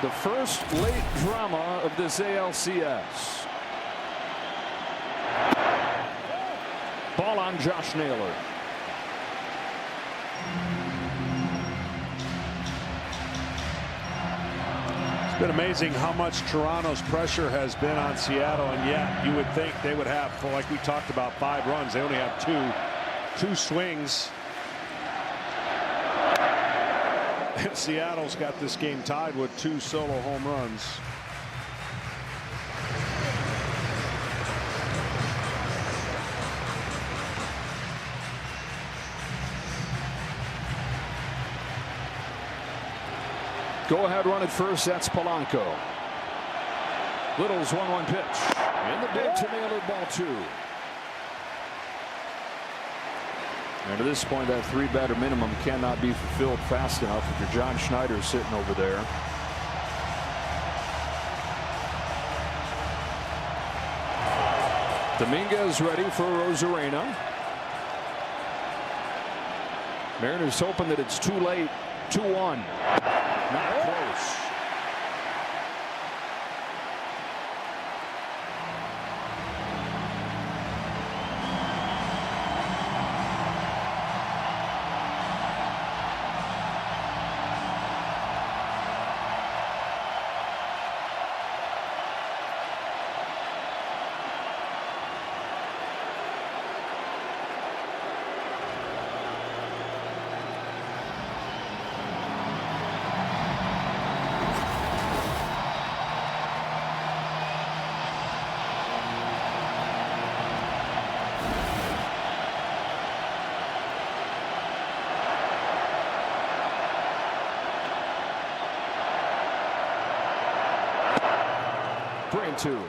S1: The first late drama of this ALCS. Ball on Josh Naylor.
S7: It's been amazing how much Toronto's pressure has been on Seattle, and yet you would think they would have, like we talked about, 5 runs. They only have two swings. And Seattle's got this game tied with 2 solo home runs.
S1: Go ahead run at first. That's Polanco. Little's 1-1 pitch. In the dig to Naylor, ball 2. And at this point, that 3-batter minimum cannot be fulfilled fast enough if you're John Schneider sitting over there. Dominguez ready for Rosarena. Mariners hoping that it's too late. 2-1. Not close. Brain 2.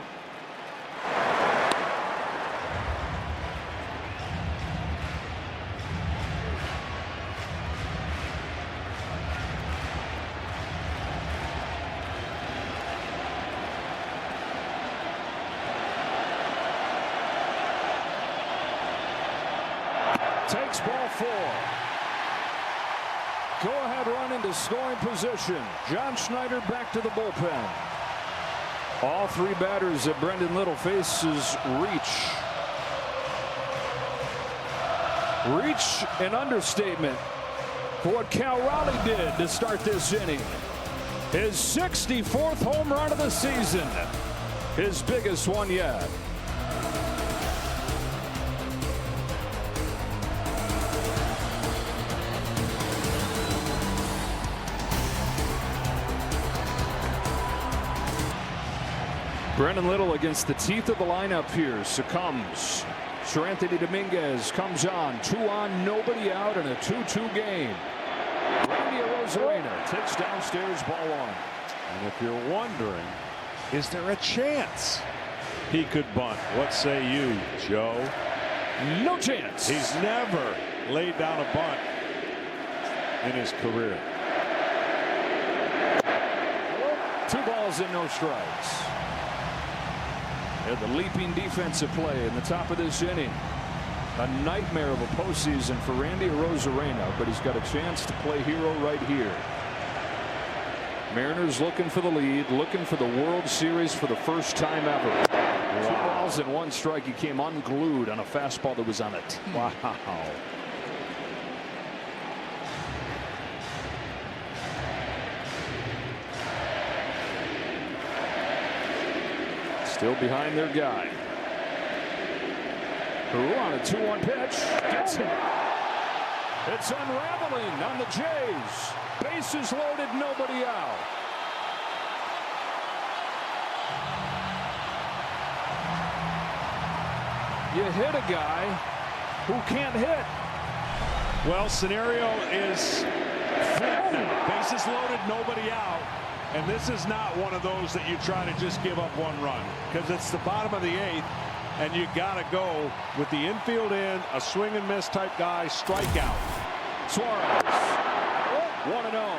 S1: Takes ball 4. Go ahead run into scoring position. John Schneider back to the bullpen. All 3 batters that Brendan Little faces reach. Reach, an understatement for what Cal Raleigh did to start this inning. His 64th home run of the season. His biggest one yet. Brendan Little against the teeth of the lineup here succumbs. Sir Anthony Dominguez comes on. 2 on, nobody out in a 2-2 game. Randy Rosarena takes downstairs, ball 1.
S7: And if you're wondering, is there a chance he could bunt? What say you, Joe?
S1: No chance.
S7: He's never laid down a bunt in his career.
S1: 2 balls and no strikes. And the leaping defensive play in the top of this inning. A nightmare of a postseason for Randy Rosarena, but he's got a chance to play hero right here. Mariners looking for the lead, looking for the World Series for the first time ever. Wow. 2 balls and 1 strike. He came unglued on a fastball that was on a tee.
S7: Wow.
S1: Still behind their guy. Who on a 2-1 pitch gets it. It's unraveling on the Jays. Bases loaded, nobody out. You hit a guy who can't hit.
S7: Well, scenario is flipped. Bases loaded, nobody out. And this is not one of those that you try to just give up 1 run, because it's the bottom of the 8th and you got to go with the infield end, a swing and miss type guy, strikeout.
S9: Suarez, 1-0.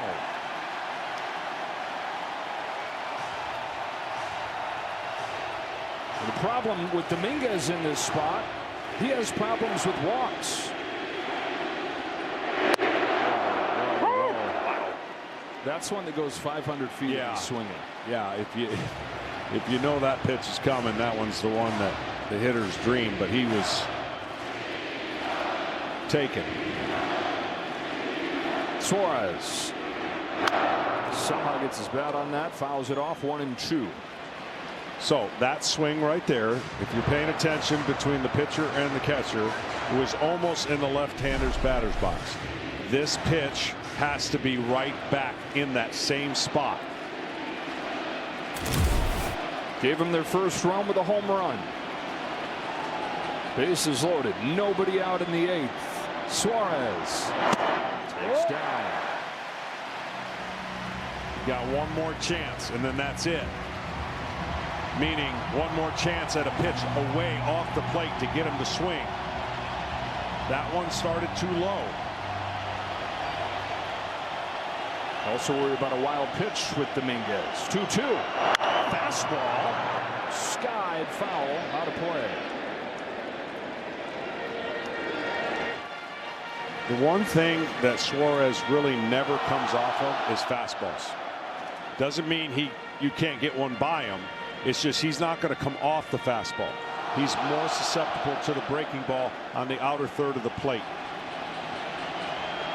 S9: The problem with Dominguez in this spot, he has problems with walks. That's one that goes 500 feet and swinging.
S7: Yeah, if you know that pitch is coming, that one's the one that the hitters dream, but he was taken.
S9: Suarez somehow gets his bat on that, fouls it off, 1-2.
S7: So that swing right there, if you're paying attention between the pitcher and the catcher, was almost in the left-hander's batter's box. This pitch has to be right back in that same spot.
S9: Gave him their first run with a home run. Bases loaded, nobody out in the 8th. Suarez takes down.
S7: Got one more chance, and then that's it. Meaning one more chance at a pitch away off the plate to get him to swing. That one started too low.
S9: Also worried about a wild pitch with Dominguez. 2-2. Fastball. Skied foul. Out of play.
S7: The one thing that Suarez really never comes off of is fastballs. Doesn't mean you can't get one by him. It's just he's not going to come off the fastball. He's more susceptible to the breaking ball on the outer third of the plate.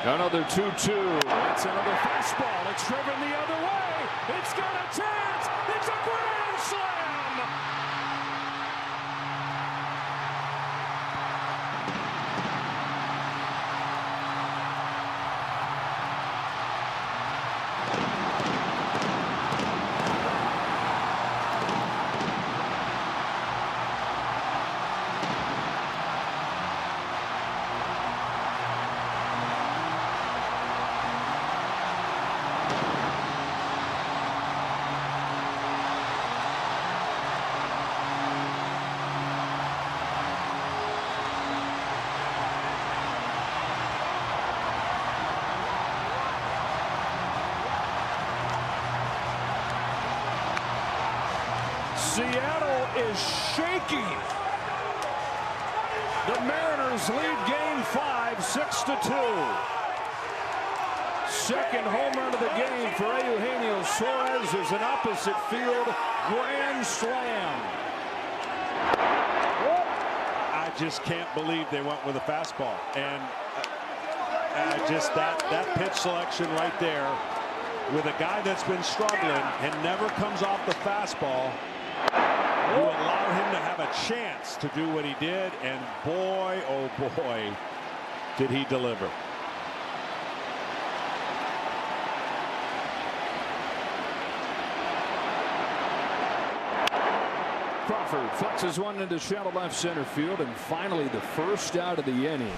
S9: Another 2-2. It's another fastball. It's driven the other way. It's got a chance. It's a grand slam. Seattle is shaking. The Mariners lead game 5, 6-2. Second home run of the game for Eugenio Suarez is an opposite field grand slam.
S7: I just can't believe they went with a fastball. And just that pitch selection right there with a guy that's been struggling and never comes off the fastball. You allow him to have a chance to do what he did, and boy, oh boy, did he deliver.
S9: Crawford flexes one into shallow left center field, and finally the first out of the inning.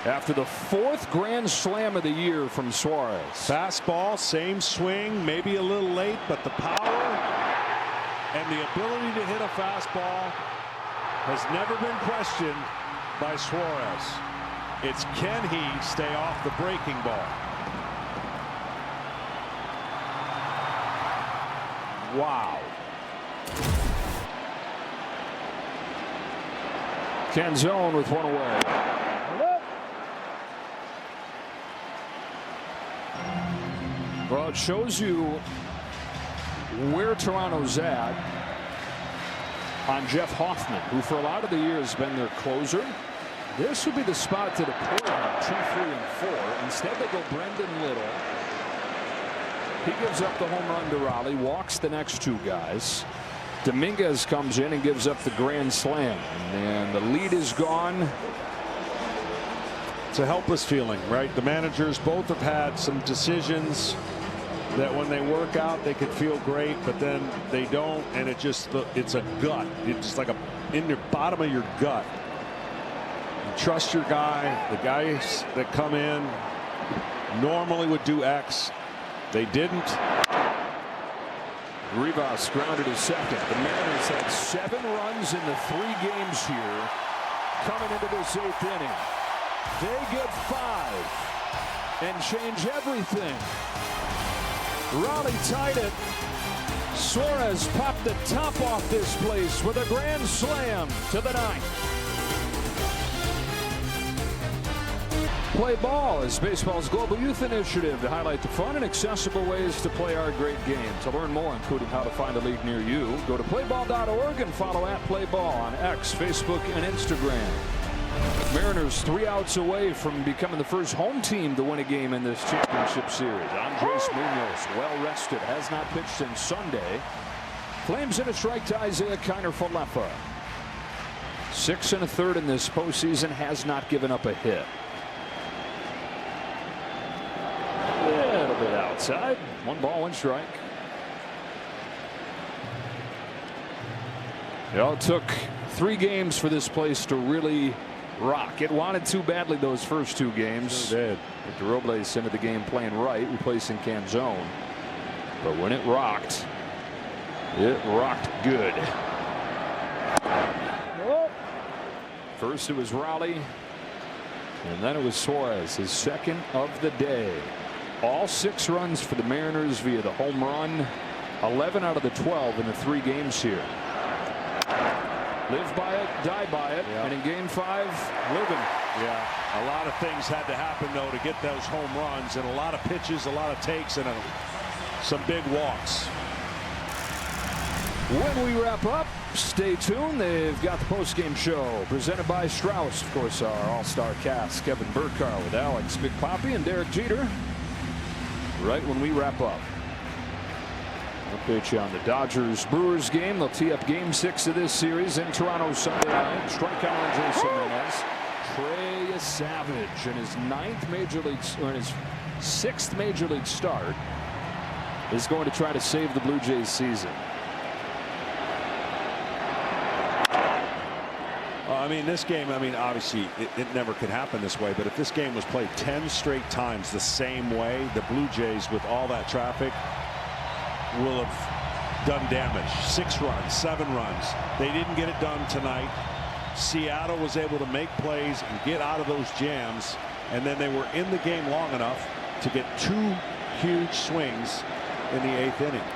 S9: After the 4th grand slam of the year from Suarez.
S7: Fastball, same swing, maybe a little late, but the power and the ability to hit a fastball has never been questioned by Suarez. It's can he stay off the breaking ball?
S9: Wow. Canzone with one away. Well, it shows you where Toronto's at on Jeff Hoffman, who for a lot of the year has been their closer. This would be the spot to deploy him 2, 3, and 4. Instead, they go Brendan Little. He gives up the home run to Raleigh, walks the next 2 guys. Dominguez comes in and gives up the grand slam, and the lead is gone.
S7: It's a helpless feeling, right? The managers both have had some decisions that when they work out they could feel great, but then they don't, and it's a gut. It's just like in your bottom of your gut. You trust your guy. The guys that come in normally would do X. They didn't.
S1: Rivas grounded to second. The Mariners had 7 runs in the 3 games here coming into this 8th inning. They get 5 and change everything. Raleigh tied it. Suarez popped the top off this place with a grand slam to the 9th. Play Ball is baseball's global youth initiative to highlight the fun and accessible ways to play our great game. To learn more, including how to find a league near you, go to playball.org and follow @playball on X, Facebook, and Instagram. Mariners 3 outs away from becoming the first home team to win a game in this championship series. Andres Munoz, well rested, has not pitched since Sunday. Flames in a strike to Isaiah Kiner-Falefa. 6 1/3 in this postseason, has not given up a hit. A little bit outside. 1 ball, 1 strike. It all took 3 games for this place to really rock. It wanted too badly those first 2 games.
S7: Sure did.
S1: Victor Robles into the game playing right, replacing Canzone. But when it rocked good. First it was Raleigh, and then it was Suarez, his 2nd of the day. All 6 runs for the Mariners via the home run. 11 out of the 12 in the 3 games here. Live by it, die by it, and in game 5, living.
S7: Yeah, a lot of things had to happen though to get those home runs, and a lot of pitches, a lot of takes, and some big walks.
S1: When we wrap up, stay tuned. They've got the post-game show presented by Strauss. Of course, our all-star cast, Kevin Burkhardt with Alex Big Papi and Derek Jeter. Right when we wrap up. Update you on the Dodgers-Brewers game. They'll tee up game 6 of this series in Toronto Sunday night. Strikeout on Jason Jimenez. Trey Savage in his 9th major league, or in his 6th major league start, is going to try to save the Blue Jays season.
S7: I mean, this game, I mean, obviously it never could happen this way, but if this game was played 10 straight times the same way, the Blue Jays, with all that traffic, will have done damage. 6 runs, 7 runs. They didn't get it done tonight. Seattle was able to make plays and get out of those jams, and then they were in the game long enough to get 2 huge swings in the 8th inning.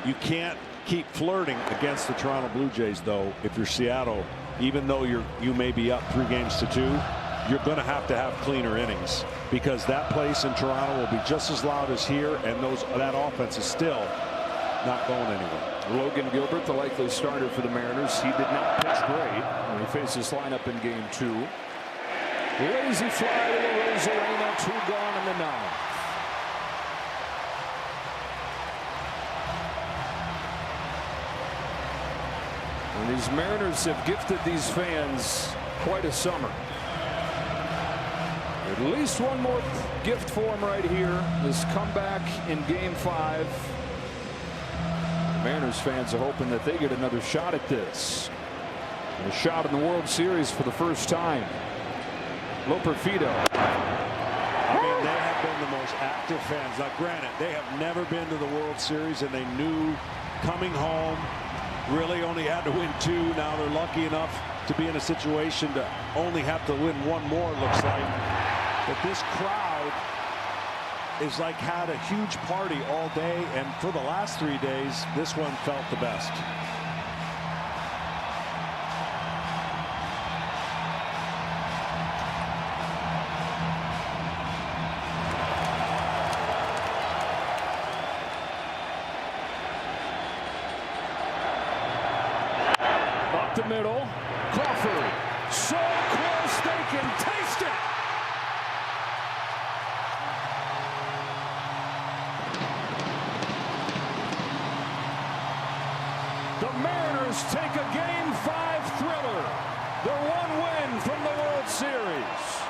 S7: You can't keep flirting against the Toronto Blue Jays, though. If you're Seattle, even though you may be up 3 games to 2, you're going to have cleaner innings, because that place in Toronto will be just as loud as here, and that offense is still not going anywhere.
S1: Logan Gilbert, the likely starter for the Mariners. He did not pitch great when he faced this lineup in game 2. Lazy fly to the Rosarena, 2 gone in the 9th. And these Mariners have gifted these fans quite a summer. At least one more gift for them right here. This comeback in game 5. The Mariners fans are hoping that they get another shot at this. And a shot in the World Series for the first time. Loperfido.
S7: I mean, they have been the most active fans. Now, granted, they have never been to the World Series, and they knew coming home really only had to win 2. Now they're lucky enough to be in a situation to only have to win 1 more, looks like. But this crowd is like had a huge party all day, and for the last 3 days, this one felt the best.
S1: Up the middle, Crawford, so close they can taste it. The Mariners take a game 5 thriller. Their 1 win from the World Series.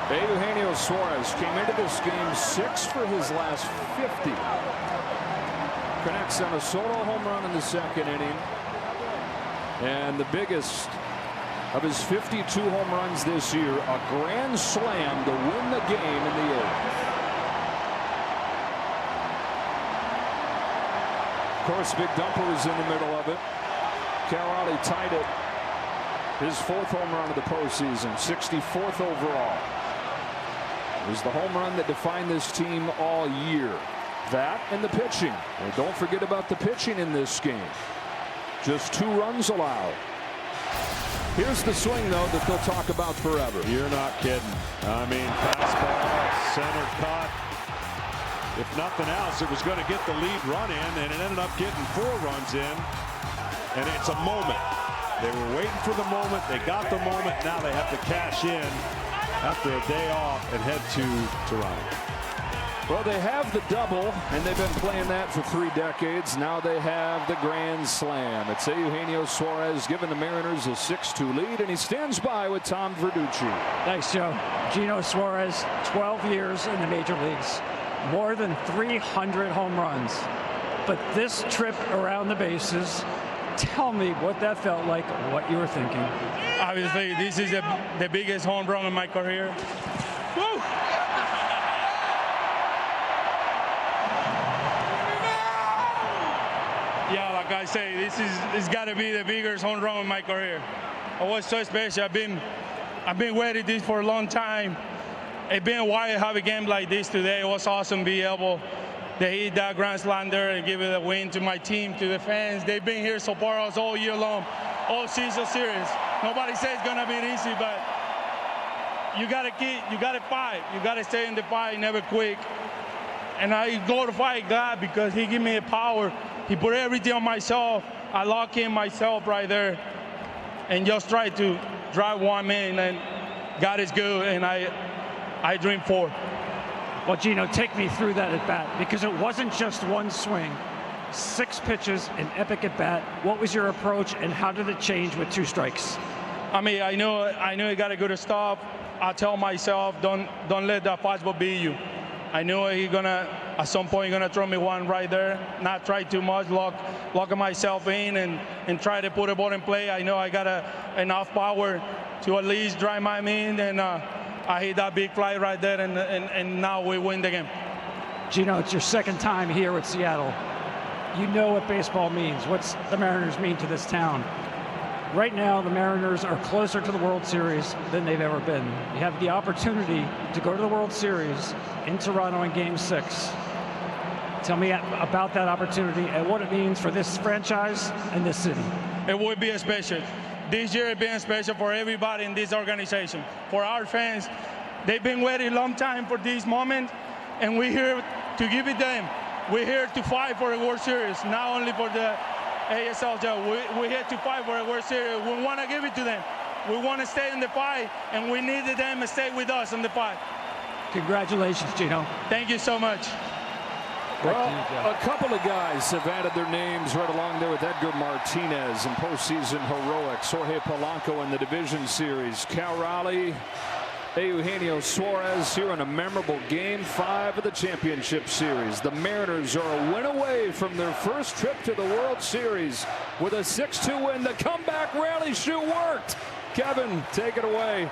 S1: Eugenio Suarez came into this game 6 for his last 50. Connects on a solo home run in the second inning. And the biggest of his 52 home runs this year, a grand slam to win the game in the 8th. Of course, Big Dumper was in the middle of it. Cal Raleigh tied it. His 4th home run of the postseason, 64th overall. It was the home run that defined this team all year. That and the pitching. And don't forget about the pitching in this game. Just 2 runs allowed. Here's the swing, though, that they'll talk about forever.
S7: You're not kidding. I mean, fastball, center cut. If nothing else, it was going to get the lead run in, and it ended up getting 4 runs in. And it's a moment. They were waiting for the moment. They got the moment. Now they have to cash in after a day off and head to Toronto.
S1: Well, they have the double, and they've been playing that for 3 decades. Now they have the grand slam. It's Eugenio Suarez giving the Mariners a 6-2 lead, and he stands by with Tom Verducci.
S6: Thanks, Joe. Gino Suarez, 12 years in the major leagues, more than 300 home runs. But this trip around the bases, tell me what that felt like, what you were thinking.
S15: Obviously, this is the biggest home run in my career. Woo! Yeah, like I say, it's got to be the biggest home run in my career. It was so special. I've been waiting this for a long time. It's been a while to have a game like this today. It was awesome to be able to hit that grand slam there and give it a win to my team, to the fans. They've been here supporting us all year long, all season series. Nobody says it's gonna be easy, but you gotta fight. You gotta stay in the fight, never quit. And I glorify God because He gave me the power. He put everything on myself. I lock in myself right there and just try to drive one in, and God is good, and I dream for.
S6: Well, Gino, take me through that at bat, because it wasn't just one swing. 6 pitches, an epic at bat. What was your approach, and how did it change with 2 strikes?
S15: I mean, I know you got to go to stop. I tell myself, don't let that fastball beat you. I know he's gonna, at some point, he's gonna throw me one right there. Not try too much, lock myself in, and try to put a ball in play. I know I got enough power to at least drive my in, and I hit that big fly right there, and now we win the game.
S6: Gino, it's your 2nd time here with Seattle. You know what baseball means. What's the Mariners mean to this town? Right now, the Mariners are closer to the World Series than they've ever been. You have the opportunity to go to the World Series in Toronto in Game 6. Tell me about that opportunity and what it means for this franchise and this city.
S15: It would be special. This year has been special for everybody in this organization. For our fans, they've been waiting a long time for this moment, and we're here to give it them. We're here to fight for the World Series, not only for the ALCS. We're here to fight for the World Series. We want to give it to them. We want to stay in the fight, and we need them to stay with us in the fight.
S6: Congratulations, Gino.
S15: Thank you so much.
S1: Well, a couple of guys have added their names right along there with Edgar Martinez and postseason heroics. Jorge Polanco in the division series. Cal Raleigh, Eugenio Suarez here in a memorable Game 5 of the championship series. The Mariners are a win away from their first trip to the World Series with a 6-2 win. The comeback rally shoe worked. Kevin, take it away.